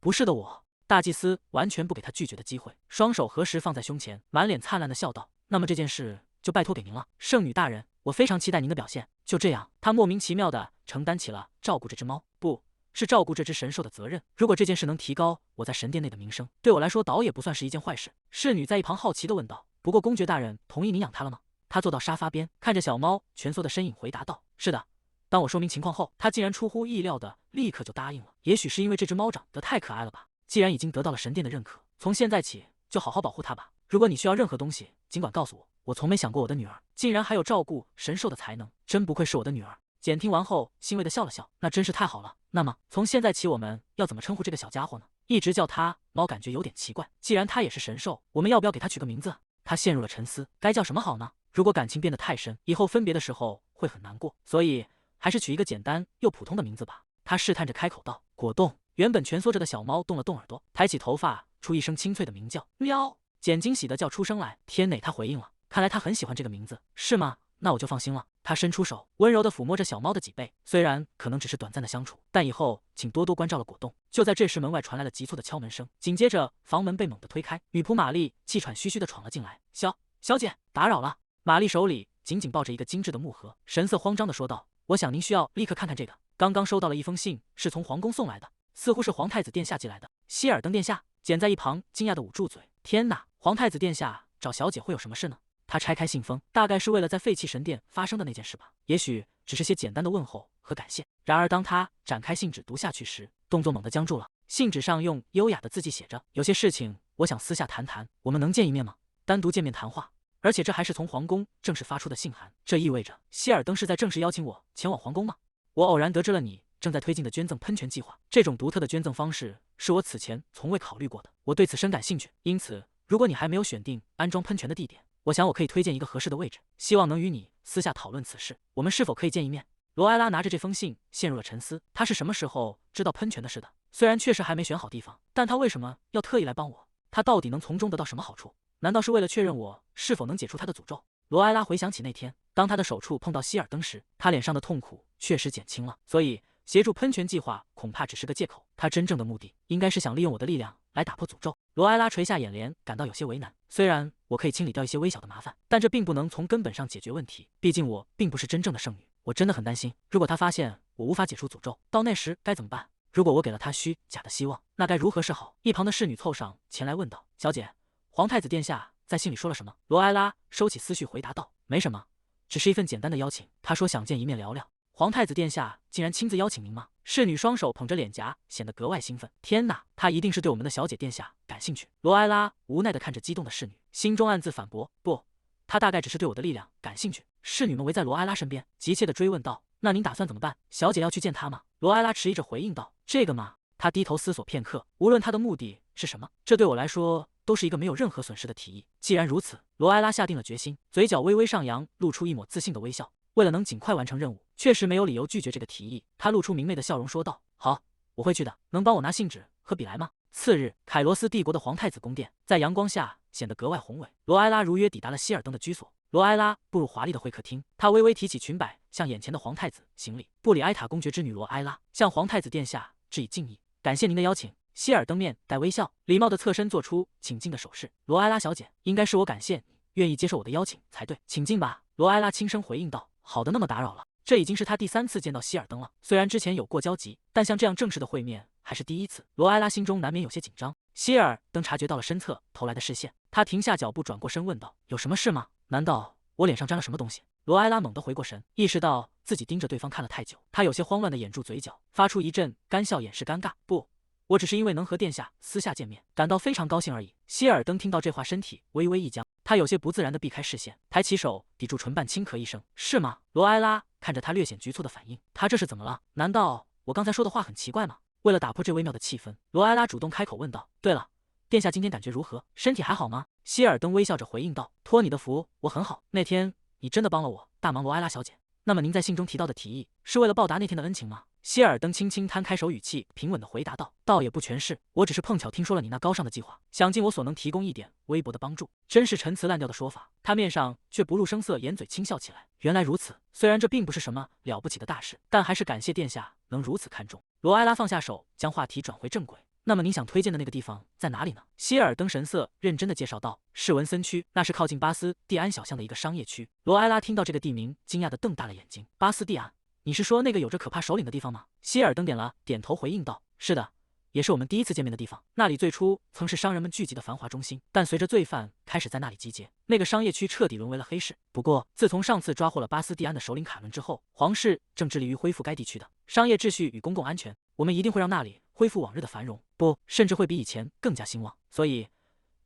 不是的，我。”大祭司完全不给他拒绝的机会，双手合十放在胸前，满脸灿烂地笑道：“那么这件事就拜托给您了，圣女大人，我非常期待您的表现。”就这样，他莫名其妙地承担起了照顾这只猫，不是照顾这只神兽的责任。如果这件事能提高我在神殿内的名声，对我来说倒也不算是一件坏事。侍女在一旁好奇地问道：“不过公爵大人同意您养它了吗？”他坐到沙发边，看着小猫蜷缩的身影，回答道：“是的。”当我说明情况后，他竟然出乎意料的立刻就答应了。也许是因为这只猫长得太可爱了吧。既然已经得到了神殿的认可，从现在起就好好保护它吧。如果你需要任何东西，尽管告诉我。我从没想过我的女儿竟然还有照顾神兽的才能，真不愧是我的女儿。简听完后欣慰地笑了笑，那真是太好了。那么从现在起，我们要怎么称呼这个小家伙呢？一直叫他猫感觉有点奇怪，既然他也是神兽，我们要不要给他取个名字？他陷入了沉思，该叫什么好呢？如果感情变得太深，以后分别的时候会很难过，所以还是取一个简单又普通的名字吧。他试探着开口道。果冻。原本蜷缩着的小猫动了动耳朵，抬起头发，出一声清脆的鸣叫，喵！简惊喜地叫出声来。天哪，他回应了，看来他很喜欢这个名字，是吗？那我就放心了。他伸出手，温柔地抚摸着小猫的脊背，虽然可能只是短暂的相处，但以后请多多关照了果冻。就在这时，门外传来了急促的敲门声，紧接着房门被猛地推开，女仆玛丽气喘吁吁地闯了进来。小姐，打扰了。玛丽手里紧紧抱着一个精致的木盒，神色慌张地说道：“我想您需要立刻看看这个，刚刚收到了一封信，是从皇宫送来的。”似乎是皇太子殿下寄来的。希尔登殿下，简在一旁惊讶地捂住嘴。天哪，皇太子殿下找小姐会有什么事呢？他拆开信封，大概是为了在废弃神殿发生的那件事吧，也许只是些简单的问候和感谢。然而当他展开信纸读下去时，动作猛地僵住了。信纸上用优雅的字迹写着：“有些事情我想私下谈谈，我们能见一面吗？单独见面谈话。”而且这还是从皇宫正式发出的信函，这意味着希尔登是在正式邀请我前往皇宫吗？我偶然得知了你正在推进的捐赠喷泉计划，这种独特的捐赠方式是我此前从未考虑过的，我对此深感兴趣。因此，如果你还没有选定安装喷泉的地点，我想我可以推荐一个合适的位置，希望能与你私下讨论此事。我们是否可以见一面？罗埃拉拿着这封信陷入了沉思。他是什么时候知道喷泉的事的？虽然确实还没选好地方，但他为什么要特意来帮我？他到底能从中得到什么好处？难道是为了确认我是否能解除他的诅咒？罗埃拉回想起那天，当他的手触碰到希尔登时，他脸上的痛苦确实减轻了，所以协助喷泉计划恐怕只是个借口，他真正的目的应该是想利用我的力量来打破诅咒。罗埃拉垂下眼帘，感到有些为难。虽然我可以清理掉一些微小的麻烦，但这并不能从根本上解决问题，毕竟我并不是真正的圣女。我真的很担心，如果他发现我无法解除诅咒，到那时该怎么办？如果我给了他虚假的希望，那该如何是好？一旁的侍女凑上前来问道：“小姐，皇太子殿下在信里说了什么？”罗埃拉收起思绪回答道：“没什么，只是一份简单的邀请。他说想见一面聊聊。”皇太子殿下竟然亲自邀请您吗？侍女双手捧着脸颊，显得格外兴奋。天哪，他一定是对我们的小姐殿下感兴趣。罗埃拉无奈地看着激动的侍女，心中暗自反驳：不，他大概只是对我的力量感兴趣。侍女们围在罗埃拉身边，急切地追问道：“那您打算怎么办？小姐要去见他吗？”罗埃拉迟疑着回应道：“这个嘛。”他低头思索片刻，无论他的目的是什么，这对我来说都是一个没有任何损失的提议。既然如此，罗埃拉下定了决心，嘴角微微上扬，露出一抹自信的微笑。为了能尽快完成任务，确实没有理由拒绝这个提议。他露出明媚的笑容，说道：“好，我会去的。能帮我拿信纸和笔来吗？”次日，凯罗斯帝国的皇太子宫殿在阳光下显得格外宏伟。罗埃拉如约抵达了希尔登的居所。罗埃拉步入华丽的会客厅，她微微提起裙摆，向眼前的皇太子行礼。布里埃塔公爵之女罗埃拉向皇太子殿下致以敬意，感谢您的邀请。希尔登面带微笑，礼貌地侧身做出请进的手势。罗埃拉小姐，应该是我感谢你愿意接受我的邀请才对，请进吧。罗埃拉轻声回应道。好的，那么打扰了。这已经是他第3次见到希尔登了，虽然之前有过交集，但像这样正式的会面还是第一次。罗埃拉心中难免有些紧张。希尔登察觉到了身侧投来的视线，他停下脚步，转过身问道：“有什么事吗？难道我脸上沾了什么东西？”罗埃拉猛地回过神，意识到自己盯着对方看了太久，他有些慌乱地掩住嘴角，发出一阵干笑掩饰尴尬。不，我只是因为能和殿下私下见面，感到非常高兴而已。希尔登听到这话，身体微微一僵，他有些不自然地避开视线，抬起手抵住唇瓣，轻咳一声：“是吗？”罗埃拉看着他略显局促的反应，他这是怎么了？难道我刚才说的话很奇怪吗？为了打破这微妙的气氛，罗埃拉主动开口问道：“对了，殿下今天感觉如何？身体还好吗？”希尔登微笑着回应道：“托你的福，我很好。那天你真的帮了我大忙，罗埃拉小姐。那么您在信中提到的提议，是为了报答那天的恩情吗？”希尔登轻轻摊开手，语气平稳地回答道：“倒也不全是，我只是碰巧听说了你那高尚的计划，想尽我所能提供一点微薄的帮助。”真是陈词滥调的说法，他面上却不露声色，掩嘴轻笑起来。原来如此，虽然这并不是什么了不起的大事，但还是感谢殿下能如此看重。罗埃拉放下手，将话题转回正轨。那么您想推荐的那个地方在哪里呢？希尔登神色认真地介绍道：“是文森区，那是靠近巴斯蒂安小巷的一个商业区。”罗埃拉听到这个地名，惊讶地瞪大了眼睛。巴斯蒂安？你是说那个有着可怕首领的地方吗？希尔登点头回应道：“是的，也是我们第一次见面的地方。那里最初曾是商人们聚集的繁华中心，但随着罪犯开始在那里集结，那个商业区彻底沦为了黑市。不过，自从上次抓获了巴斯蒂安的首领卡伦之后，皇室正致力于恢复该地区的商业秩序与公共安全。我们一定会让那里恢复往日的繁荣，不，甚至会比以前更加兴旺。所以，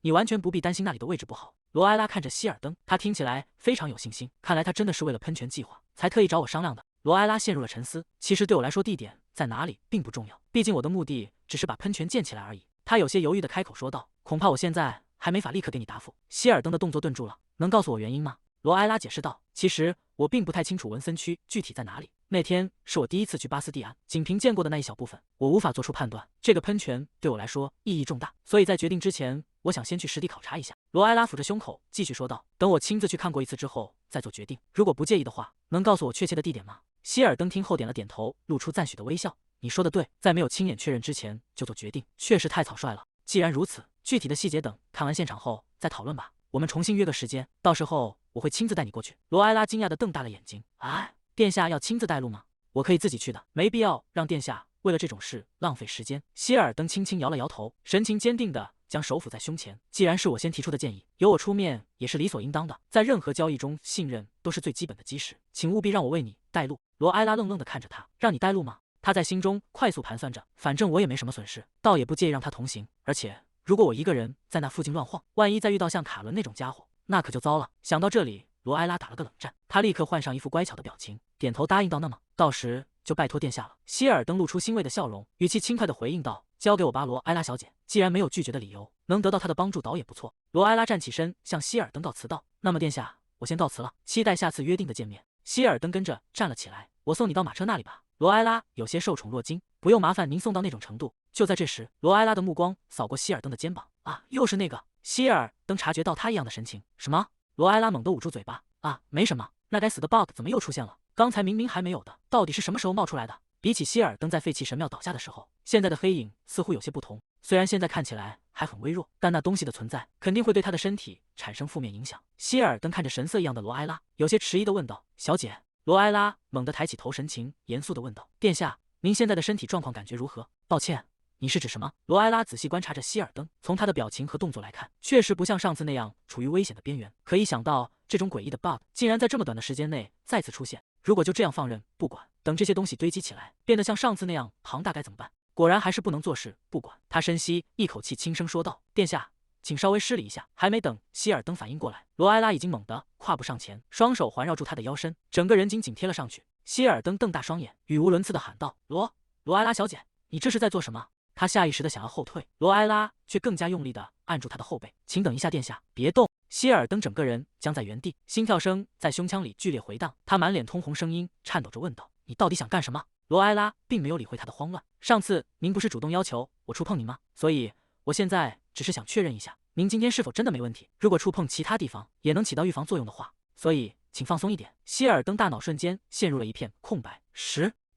你完全不必担心那里的位置不好。”罗埃拉看着希尔登，他听起来非常有信心，看来他真的是为了喷泉计划才特意找我商量的。罗埃拉陷入了沉思。其实对我来说，地点在哪里并不重要，毕竟我的目的只是把喷泉建起来而已。他有些犹豫地开口说道：“恐怕我现在还没法立刻给你答复。”希尔登的动作顿住了，能告诉我原因吗？罗埃拉解释道：“其实我并不太清楚文森区具体在哪里。那天是我第一次去巴斯蒂安，仅凭见过的那一小部分，我无法做出判断。这个喷泉对我来说意义重大，所以在决定之前，我想先去实地考察一下。”罗埃拉抚着胸口，继续说道：“等我亲自去看过一次之后再做决定。如果不介意的话，能告诉我确切的地点吗？”希尔登听后点了点头，露出赞许的微笑：“你说的对，在没有亲眼确认之前就做决定，确实太草率了。既然如此，具体的细节等看完现场后再讨论吧。我们重新约个时间，到时候我会亲自带你过去。”罗埃拉惊讶地瞪大了眼睛：“哎，殿下要亲自带路吗？我可以自己去的，没必要让殿下为了这种事浪费时间。”希尔登轻轻摇了摇头，神情坚定地将手抚在胸前：“既然是我先提出的建议，由我出面也是理所应当的。在任何交易中，信任都是最基本的基石，请务必让我为你带路。”罗埃拉愣愣地看着他：“让你带路吗？”他在心中快速盘算着，反正我也没什么损失，倒也不介意让他同行。而且如果我一个人在那附近乱晃，万一再遇到像卡伦那种家伙，那可就糟了。想到这里，罗埃拉打了个冷战，他立刻换上一副乖巧的表情，点头答应道：“那么到时就拜托殿下了。”希尔登露出欣慰的笑容，语气轻快地回应道：“交给我吧，罗埃拉小姐。既然没有拒绝的理由，能得到他的帮助倒也不错。”罗埃拉站起身，向希尔登告辞道：“那么殿下，我先告辞了，期待下次约定的见面。”希尔登跟着站了起来：“我送你到马车那里吧。”罗埃拉有些受宠若惊：“不用麻烦您送到那种程度。”就在这时，罗埃拉的目光扫过希尔登的肩膀：“啊，又是那个！”希尔登察觉到他异样的神情：“什么？”罗埃拉猛地捂住嘴巴：“啊，没什么。那该死的 bug 怎么又出现了？刚才明明还没有的，到底是什么时候冒出来的？”比起希尔登在废弃神庙倒下的时候，现在的黑影似乎有些不同。虽然现在看起来还很微弱，但那东西的存在肯定会对他的身体产生负面影响。希尔登看着神色异样的罗埃拉，有些迟疑地问道：“小姐？”罗埃拉猛地抬起头，神情严肃地问道：“殿下，您现在的身体状况感觉如何？”“抱歉，你是指什么？”罗埃拉仔细观察着希尔登，从他的表情和动作来看，确实不像上次那样处于危险的边缘。可一想到这种诡异的 bug 竟然在这么短的时间内再次出现，如果就这样放任不管，等这些东西堆积起来，变得像上次那样庞大该怎么办？果然还是不能坐视不管。他深吸一口气，轻声说道：“殿下，请稍微施礼一下。”还没等希尔登反应过来，罗埃拉已经猛地跨步上前，双手环绕住他的腰身，整个人紧贴了上去。希尔登瞪大双眼，语无伦次地喊道：“罗埃拉小姐，你这是在做什么？”他下意识地想要后退，罗埃拉却更加用力地按住他的后背：“请等一下，殿下，别动。”希尔登整个人僵在原地，心跳声在胸腔里剧烈回荡，他满脸通红，声音颤抖着问道：“你到底想干什么？”罗埃拉并没有理会他的慌乱：“上次您不是主动要求我触碰您吗？所以我现在只是想确认一下，您今天是否真的没问题？如果触碰其他地方也能起到预防作用的话，所以请放松一点。”希尔登大脑瞬间陷入了一片空白。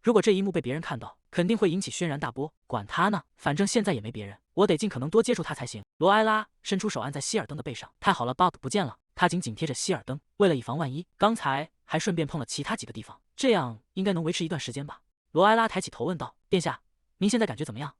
如果这一幕被别人看到，肯定会引起轩然大波。管他呢，反正现在也没别人，我得尽可能多接触他才行。罗埃拉伸出手按在希尔登的背上，太好了 ，bug 不见了。他紧贴着希尔登，为了以防万一，刚才还顺便碰了其他几个地方，这样应该能维持一段时间吧。罗埃拉抬起头问道：“殿下，您现在感觉怎么样？”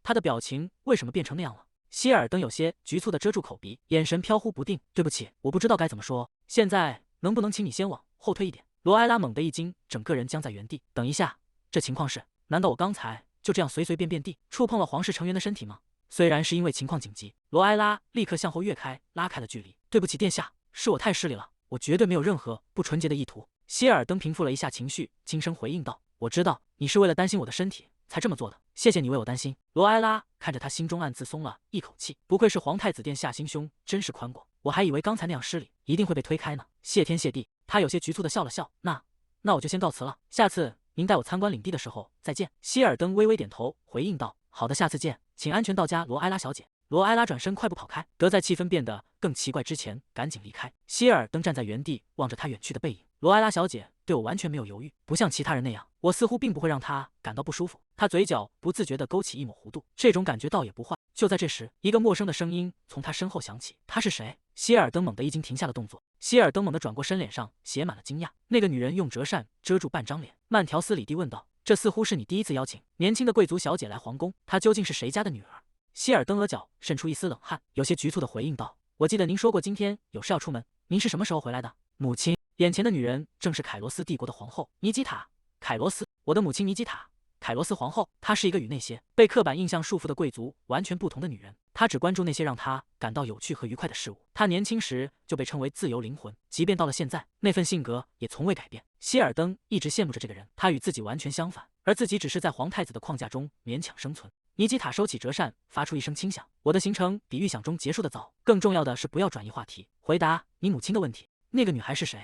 他的表情为什么变成那样了？希尔登有些局促地遮住口鼻，眼神飘忽不定。“对不起，我不知道该怎么说。现在能不能请你先往后退一点？”罗埃拉猛地一惊，整个人僵在原地。“等一下，这情况是，难道我刚才就这样随便地触碰了皇室成员的身体吗？”虽然是因为情况紧急，罗埃拉立刻向后跃开，拉开了距离。“对不起，殿下，是我太失礼了，我绝对没有任何不纯洁的意图。”希尔登平复了一下情绪，轻声回应道：“我知道你是为了担心我的身体才这么做的，谢谢你为我担心。”罗埃拉看着他，心中暗自松了一口气，不愧是皇太子殿下，心胸真是宽广，我还以为刚才那样失礼一定会被推开呢。谢天谢地。他有些局促地笑了笑：“那我就先告辞了，下次您带我参观领地的时候再见。”希尔登微微点头回应道：“好的，下次见，请安全到家，罗埃拉小姐。”罗埃拉转身快步跑开，得在气氛变得更奇怪之前赶紧离开。希尔登站在原地望着他远去的背影。“罗埃拉小姐对我完全没有犹豫，不像其他人那样，我似乎并不会让她感到不舒服。”他嘴角不自觉地勾起一抹弧度，这种感觉倒也不坏。就在这时，一个陌生的声音从他身后响起：“他是谁？”希尔登猛地一惊，停下了动作。希尔登猛地转过身，脸上写满了惊讶。那个女人用折扇遮住半张脸，慢条斯理地问道：“这似乎是你第一次邀请年轻的贵族小姐来皇宫，她究竟是谁家的女儿？”希尔登额角渗出一丝冷汗，有些局促地回应道：“我记得您说过今天有事要出门，您是什么时候回来的？”母亲。眼前的女人正是凯罗斯帝国的皇后尼基塔·凯罗斯。我的母亲尼基塔·凯罗斯皇后，她是一个与那些被刻板印象束缚的贵族完全不同的女人。她只关注那些让她感到有趣和愉快的事物。她年轻时就被称为自由灵魂，即便到了现在，那份性格也从未改变。希尔登一直羡慕着这个人，他与自己完全相反，而自己只是在皇太子的框架中勉强生存。尼基塔收起折扇，发出一声轻响。我的行程比预想中结束的早，更重要的是不要转移话题，回答你母亲的问题。那个女孩是谁？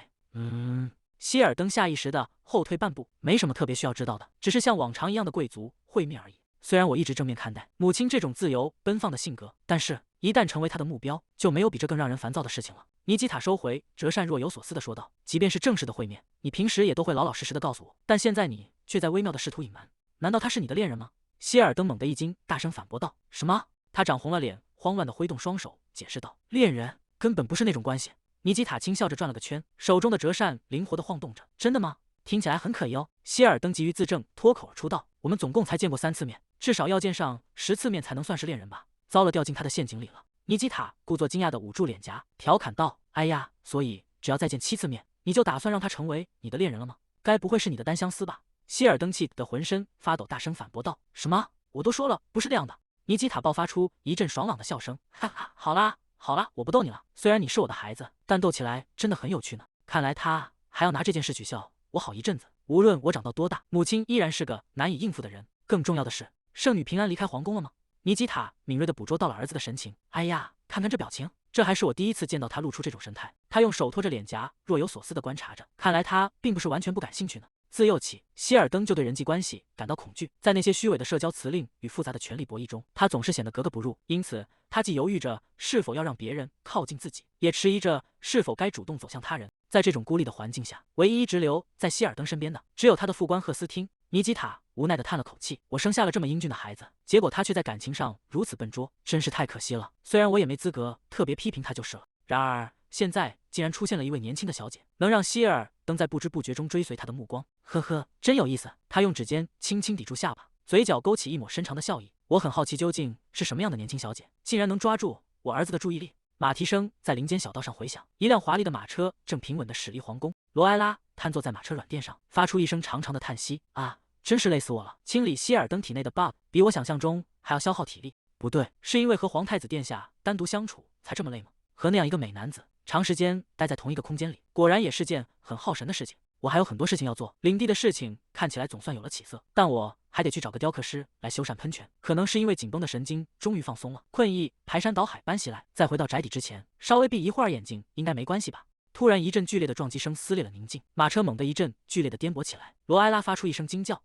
希尔登下意识的后退半步，没什么特别需要知道的，只是像往常一样的贵族会面而已。虽然我一直正面看待母亲这种自由奔放的性格，但是一旦成为她的目标，就没有比这更让人烦躁的事情了。尼基塔收回折扇，若有所思的说道：“即便是正式的会面，你平时也都会老老实实的告诉我，但现在你却在微妙的试图隐瞒。难道他是你的恋人吗？”希尔登猛地一惊，大声反驳道：“什么？”他涨红了脸，慌乱的挥动双手，解释道：“恋人根本不是那种关系。”尼基塔轻笑着转了个圈，手中的折扇灵活的晃动着。“真的吗？听起来很可疑哦。”希尔登急于自证，脱口而出道：“我们总共才见过3次面，至少要见上10次面才能算是恋人吧？”糟了，掉进他的陷阱里了。尼基塔故作惊讶的捂住脸颊，调侃道：“哎呀，所以只要再见7次面，你就打算让他成为你的恋人了吗？该不会是你的单相思吧？”希尔登气得浑身发抖，大声反驳道：“什么？我都说了，不是这样的。”尼基塔爆发出一阵爽朗的笑声，哈哈，好啦好啦，我不逗你了。虽然你是我的孩子，但斗起来真的很有趣呢。看来他还要拿这件事取笑我好一阵子。无论我长到多大，母亲依然是个难以应付的人。更重要的是，圣女平安离开皇宫了吗？尼基塔敏锐地捕捉到了儿子的神情。哎呀，看看这表情，这还是我第一次见到他露出这种神态。他用手托着脸颊，若有所思地观察着，看来他并不是完全不感兴趣呢。自幼起，希尔登就对人际关系感到恐惧，在那些虚伪的社交辞令与复杂的权力博弈中，他总是显得格格不入。因此，他既犹豫着是否要让别人靠近自己，也迟疑着是否该主动走向他人。在这种孤立的环境下，唯一一直留在希尔登身边的，只有他的副官赫斯汀。尼基塔无奈地叹了口气：“我生下了这么英俊的孩子，结果他却在感情上如此笨拙，真是太可惜了。虽然我也没资格特别批评他就是了。然而现在竟然出现了一位年轻的小姐，能让希尔登在不知不觉中追随他的目光。呵呵，真有意思。”他用指尖轻轻抵住下巴，嘴角勾起一抹深长的笑意。我很好奇，究竟是什么样的年轻小姐，竟然能抓住我儿子的注意力？马蹄声在林间小道上回响，一辆华丽的马车正平稳地驶离皇宫。罗埃拉瘫坐在马车软垫上，发出一声长长的叹息：“啊，真是累死我了。”清理希尔登体内的 bug 比我想象中还要消耗体力。不对，是因为和皇太子殿下单独相处才这么累吗？和那样一个美男子长时间待在同一个空间里，果然也是件很耗神的事情。我还有很多事情要做，领地的事情看起来总算有了起色，但我还得去找个雕刻师来修缮喷泉。可能是因为紧绷的神经终于放松了，困意排山倒海般袭来。在回到宅邸之前，稍微闭一会儿眼睛应该没关系吧。突然一阵剧烈的撞击声撕裂了宁静，马车猛地一阵剧烈的颠簸起来。罗埃拉发出一声惊叫，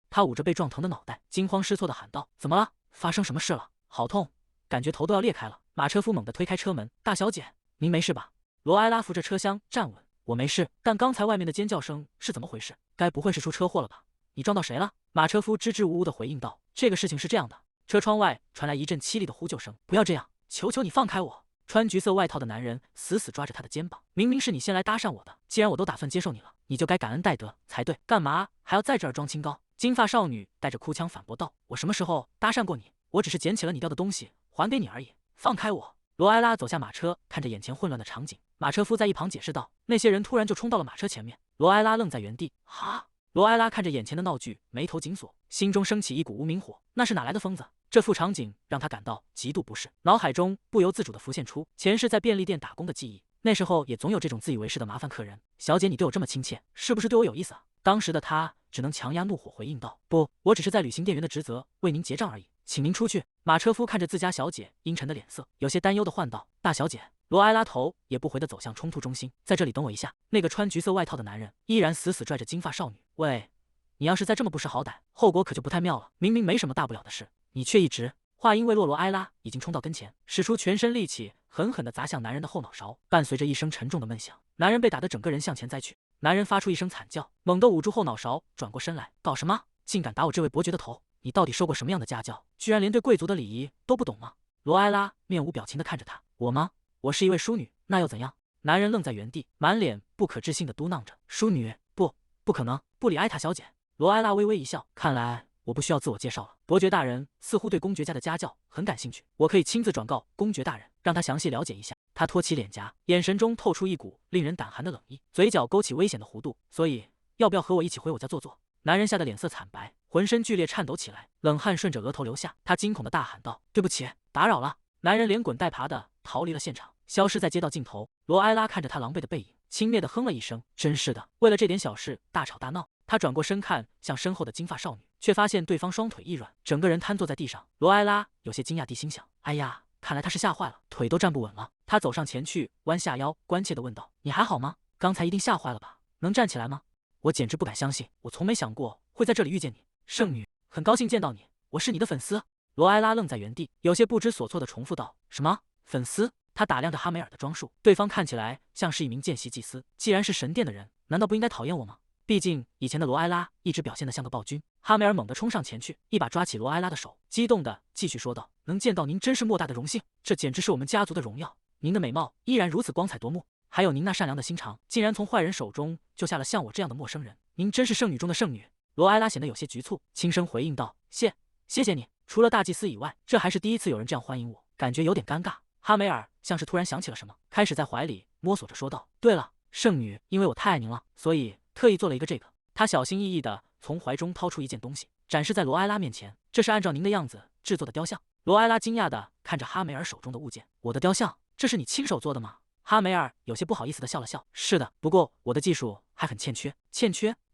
他捂着被撞疼的脑袋，惊慌失措地喊道：“怎么了？发生什么事了？好痛，感觉头都要裂开了。”马车夫猛地推开车门：“大小姐，您没事吧？”罗埃拉扶着车厢站稳：“我没事，但刚才外面的尖叫声是怎么回事？该不会是出车祸了吧？你撞到谁了？”马车夫支支吾吾地回应道：“这个事情是这样的。”车窗外传来一阵凄厉的呼救声：“不要这样，求求你放开我！”穿橘色外套的男人死死抓着他的肩膀：“明明是你先来搭讪我的，既然我都打算接受你了，你就该感恩戴德才对，干嘛还要在这儿装清高？”金发少女带着哭腔反驳道：“我什么时候搭讪过你？我只是捡起了你掉的东西还给你而已，放开我！”罗埃拉走下马车，看着眼前混乱的场景，马车夫在一旁解释道：“那些人突然就冲到了马车前面。”罗埃拉愣在原地：“哈！”罗埃拉看着眼前的闹剧，眉头紧锁，心中升起一股无名火。那是哪来的疯子？这副场景让他感到极度不适，脑海中不由自主地浮现出前世在便利店打工的记忆。那时候也总有这种自以为是的麻烦客人。“小姐，你对我这么亲切，是不是对我有意思啊？”当时的他只能强压怒火回应道：“不，我只是在履行店员的职责，为您结账而已，请您出去。”马车夫看着自家小姐阴沉的脸色，有些担忧地唤道：“大小姐。”罗埃拉头也不回地走向冲突中心：“在这里等我一下。”那个穿橘色外套的男人依然死死拽着金发少女：“喂，你要是再这么不识好歹，后果可就不太妙了。明明没什么大不了的事，你却一直……”话音未落，罗埃拉已经冲到跟前，使出全身力气，狠狠地砸向男人的后脑勺，伴随着一声沉重的闷响，男人被打得整个人向前栽去。男人发出一声惨叫，猛地捂住后脑勺，转过身来：“搞什么？竟敢打我这位伯爵的头！你到底受过什么样的家教，居然连对贵族的礼仪都不懂吗？”罗埃拉面无表情地看着他：“我吗？我是一位淑女，那又怎样？”男人愣在原地，满脸不可置信地嘟囔着：“淑女？不可能！布里埃塔小姐。”罗埃拉微微一笑：“看来我不需要自我介绍了。伯爵大人似乎对公爵家的家教很感兴趣，我可以亲自转告公爵大人，让他详细了解一下。”他托起脸颊，眼神中透出一股令人胆寒的冷意，嘴角勾起危险的弧度：“所以，要不要和我一起回我家坐坐？”男人吓得脸色惨白，浑身剧烈颤抖起来，冷汗顺着额头流下。他惊恐地大喊道：“对不起，打扰了！”男人连滚带爬地逃离了现场，消失在街道尽头。罗埃拉看着他狼狈的背影，轻蔑地哼了一声。真是的，为了这点小事大吵大闹。他转过身看向身后的金发少女，却发现对方双腿一软，整个人瘫坐在地上。罗埃拉有些惊讶地心想：哎呀，看来他是吓坏了，腿都站不稳了。他走上前去，弯下腰，关切地问道：你还好吗？刚才一定吓坏了吧？能站起来吗？我简直不敢相信，我从没想过会在这里遇见你，圣女，很高兴见到你，我是你的粉丝。罗埃拉愣在原地，有些不知所措地重复道：什么粉丝？他打量着哈梅尔的装束，对方看起来像是一名见习祭司，既然是神殿的人，难道不应该讨厌我吗？毕竟以前的罗埃拉一直表现得像个暴君。哈梅尔猛地冲上前去，一把抓起罗埃拉的手，激动地继续说道：能见到您真是莫大的荣幸，这简直是我们家族的荣耀。您的美貌依然如此光彩夺目，还有您那善良的心肠，竟然从坏人手中救下了像我这样的陌生人，您真是圣女中的圣女。罗埃拉显得有些局促，轻声回应道：谢谢你，除了大祭司以外，这还是第一次有人这样欢迎我，感觉有点尴尬。哈梅尔像是突然想起了什么，开始在怀里摸索着说道：对了，圣女，因为我太爱您了，所以特意做了一个这个。他小心翼翼地从怀中掏出一件东西，展示在罗埃拉面前，这是按照您的样子制作的雕像。罗埃拉惊讶地看着哈梅尔手中的物件，我的雕像，这是你亲手做的吗？哈梅尔有些不好意思地笑了笑，是的，不过我的技术还很欠缺。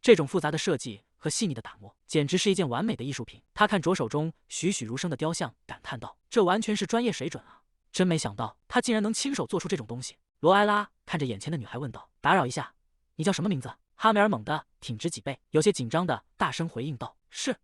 这种复杂的设计和细腻的打磨，简直是一件完美的艺术品。他看着手中栩栩如生的雕像，感叹道：这完全是专业水准啊！真没想到他竟然能亲手做出这种东西。罗埃拉看着眼前的女孩问道：打扰一下，你叫什么名字？哈梅尔猛地挺直脊背，有些紧张的大声回应道：是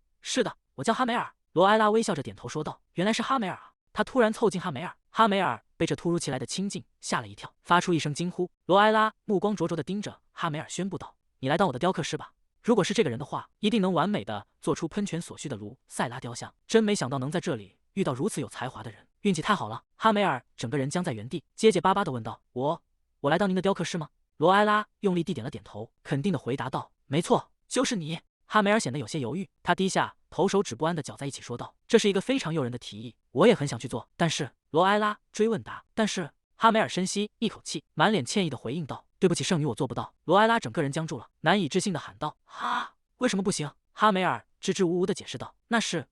的，我叫哈梅尔。罗埃拉微笑着点头说道：原来是哈梅尔啊！他突然凑近哈梅尔，哈梅尔被这突如其来的亲近吓了一跳，发出一声惊呼。罗埃拉目光灼灼地盯着哈梅尔，宣布道：你来当我的雕刻师吧，如果是这个人的话，一定能完美的做出喷泉所需的卢塞拉雕像。真没想到能在这里遇到如此有才华的人，运气太好了。哈梅尔整个人僵在原地，结结巴巴地问道：我来当您的雕刻师吗？罗埃拉用力地点了点头，肯定地回答道：没错，就是你。哈梅尔显得有些犹豫，他低下头，手指不安地搅在一起说道：这是一个非常诱人的提议，我也很想去做，但是……罗埃拉追问答，但是……哈梅尔深吸一口气，满脸歉意地回应道：对不起，圣女，我做不到。罗埃拉整个人僵住了，难以置信地喊道：哈，为什么不行？哈梅尔支支吾吾地解释道：那是……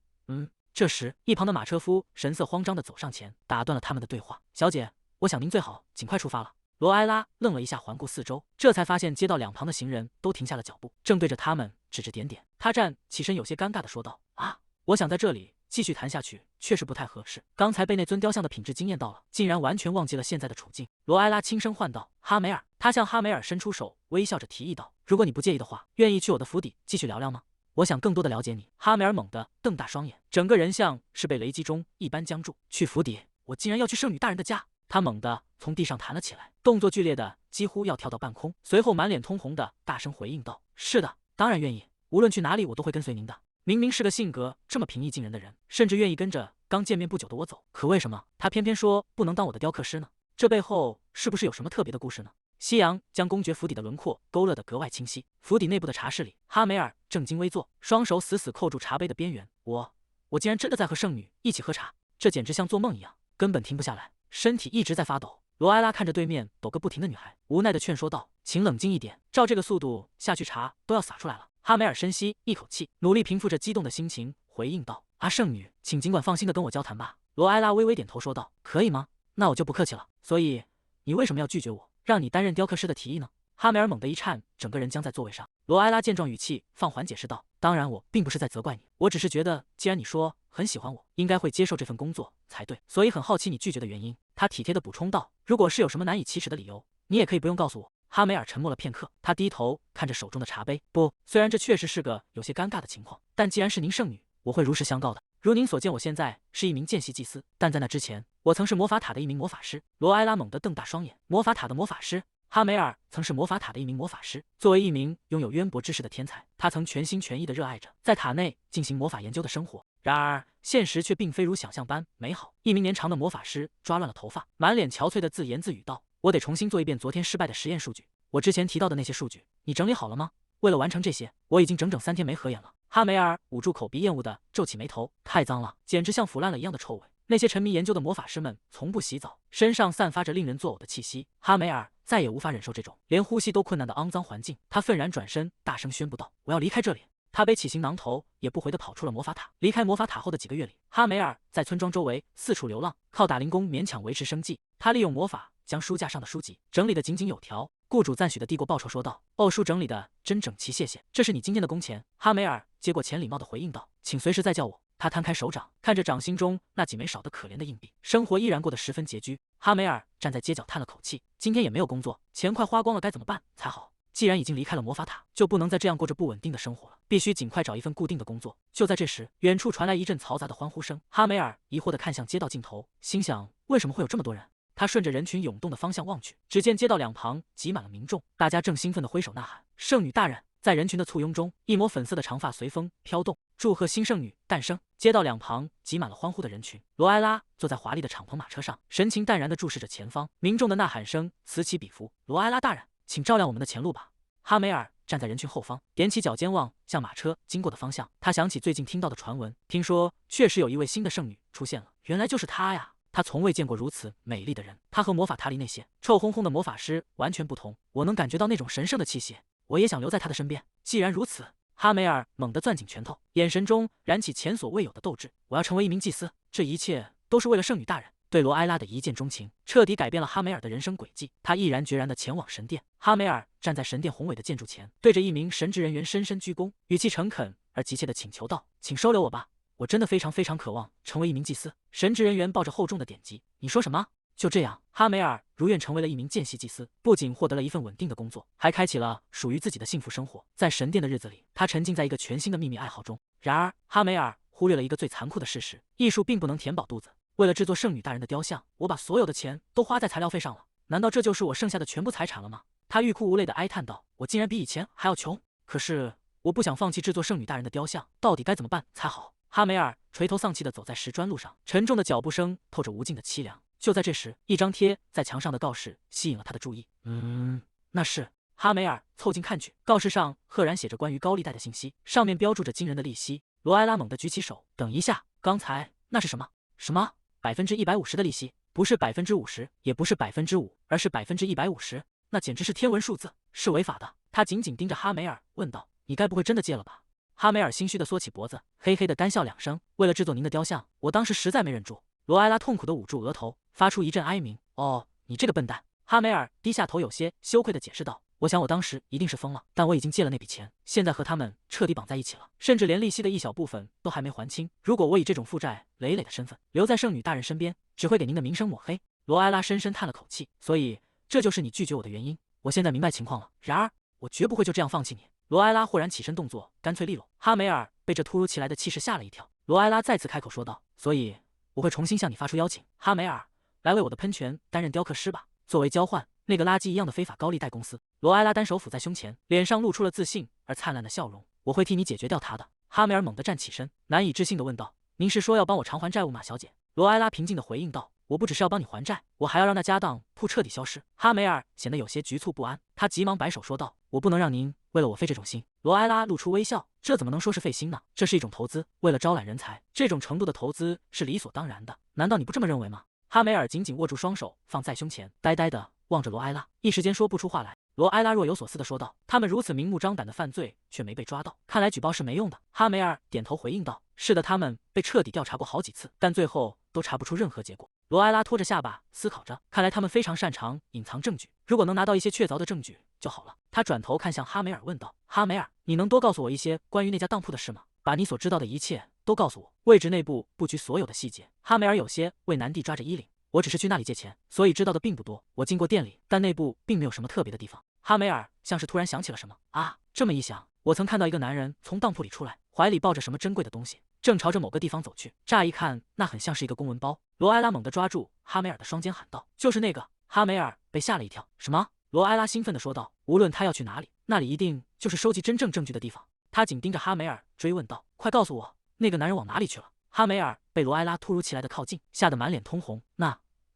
这时一旁的马车夫神色慌张地走上前，打断了他们的对话。小姐，我想您最好尽快出发了。罗埃拉愣了一下，环顾四周，这才发现街道两旁的行人都停下了脚步，正对着他们指指点点。他站起身，有些尴尬地说道：我想在这里继续谈下去确实不太合适，刚才被那尊雕像的品质惊艳到了，竟然完全忘记了现在的处境。罗埃拉轻声唤道：哈梅尔。他向哈梅尔伸出手，微笑着提议道：如果你不介意的话，愿意去我的府邸继续聊聊吗？我想更多的了解你。哈梅尔猛地瞪大双眼，整个人像是被雷击中一般僵住。去府邸？我竟然要去圣女大人的家！他猛地从地上弹了起来，动作剧烈的几乎要跳到半空，随后满脸通红的大声回应道：是的，当然愿意，无论去哪里我都会跟随您的。明明是个性格这么平易近人的人，甚至愿意跟着刚见面不久的我走，可为什么他偏偏说不能当我的雕刻师呢？这背后是不是有什么特别的故事呢？夕阳将公爵府邸的轮廓勾勒得格外清晰。府邸内部的茶室里，哈梅尔正襟危坐，双手死死扣住茶杯的边缘。我竟然真的在和圣女一起喝茶，这简直像做梦一样，根本停不下来，身体一直在发抖。罗埃拉看着对面抖个不停的女孩，无奈地劝说道：请冷静一点，照这个速度下去，茶都要洒出来了。哈梅尔深吸一口气，努力平复着激动的心情，回应道：圣女，请尽管放心地跟我交谈吧。罗埃拉微微点头说道：可以吗？那我就不客气了。所以你为什么要拒绝我让你担任雕刻师的提议呢？哈梅尔猛地一颤，整个人僵在座位上。罗埃拉见状，语气放缓解释道：当然我并不是在责怪你，我只是觉得既然你说很喜欢我，应该会接受这份工作才对，所以很好奇你拒绝的原因。他体贴地补充道：如果是有什么难以启齿的理由，你也可以不用告诉我。哈梅尔沉默了片刻，他低头看着手中的茶杯。不，虽然这确实是个有些尴尬的情况，但既然是您圣女，我会如实相告的。如您所见，我现在是一名见习祭司，但在那之前，我曾是魔法塔的一名魔法师。罗埃拉猛地瞪大双眼，魔法塔的魔法师？哈梅尔曾是魔法塔的一名魔法师，作为一名拥有渊博知识的天才，他曾全心全意地热爱着在塔内进行魔法研究的生活。然而，现实却并非如想象般美好。一名年长的魔法师抓乱了头发，满脸憔悴地自言自语道：我得重新做一遍昨天失败的实验数据。我之前提到的那些数据，你整理好了吗？为了完成这些，我已经整整3天没合眼了。哈梅尔捂住口鼻，厌恶地皱起眉头，太脏了，简直像腐烂了一样的臭味。那些沉迷研究的魔法师们从不洗澡，身上散发着令人作呕的气息。哈梅尔再也无法忍受这种连呼吸都困难的肮脏环境，他愤然转身，大声宣布道：我要离开这里。他背起行囊，头也不回地跑出了魔法塔。离开魔法塔后的几个月里，哈梅尔在村庄周围四处流浪，靠打零工勉强维持生计。他利用魔法将书架上的书籍整理得井井有条，雇主赞许的递过报酬说道：“哦，书整理的真整齐，谢谢，这是你今天的工钱。”哈梅尔接过钱，礼貌地回应道：“请随时再叫我。”他摊开手掌，看着掌心中那几枚少得可怜的硬币，生活依然过得十分拮据。哈梅尔站在街角叹了口气，今天也没有工作，钱快花光了，该怎么办才好？既然已经离开了魔法塔，就不能再这样过着不稳定的生活了，必须尽快找一份固定的工作。就在这时，远处传来一阵嘈杂的欢呼声。哈梅尔疑惑地看向街道尽头，心想为什么会有这么多人？他顺着人群涌动的方向望去，只见街道两旁挤满了民众，大家正兴奋地挥手呐喊：“圣女大人！”在人群的簇拥中，一抹粉色的长发随风飘动，祝贺新圣女诞生。街道两旁挤满了欢呼的人群。罗埃拉坐在华丽的敞篷马车上，神情淡然地注视着前方，民众的呐喊声此起彼伏。罗埃拉大人，请照亮我们的前路吧。哈梅尔站在人群后方，踮起脚尖望向马车经过的方向。他想起最近听到的传闻，听说确实有一位新的圣女出现了，原来就是她呀。他从未见过如此美丽的人，她和魔法塔里那些臭烘烘的魔法师完全不同，我能感觉到那种神圣的气息，我也想留在她的身边。既然如此，哈梅尔猛地攥紧拳头，眼神中燃起前所未有的斗志。我要成为一名祭司，这一切都是为了圣女大人。对罗埃拉的一见钟情，彻底改变了哈梅尔的人生轨迹。他毅然决然地前往神殿。哈梅尔站在神殿宏伟的建筑前，对着一名神职人员深深鞠躬，语气诚恳而急切地请求道：“请收留我吧，我真的非常渴望成为一名祭司。”神职人员抱着厚重的典籍：“你说什么？”就这样，哈梅尔如愿成为了一名见习祭司，不仅获得了一份稳定的工作，还开启了属于自己的幸福生活。在神殿的日子里，他沉浸在一个全新的秘密爱好中。然而，哈梅尔忽略了一个最残酷的事实：艺术并不能填饱肚子。为了制作圣女大人的雕像，我把所有的钱都花在材料费上了，难道这就是我剩下的全部财产了吗？他欲哭无泪地哀叹道：“我竟然比以前还要穷，可是我不想放弃制作圣女大人的雕像，到底该怎么办才好？”哈梅尔垂头丧气地走在石砖路上，沉重的脚步声透着无尽的凄凉。就在这时，一张贴在墙上的告示吸引了他的注意。那是……哈梅尔凑近看去，告示上赫然写着关于高利贷的信息，上面标注着惊人的利息。罗埃拉猛地举起手：“等一下，刚才那是什么？什么？150%的利息？不是50%，也不是5%，而是150%，那简直是天文数字，是违法的。”他紧紧盯着哈梅尔，问道：“你该不会真的借了吧？”哈梅尔心虚地缩起脖子，嘿嘿地干笑两声：“为了制作您的雕像，我当时实在没忍住。”罗埃拉痛苦地捂住额头，发出一阵哀鸣：“哦，你这个笨蛋！”哈梅尔低下头，有些羞愧地解释道：“我想我当时一定是疯了，但我已经借了那笔钱，现在和他们彻底绑在一起了，甚至连利息的一小部分都还没还清。如果我以这种负债累累的身份留在圣女大人身边，只会给您的名声抹黑。”罗埃拉深深叹了口气：“所以这就是你拒绝我的原因。我现在明白情况了，然而我绝不会就这样放弃你。”罗埃拉豁然起身，动作干脆利落。哈梅尔被这突如其来的气势吓了一跳。罗埃拉再次开口说道：“所以我会重新向你发出邀请，哈梅尔，来为我的喷泉担任雕刻师吧。作为交换，那个垃圾一样的非法高利贷公司。”罗埃拉单手抚在胸前，脸上露出了自信而灿烂的笑容：“我会替你解决掉他的。”哈梅尔猛地站起身，难以置信地问道：“您是说要帮我偿还债务吗，小姐？”罗埃拉平静地回应道：“我不只是要帮你还债，我还要让那家当铺彻底消失。”哈梅尔显得有些局促不安，他急忙摆手说道：“我不能让您为了我费这种心。”罗埃拉露出微笑：“这怎么能说是费心呢？这是一种投资，为了招揽人才，这种程度的投资是理所当然的。难道你不这么认为吗？”哈梅尔紧紧握住双手放在胸前，呆呆地望着罗埃拉，一时间说不出话来。罗埃拉若有所思地说道：“他们如此明目张胆的犯罪，却没被抓到，看来举报是没用的。”哈梅尔点头回应道：“是的，他们被彻底调查过好几次，但最后都查不出任何结果。”罗埃拉拖着下巴思考着，看来他们非常擅长隐藏证据，如果能拿到一些确凿的证据就好了。他转头看向哈梅尔问道：“哈梅尔，你能多告诉我一些关于那家当铺的事吗？把你所知道的一切都告诉我，位置、内部布局所有的细节。”哈梅尔有些为难地抓着衣领：“我只是去那里借钱，所以知道的并不多。我进过店里，但内部并没有什么特别的地方。”哈梅尔像是突然想起了什么：“啊，这么一想，我曾看到一个男人从当铺里出来，怀里抱着什么珍贵的东西，正朝着某个地方走去。乍一看，那很像是一个公文包。”罗埃拉猛地抓住哈梅尔的双肩喊道：“就是那个！”哈梅尔被吓了一跳：“什么？”罗埃拉兴奋地说道：“无论他要去哪里，那里一定就是收集真正证据的地方。”他紧盯着哈梅尔追问道：“快告诉我，那个男人往哪里去了？”哈梅尔被罗埃拉突如其来的靠近吓得满脸通红：“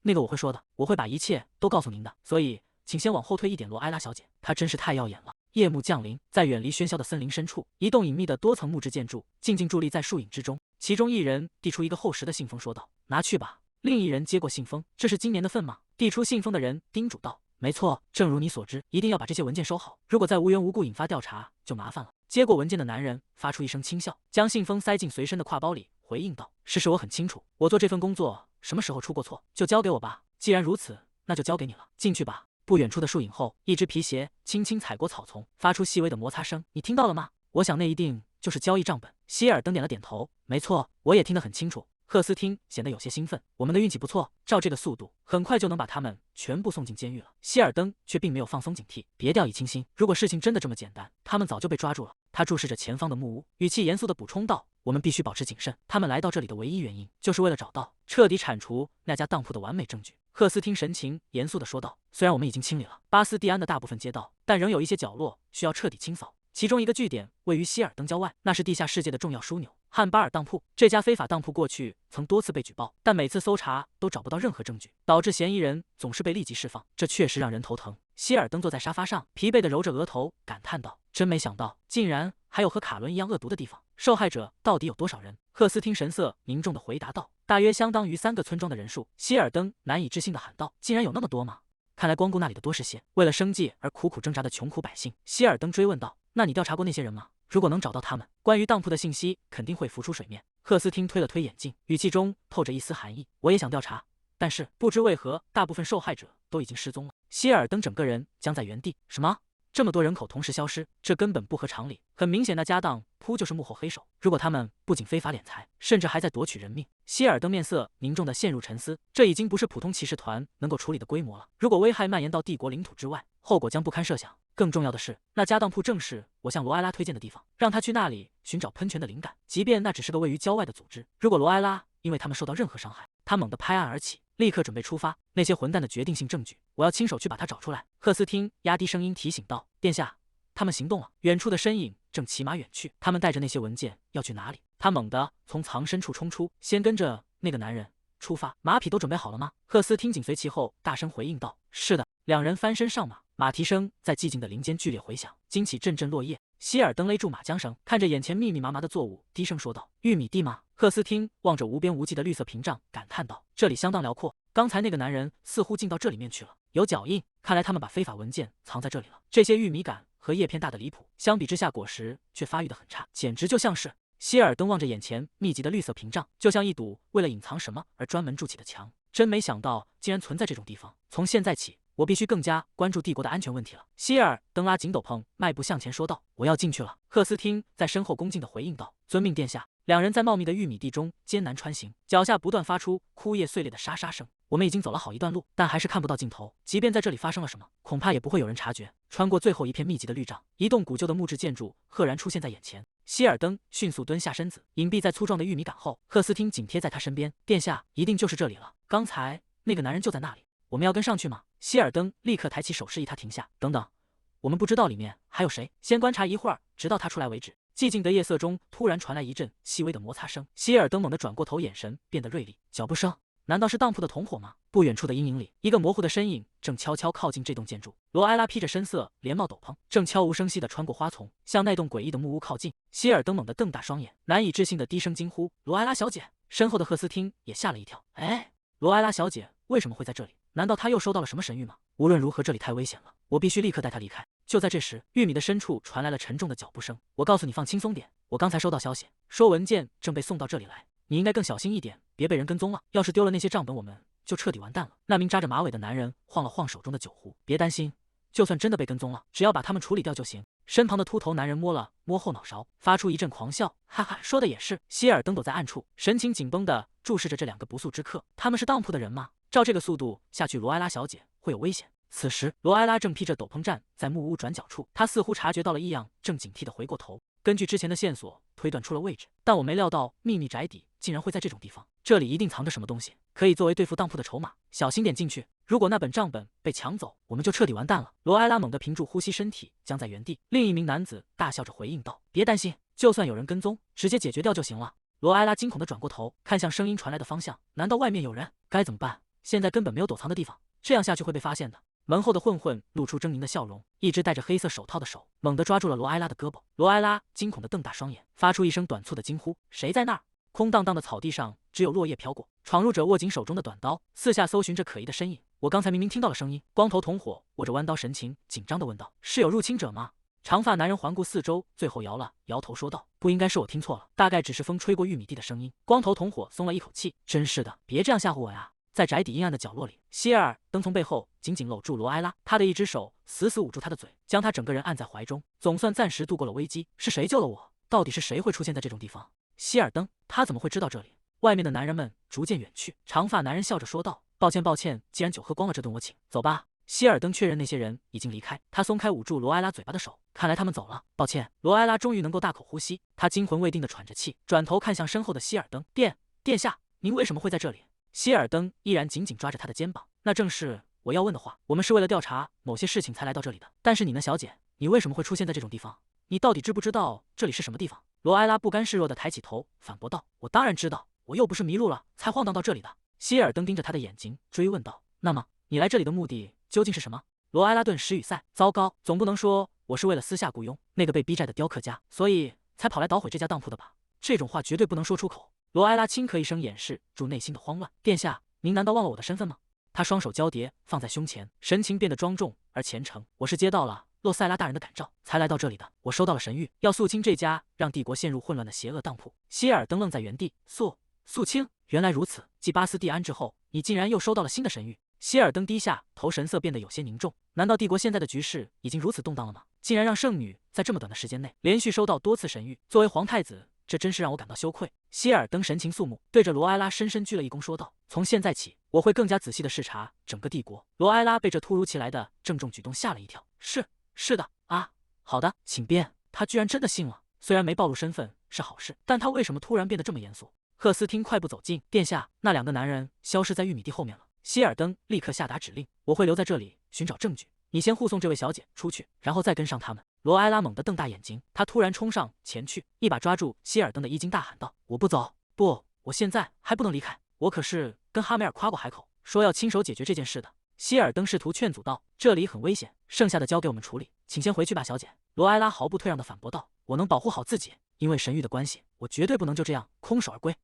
那个我会说的，我会把一切都告诉您的，所以请先往后退一点。”罗埃拉小姐，她真是太耀眼了。夜幕降临，在远离喧嚣的森林深处，一栋隐秘的多层木质建筑静静伫立在树影之中。其中一人递出一个厚实的信封，说道：“拿去吧。”另一人接过信封：“这是今年的份吗？”递出信封的人叮嘱道：“没错，正如你所知，一定要把这些文件收好，如果再无缘无故引发调查，就麻烦了。”接过文件的男人发出一声轻笑，将信封塞进随身的挎包里，回应道：“事实我很清楚，我做这份工作什么时候出过错，就交给我吧。既然如此，那就交给你了，进去吧。”不远处的树影后，一只皮鞋轻轻踩过草丛，发出细微的摩擦声。你听到了吗？我想那一定就是交易账本。希尔登点了点头。没错，我也听得很清楚。赫斯汀显得有些兴奋。我们的运气不错，照这个速度，很快就能把他们全部送进监狱了。希尔登却并没有放松警惕。别掉以轻心，如果事情真的这么简单，他们早就被抓住了。他注视着前方的木屋，语气严肃地补充道：“我们必须保持谨慎。他们来到这里的唯一原因，就是为了找到、彻底铲除那家当铺的完美证据。”赫斯汀神情严肃地说道：“虽然我们已经清理了巴斯蒂安的大部分街道，但仍有一些角落需要彻底清扫。其中一个据点位于希尔登郊外，那是地下世界的重要枢纽——汉巴尔当铺。这家非法当铺过去曾多次被举报，但每次搜查都找不到任何证据，导致嫌疑人总是被立即释放。这确实让人头疼。”希尔登坐在沙发上，疲惫地揉着额头，感叹道：“真没想到，竟然还有和卡伦一样恶毒的地方。受害者到底有多少人？”赫斯汀神色凝重地回答道：“大约相当于3个村庄的人数。”希尔登难以置信地喊道：“竟然有那么多吗？看来光顾那里的多是些为了生计而苦苦挣扎的穷苦百姓。”希尔登追问道：“那你调查过那些人吗？如果能找到他们，关于当铺的信息肯定会浮出水面。”赫斯汀推了推眼镜，语气中透着一丝寒意：“我也想调查，但是不知为何，大部分受害者都已经失踪了。”希尔登整个人僵在原地。什么？这么多人口同时消失，这根本不合常理。很明显，那家当铺就是幕后黑手。如果他们不仅非法敛财，甚至还在夺取人命，希尔登面色凝重地陷入沉思。这已经不是普通骑士团能够处理的规模了。如果危害蔓延到帝国领土之外，后果将不堪设想。更重要的是，那家当铺正是我向罗埃拉推荐的地方，让他去那里寻找喷泉的灵感。即便那只是个位于郊外的组织，如果罗埃拉因为他们受到任何伤害，他猛地拍案而起，立刻准备出发。那些混蛋的决定性证据，我要亲手去把他找出来。赫斯汀压低声音提醒道：“殿下，他们行动了。”远处的身影正骑马远去。他们带着那些文件要去哪里？他猛地从藏身处冲出，先跟着那个男人出发。马匹都准备好了吗？赫斯汀紧随其后，大声回应道：“是的。”两人翻身上马，马蹄声在寂静的林间剧烈回响，惊起阵阵落叶。希尔登勒住马缰绳，看着眼前密密麻麻的作物，低声说道：“玉米地吗？”赫斯汀望着无边无际的绿色屏障，感叹道：“这里相当辽阔。刚才那个男人似乎进到这里面去了，有脚印，看来他们把非法文件藏在这里了。这些玉米杆和叶片大得离谱，相比之下果实却发育得很差，简直就像是……”希尔登望着眼前密集的绿色屏障，就像一堵为了隐藏什么而专门筑起的墙。真没想到，竟然存在这种地方。从现在起，我必须更加关注帝国的安全问题了。希尔登拉紧斗篷，迈步向前说道：“我要进去了。”赫斯汀在身后恭敬地回应道：“遵命，殿下。”两人在茂密的玉米地中艰难穿行，脚下不断发出枯叶碎裂的沙沙声。我们已经走了好一段路，但还是看不到尽头。即便在这里发生了什么，恐怕也不会有人察觉。穿过最后一片密集的绿障，一栋古旧的木质建筑赫然出现在眼前。希尔登迅速蹲下身子，隐蔽在粗壮的玉米杆后。赫斯汀紧贴在他身边：“殿下，一定就是这里了。刚才那个男人就在那里。我们要跟上去吗？”希尔登立刻抬起手示意他停下。“等等，我们不知道里面还有谁，先观察一会儿，直到他出来为止。”寂静的夜色中突然传来一阵细微的摩擦声，希尔登猛地转过头，眼神变得锐利。脚步声，难道是当铺的同伙吗？不远处的阴影里，一个模糊的身影正悄悄靠近这栋建筑。罗埃拉披着深色连帽斗篷，正悄无声息地穿过花丛，向那栋诡异的木屋靠近。希尔登猛地瞪大双眼，难以置信地低声惊呼：“罗埃拉小姐！”身后的赫斯汀也吓了一跳。哎，罗埃拉小姐为什么会在这里？难道她又收到了什么神谕吗？无论如何，这里太危险了，我必须立刻带她离开。就在这时，玉米的深处传来了沉重的脚步声。“我告诉你，放轻松点。我刚才收到消息，说文件正被送到这里来，你应该更小心一点，别被人跟踪了。要是丢了那些账本，我们就彻底完蛋了。”那名扎着马尾的男人晃了晃手中的酒壶。“别担心，就算真的被跟踪了，只要把他们处理掉就行。”身旁的秃头男人摸了摸后脑勺，发出一阵狂笑：“哈哈，说的也是。”希尔登躲在暗处，神情紧绷地注视着这两个不速之客。他们是当铺的人吗？照这个速度下去，罗埃拉小姐会有危险。此时，罗埃拉正披着斗篷站在木屋转角处，她似乎察觉到了异样，正警惕地回过头。根据之前的线索推断出了位置，但我没料到秘密宅邸竟然会在这种地方。这里一定藏着什么东西，可以作为对付当铺的筹码。小心点进去，如果那本账本被抢走，我们就彻底完蛋了。罗埃拉猛地屏住呼吸，身体僵在原地。另一名男子大笑着回应道：“别担心，就算有人跟踪，直接解决掉就行了。”罗埃拉惊恐地转过头，看向声音传来的方向。难道外面有人？该怎么办？现在根本没有躲藏的地方，这样下去会被发现的。门后的混混露出狰狞的笑容，一只戴着黑色手套的手猛地抓住了罗埃拉的胳膊。罗埃拉惊恐地瞪大双眼，发出一声短促的惊呼：“谁在那儿？”空荡荡的草地上只有落叶飘过，闯入者握紧手中的短刀，四下搜寻着可疑的身影。我刚才明明听到了声音。光头同伙握着弯刀，神情紧张地问道：“是有入侵者吗？”长发男人环顾四周，最后摇了摇头说道：“不应该是我听错了，大概只是风吹过玉米地的声音。”光头同伙松了一口气：“真是的，别这样吓唬我呀！在宅邸阴暗的角落里，希尔登从背后紧紧搂住罗埃拉，他的一只手死死捂住她的嘴，将她整个人按在怀中，总算暂时度过了危机。是谁救了我？到底是谁会出现在这种地方？希尔登，他怎么会知道这里？外面的男人们逐渐远去，长发男人笑着说道：“抱歉，抱歉，既然酒喝光了，这顿我请，走吧。”希尔登确认那些人已经离开，他松开捂住罗埃拉嘴巴的手，看来他们走了。抱歉，罗埃拉终于能够大口呼吸，他惊魂未定的喘着气，转头看向身后的希尔登：“殿下，您为什么会在这里？”希尔登依然紧紧抓着他的肩膀：“那正是我要问的话，我们是为了调查某些事情才来到这里的。但是你呢，小姐，你为什么会出现在这种地方？你到底知不知道这里是什么地方？”罗埃拉不甘示弱地抬起头，反驳道：“我当然知道，我又不是迷路了才晃荡到这里的。”希尔登盯着他的眼睛，追问道：“那么你来这里的目的究竟是什么？”罗埃拉顿时语塞：“糟糕，总不能说我是为了私下雇佣那个被逼债的雕刻家，所以才跑来捣毁这家当铺的吧？这种话绝对不能说出口。”罗埃拉轻咳一声，掩饰住内心的慌乱：“殿下，您难道忘了我的身份吗？”他双手交叠放在胸前，神情变得庄重而虔诚：“我是接到了洛塞拉大人的感召，才来到这里的。我收到了神谕，要肃清这家让帝国陷入混乱的邪恶当铺。”希尔登愣在原地：“肃清？原来如此！继巴斯蒂安之后，你竟然又收到了新的神谕。”希尔登低下头，神色变得有些凝重。难道帝国现在的局势已经如此动荡了吗？竟然让圣女在这么短的时间内连续收到多次神谕。作为皇太子，这真是让我感到羞愧。希尔登神情肃穆，对着罗埃拉深深鞠了一躬，说道：“从现在起，我会更加仔细地视察整个帝国。”罗埃拉被这突如其来的郑重举动吓了一跳。是的啊，好的，请便。他居然真的信了，虽然没暴露身份是好事，但他为什么突然变得这么严肃？赫斯汀快步走近：“殿下，那两个男人消失在玉米地后面了。”希尔登立刻下达指令：“我会留在这里寻找证据，你先护送这位小姐出去，然后再跟上他们。”罗埃拉猛地瞪大眼睛，她突然冲上前去，一把抓住希尔登的衣襟，大喊道：“我不走！不，我现在还不能离开，我可是跟哈梅尔夸过海口，说要亲手解决这件事的。”希尔登试图劝阻道：“这里很危险，剩下的交给我们处理，请先回去吧，小姐。”罗埃拉毫不退让地反驳道：“我能保护好自己，因为神谕的关系，我绝对不能就这样空手而归。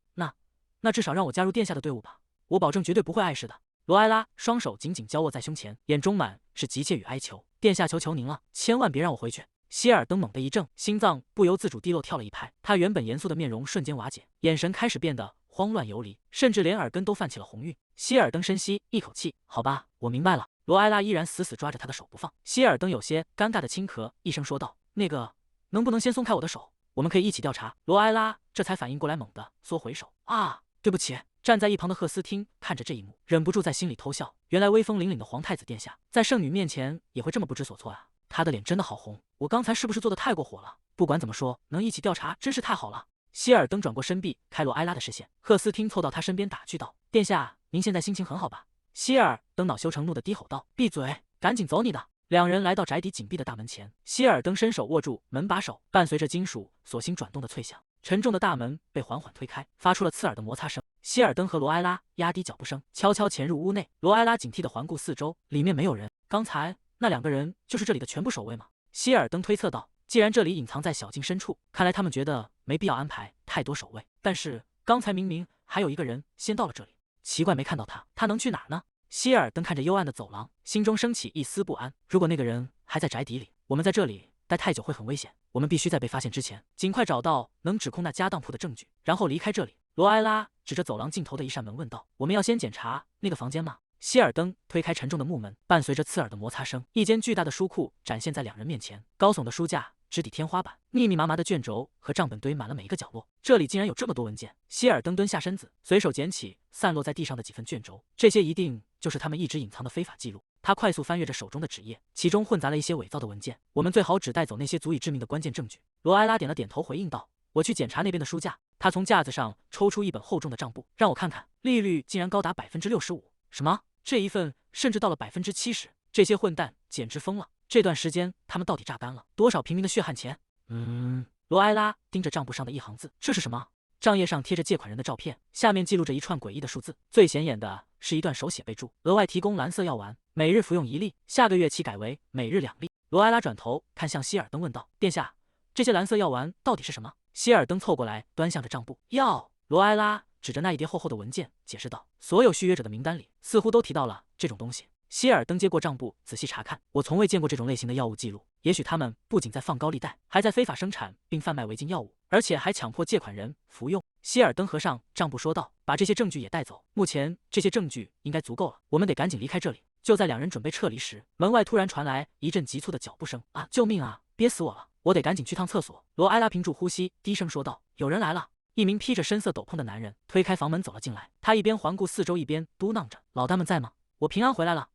那至少让我加入殿下的队伍吧，我保证绝对不会碍事的。”罗埃拉双手紧紧交握在胸前，眼中满是急切与哀求：“殿下，求您了，千万别让我回去！”希尔登猛地一怔，心脏不由自主地漏跳了一拍，他原本严肃的面容瞬间瓦解，眼神开始变得慌乱游离，甚至连耳根都泛起了红晕。希尔登深吸一口气：“好吧，我明白了。”罗埃拉依然死死抓着他的手不放。希尔登有些尴尬的轻咳一声，说道：“那个，能不能先松开我的手？我们可以一起调查。”罗埃拉这才反应过来，猛地缩回手：“啊，对不起。”站在一旁的赫斯汀看着这一幕，忍不住在心里偷笑。原来威风凛凛的皇太子殿下，在圣女面前也会这么不知所措啊！他的脸真的好红，我刚才是不是做的太过火了？不管怎么说，能一起调查真是太好了。希尔登转过身避开罗埃拉的视线，赫斯汀凑到他身边打趣道：“殿下，您现在心情很好吧？”希尔登恼羞成怒的低吼道：“闭嘴，赶紧走你的！”两人来到宅邸紧闭的大门前，希尔登伸手握住门把手，伴随着金属锁芯转动的脆响，沉重的大门被缓缓推开，发出了刺耳的摩擦声。希尔登和罗埃拉压低脚步声，悄悄潜入屋内。罗埃拉警惕地环顾四周，里面没有人。刚才那两个人就是这里的全部守卫吗？希尔登推测道。既然这里隐藏在小径深处，看来他们觉得没必要安排太多守卫。但是刚才明明还有一个人先到了这里，奇怪没看到他，他能去哪儿呢？希尔登看着幽暗的走廊，心中升起一丝不安。如果那个人还在宅邸里，我们在这里待太久会很危险。我们必须在被发现之前，尽快找到能指控那家当铺的证据，然后离开这里。罗埃拉指着走廊尽头的一扇门问道：“我们要先检查那个房间吗？”希尔登推开沉重的木门，伴随着刺耳的摩擦声，一间巨大的书库展现在两人面前。高耸的书架直抵天花板，密密麻麻的卷轴和账本堆满了每一个角落。这里竟然有这么多文件！希尔登蹲下身子，随手捡起散落在地上的几份卷轴，这些一定就是他们一直隐藏的非法记录。他快速翻阅着手中的纸页，其中混杂了一些伪造的文件。我们最好只带走那些足以致命的关键证据。罗埃拉点了点头，回应道：“我去检查那边的书架。”他从架子上抽出一本厚重的账簿，让我看看，利率竟然高达65%！什么？这一份甚至到了70%！这些混蛋简直疯了！这段时间他们到底榨干了多少平民的血汗钱？罗埃拉盯着账簿上的一行字，这是什么？账页上贴着借款人的照片，下面记录着一串诡异的数字。最显眼的是一段手写备注：额外提供蓝色药丸，每日服用1粒，下个月起改为每日2粒。罗埃拉转头看向希尔登问道：“殿下，这些蓝色药丸到底是什么？”希尔登凑过来，端详着账簿。药。罗埃拉指着那一叠厚厚的文件，解释道：“所有续约者的名单里似乎都提到了这种东西。”希尔登接过账簿，仔细查看。我从未见过这种类型的药物记录。也许他们不仅在放高利贷，还在非法生产并贩卖违禁药物，而且还强迫借款人服用。希尔登和尚账簿说道：“把这些证据也带走。目前这些证据应该足够了，我们得赶紧离开这里。”就在两人准备撤离时，门外突然传来一阵急促的脚步声。啊！救命啊！憋死我了！我得赶紧去趟厕所。罗埃拉屏住呼吸，低声说道：“有人来了。”一名披着深色斗篷的男人推开房门走了进来。他一边环顾四周，一边嘟囔着：“老大们在吗？我平安回来了。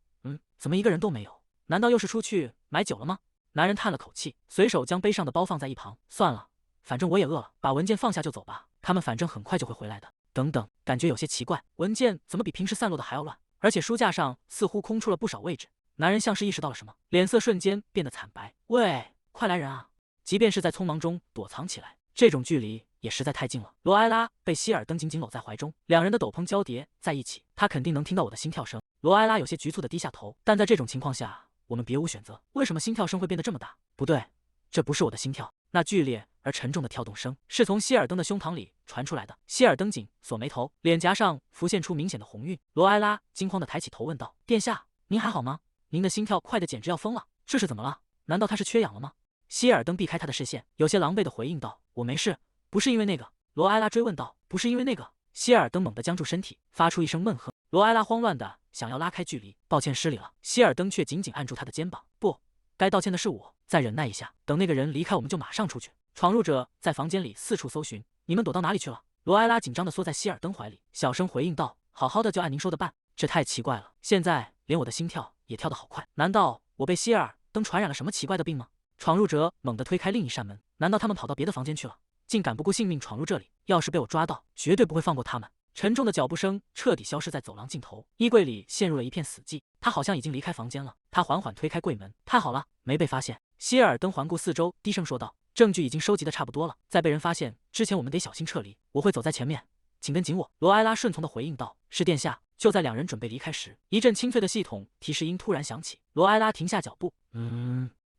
怎么一个人都没有？难道又是出去买酒了吗？”男人叹了口气，随手将杯上的包放在一旁。算了，反正我也饿了，把文件放下就走吧。他们反正很快就会回来的。等等，感觉有些奇怪，文件怎么比平时散落的还要乱？而且书架上似乎空出了不少位置。男人像是意识到了什么，脸色瞬间变得惨白。喂，快来人啊！即便是在匆忙中躲藏起来，这种距离也实在太近了。罗埃拉被希尔登紧紧搂在怀中，两人的斗篷交叠在一起，他肯定能听到我的心跳声。罗埃拉有些局促地低下头，但在这种情况下，我们别无选择。为什么心跳声会变得这么大？不对，这不是我的心跳。那剧烈而沉重的跳动声是从希尔登的胸膛里传出来的。希尔登紧锁眉头，脸颊上浮现出明显的红晕。罗埃拉惊慌地抬起头问道：“殿下，您还好吗？您的心跳快得简直要疯了，这是怎么了？难道他是缺氧了吗？”希尔登避开他的视线，有些狼狈地回应道：“我没事，不是因为那个。”罗埃拉追问道：“不是因为那个？”希尔登猛地僵住身体，发出一声闷哼。罗埃拉慌乱地想要拉开距离，抱歉失礼了。希尔登却紧紧按住他的肩膀：“不，该道歉的是我，再忍耐一下，等那个人离开，我们就马上出去。”闯入者在房间里四处搜寻，你们躲到哪里去了？罗埃拉紧张地缩在希尔登怀里，小声回应道：“好好的就按您说的办。”这太奇怪了，现在连我的心跳也跳得好快，难道我被希尔登传染了什么奇怪的病吗？闯入者猛地推开另一扇门，难道他们跑到别的房间去了？竟敢不顾性命闯入这里，要是被我抓到，绝对不会放过他们。沉重的脚步声彻底消失在走廊尽头，衣柜里陷入了一片死寂。他好像已经离开房间了。他缓缓推开柜门，太好了，没被发现。希尔登环顾四周，低声说道：“证据已经收集的差不多了，在被人发现之前，我们得小心撤离。我会走在前面，请跟紧我。”罗埃拉顺从地回应道：“是殿下。”就在两人准备离开时，一阵清脆的系统提示音突然响起。罗埃拉停下脚步，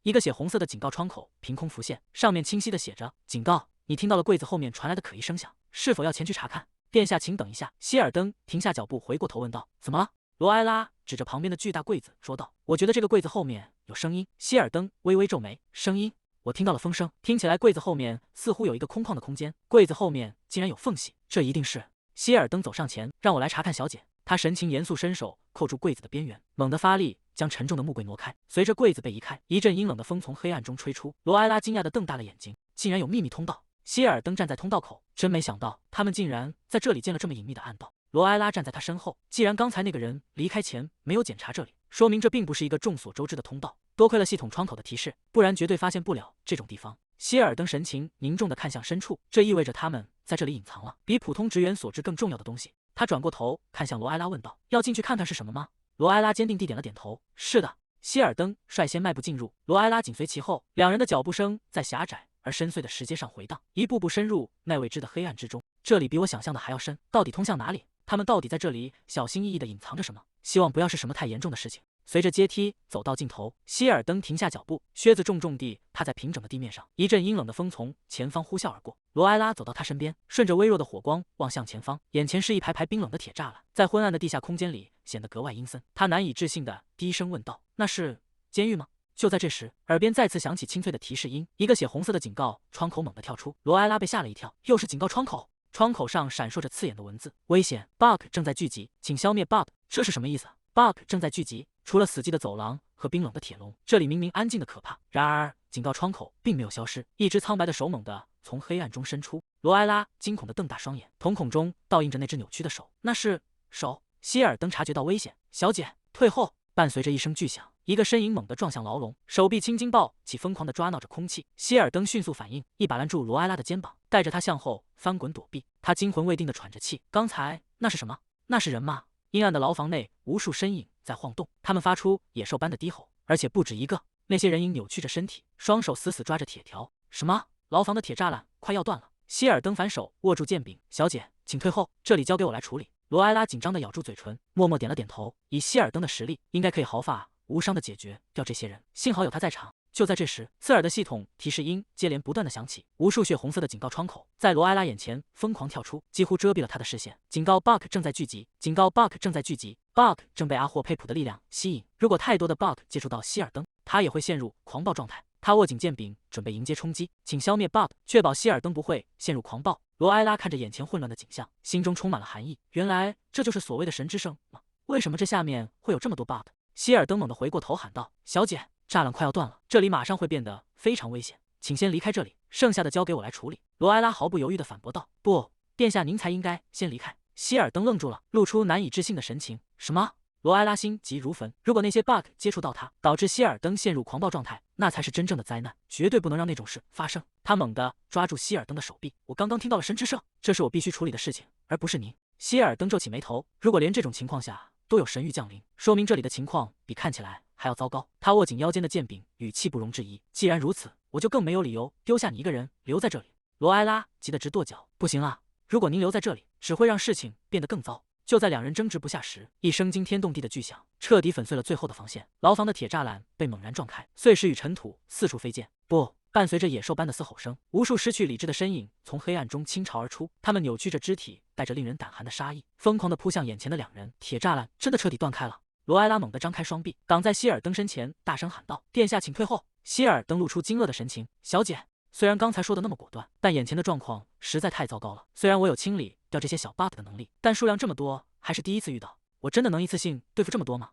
一个血红色的警告窗口凭空浮现，上面清晰地写着：“警告，你听到了柜子后面传来的可疑声响，是否要前去查看？”殿下，请等一下。希尔登停下脚步，回过头问道：“怎么了？”罗埃拉指着旁边的巨大柜子说道：“我觉得这个柜子后面有声音。”希尔登微微皱眉：“声音？我听到了风声，听起来柜子后面似乎有一个空旷的空间，柜子后面竟然有缝隙，这一定是……”希尔登走上前，让我来查看，小姐。他神情严肃，伸手扣住柜子的边缘，猛地发力，将沉重的木柜挪开。随着柜子被移开，一阵阴冷的风从黑暗中吹出。罗埃拉惊讶地瞪大了眼睛，竟然有秘密通道！希尔登站在通道口，真没想到他们竟然在这里建了这么隐秘的暗道。罗埃拉站在他身后，既然刚才那个人离开前没有检查这里，说明这并不是一个众所周知的通道。多亏了系统窗口的提示，不然绝对发现不了这种地方。希尔登神情凝重地看向深处，这意味着他们在这里隐藏了比普通职员所知更重要的东西。他转过头看向罗埃拉问道：“要进去看看是什么吗？”罗埃拉坚定地点了点头：“是的。”希尔登率先迈步进入，罗埃拉紧随其后，两人的脚步声在狭窄而深邃的石阶上回荡，一步步深入那未知的黑暗之中。这里比我想象的还要深，到底通向哪里？他们到底在这里小心翼翼地隐藏着什么？希望不要是什么太严重的事情。随着阶梯走到尽头，希尔登停下脚步，靴子重重地踏在平整的地面上。一阵阴冷的风从前方呼啸而过，罗埃拉走到他身边，顺着微弱的火光望向前方，眼前是一排排冰冷的铁栅栏，在昏暗的地下空间里显得格外阴森。他难以置信地低声问道：“那是监狱吗？”就在这时，耳边再次响起清脆的提示音，一个血红色的警告窗口猛地跳出。罗埃拉被吓了一跳，又是警告窗口。窗口上闪烁着刺眼的文字：“危险 ，bug 正在聚集，请消灭 bug。”这是什么意思 ？bug 正在聚集，除了死寂的走廊和冰冷的铁笼，这里明明安静的可怕。然而，警告窗口并没有消失，一只苍白的手猛地从黑暗中伸出。罗埃拉惊恐地瞪大双眼，瞳孔中倒映着那只扭曲的手。那是手！希尔登察觉到危险，小姐，退后！伴随着一声巨响，一个身影猛地撞向牢笼，手臂青筋暴起，疯狂地抓挠着空气。希尔登迅速反应，一把拦住罗埃拉的肩膀，带着他向后翻滚躲避。他惊魂未定地喘着气，刚才那是什么？那是人吗？阴暗的牢房内，无数身影在晃动，他们发出野兽般的低吼，而且不止一个。那些人影扭曲着身体，双手死死抓着铁条。什么？牢房的铁栅栏快要断了！希尔登反手握住剑柄，小姐，请退后，这里交给我来处理。罗埃拉紧张地咬住嘴唇，默默点了点头。以希尔登的实力，应该可以毫发无伤地解决掉这些人。幸好有他在场。就在这时，刺耳的系统提示音接连不断地响起，无数血红色的警告窗口在罗埃拉眼前疯狂跳出，几乎遮蔽了他的视线。警告 bug 正在聚集，警告 bug 正在聚集 ，bug 正被阿霍佩普的力量吸引。如果太多的 bug 接触到希尔登，他也会陷入狂暴状态。他握紧剑柄，准备迎接冲击。请消灭 Bob， 确保希尔登不会陷入狂暴。罗埃拉看着眼前混乱的景象，心中充满了寒意。原来这就是所谓的神之圣吗？为什么这下面会有这么多 Bob？ 希尔登猛地回过头喊道：“小姐，栅栏快要断了，这里马上会变得非常危险，请先离开这里，剩下的交给我来处理。”罗埃拉毫不犹豫地反驳道：“不，殿下您才应该先离开。”希尔登愣住了，露出难以置信的神情。什么？罗埃拉心急如焚，如果那些 bug 接触到他，导致希尔登陷入狂暴状态，那才是真正的灾难，绝对不能让那种事发生。他猛地抓住希尔登的手臂，我刚刚听到了神之圣，这是我必须处理的事情，而不是您。希尔登皱起眉头，如果连这种情况下都有神谕降临，说明这里的情况比看起来还要糟糕。他握紧腰间的剑柄，语气不容置疑。既然如此，我就更没有理由丢下你一个人留在这里。罗埃拉急得直跺脚，不行啊！如果您留在这里，只会让事情变得更糟。就在两人争执不下时，一声惊天动地的巨响彻底粉碎了最后的防线，牢房的铁栅栏被猛然撞开，碎石与尘土四处飞溅。不，伴随着野兽般的嘶吼声，无数失去理智的身影从黑暗中倾巢而出，他们扭曲着肢体，带着令人胆寒的杀意，疯狂地扑向眼前的两人。铁栅栏真的彻底断开了。罗埃拉猛地张开双臂，挡在希尔登身前，大声喊道：“殿下，请退后！”希尔登露出惊愕的神情：“小姐。”虽然刚才说的那么果断，但眼前的状况实在太糟糕了。虽然我有清理掉这些小 bug 的能力，但数量这么多还是第一次遇到。我真的能一次性对付这么多吗？